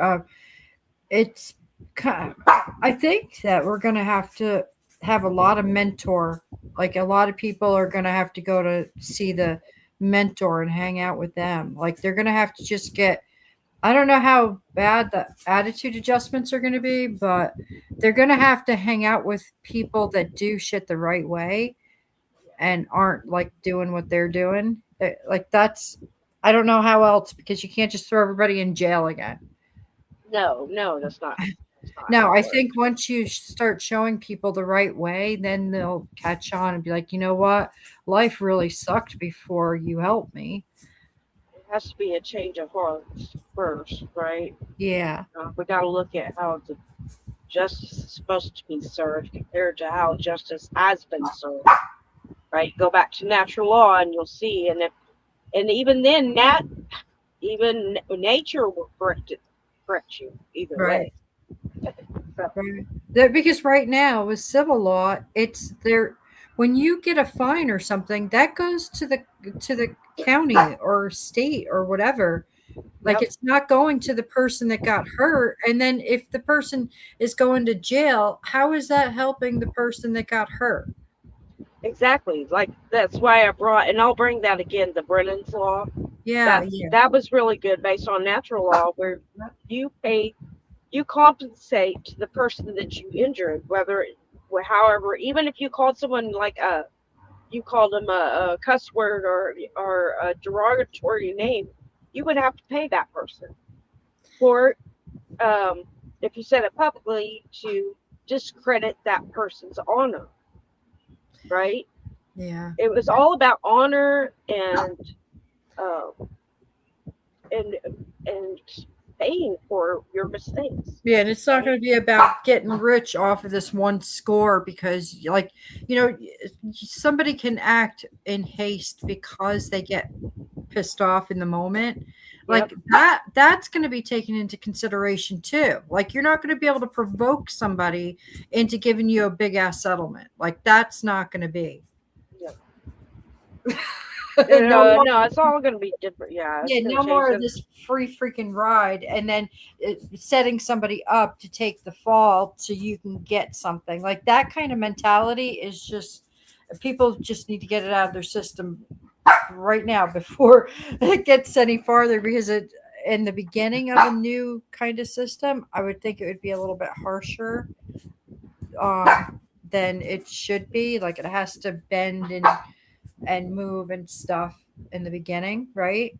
It's I think that we're gonna have to have a lot of mentor. Like a lot of people are gonna have to go to see the mentor and hang out with them. Like they're gonna have to just get. I don't know how bad the attitude adjustments are going to be, but they're going to have to hang out with people that do shit the right way and aren't like doing what they're doing. Like I don't know how else, because you can't just throw everybody in jail again. No, that's not. No, I think once you start showing people the right way, then they'll catch on and be like, you know what? Life really sucked before you helped me. has to be a change of hearts first, right? Yeah. We got to look at how the justice is supposed to be served compared to how justice has been served, right? Go back to natural law and you'll see, and even then, even nature will correct you either Right. way. So, Right. Because right now with civil law, it's there when you get a fine or something, that goes to the county or state or whatever. Like Yep. it's not going to the person that got hurt. And then if the person is going to jail, how is that helping the person that got hurt? exactly. Like that's why I brought, and I'll bring that again, the Brennan's law. Yeah, yeah. That was really good based on natural law, where you compensate the person that you injured, however, even if you called someone like you called them a cuss word or a derogatory name, you would have to pay that person. Or if you said it publicly, to discredit that person's honor, right? Yeah. It was all about honor and paying for your mistakes. Yeah, and it's not going to be about getting rich off of this one score because, like, somebody can act in haste because they get pissed off in the moment. Like that's going to be taken into consideration too. Like you're not going to be able to provoke somebody into giving you a big ass settlement. Like that's not going to be. No, it's all going to be different. Yeah. Yeah, no more of this free freaking ride and then setting somebody up to take the fall so you can get something. Like that kind of mentality is just people just need to get it out of their system right now before it gets any farther, because in the beginning of a new kind of system, I would think it would be a little bit harsher than it should be. Like it has to bend and move and stuff in the beginning, right?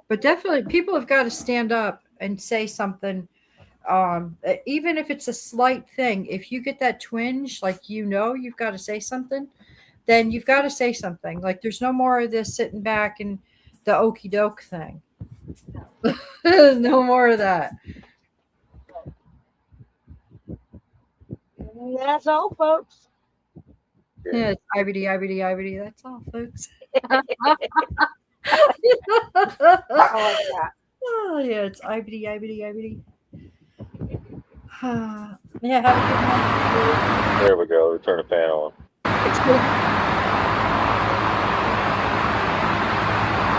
But definitely people have got to stand up and say something, even if it's a slight thing. If you get that twinge, like you've got to say something, then you've got to say something. Like there's no more of this sitting back and the okey doke thing. No more of that. And that's all, folks. Yeah, it's IBD. That's all, folks. I like that. Oh yeah, it's IBD. Yeah, have a good one. There we go. Turn the fan on. It's good.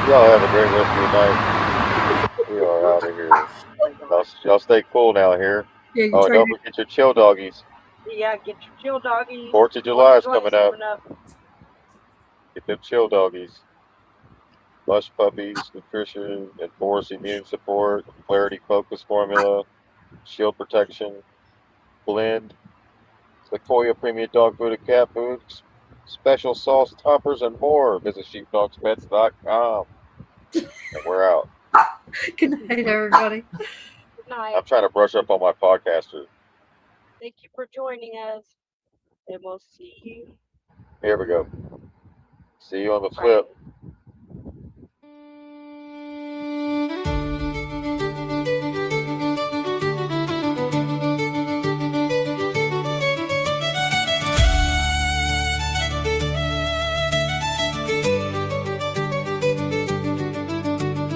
Y'all have a great rest of your night. We are out of here. Y'all stay cool now here. Yeah, oh, don't forget your chill doggies. Yeah, get your chill doggies. 4th of July is coming up. Get them chill doggies. Lush Puppies, Nutrition, Enforce Immune Support, Clarity Focus Formula, Shield Protection, Blend, Sequoia Premium Dog Food and Cat Food, Special Sauce Toppers, and more. Visit sheepdogspets.com. And we're out. Good night, everybody. Good night. I'm trying to brush up on my podcaster. Thank you for joining us, and we'll see you. Here we go. See you on the flip.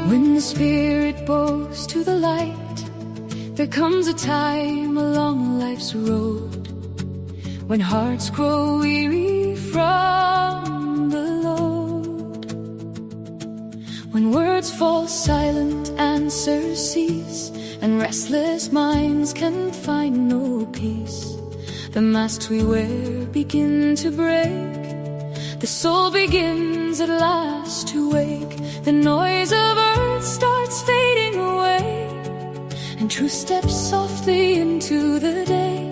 When the spirit bows to the light, there comes a time along life's road when hearts grow weary from the load. When words fall silent, answers cease, and restless minds can find no peace. The masks we wear begin to break. The soul begins at last to wake. The noise of earth starts fading away, and truth steps softly into the day.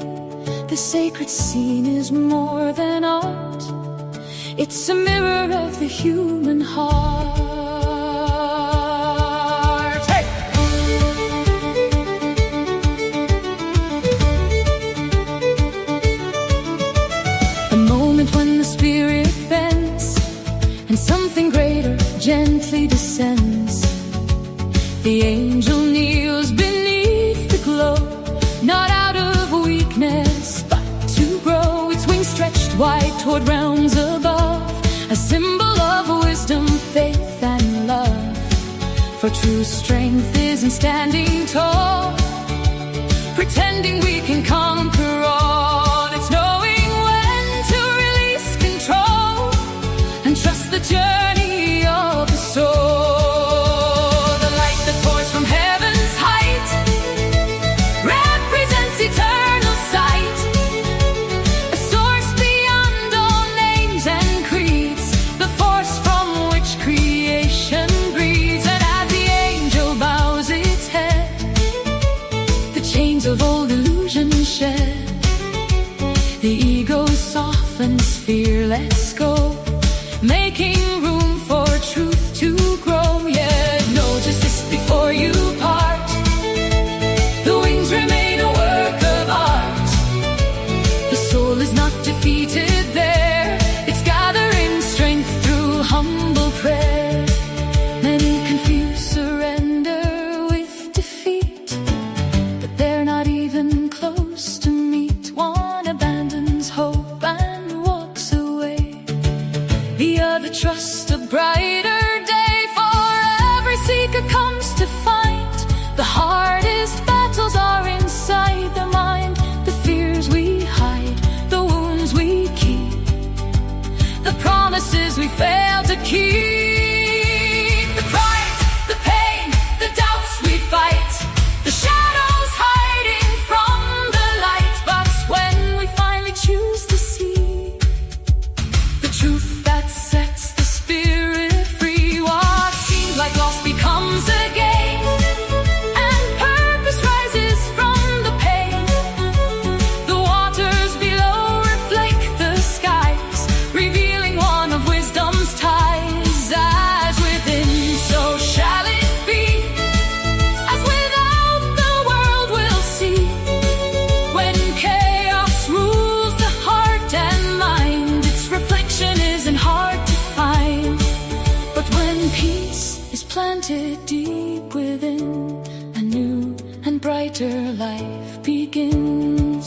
The sacred scene is more than art. It's a mirror of the human heart. Hey! something greater gently descends. The angel kneels beneath the glow, not out of weakness, but to grow. Its wings stretched wide toward realms above, a symbol of wisdom, faith, and love. For true strength isn't standing tall, pretending we can conquer all. It's knowing when to release control and trust the journey of the soul. The light that pours from heaven's height represents eternal sight, a source beyond all names and creeds, the force from which creation breathes. And as the angel bows its head, the chains of old illusions shed. The ego softens, fear lets go, making room for truth to grow. Yeah, know justice before you part. The wings remain a work of art. The soul is not defeated there, it's gathering strength through humble prayer. Many confuse surrender with defeat, but they're not even close to meet. One abandons hope and walks away, the other trusts a brighter day. For every seeker comes to find the hardest battles are inside the mind. The fears we hide, the wounds we keep, the promises we fail to keep. The pride, the pain, the doubts we fight, the shadows hiding from the light. But when we finally choose to see the truth that sets the spirit free, what seems like loss becomes a gain, and purpose rises from the pain. The waters below reflect the skies, revealing one of wisdom's ties. As within, so shall it be. As without, the world will see. When chaos rules the heart and mind, its reflection isn't hard to find. But when peace is planted deep within, a new and brighter life begins.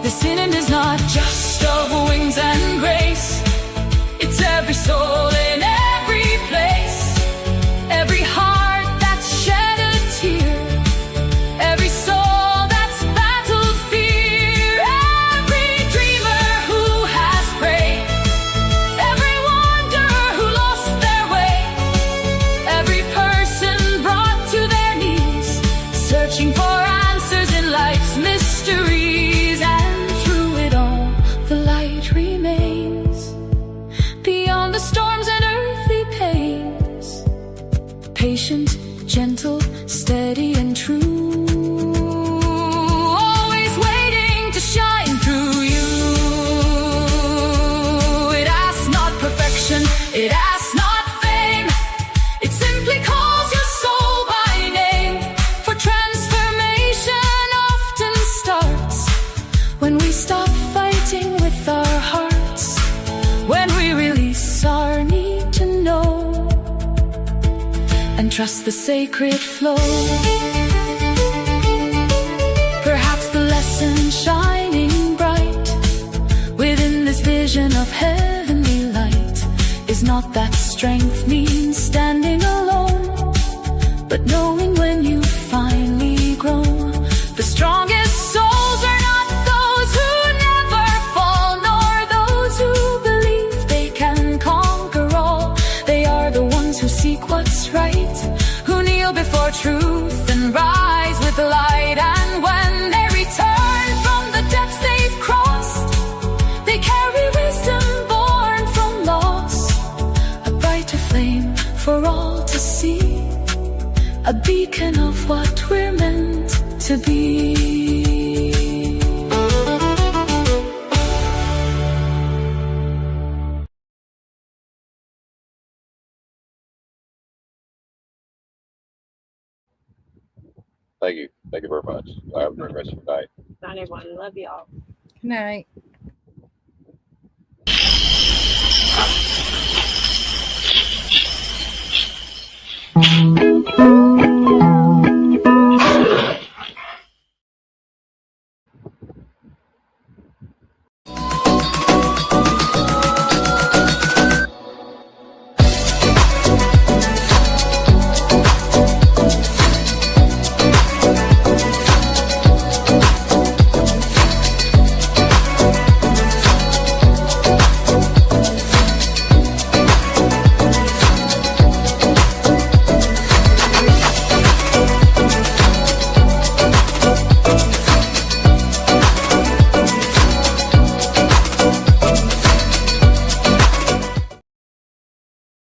The sin is not just of wings and grace, it's every soul in every place, every heart that's shed a tear, every soul that's battled fear, every dreamer who has prayed, every wanderer who lost their way, every person brought to their knees, searching for answers in life's mysteries. And through it all, the light remains, beyond the storms and earthly pains. Patient, gentle, steady and true, always waiting to shine through you. It asks not perfection, it asks not fame, it simply calls your soul by name. For transformation often starts when we stop fighting with our hearts, when we release our need to know and trust the sacred flow. Perhaps the lesson shining bright within this vision of heavenly light is not that strength means standing alone, but knowing when you finally grow. The strongest souls are not those who never fall, nor those who believe they can conquer all. They are the ones who seek what's right, who kneel before truth and rise with light. And when they return from the depths they've crossed, they carry wisdom born from loss, a brighter flame for all to see, a beacon of what we're meant to be. Thank you. Thank you very much. Have a great rest of your night. Night, everyone. Love y'all. Good night.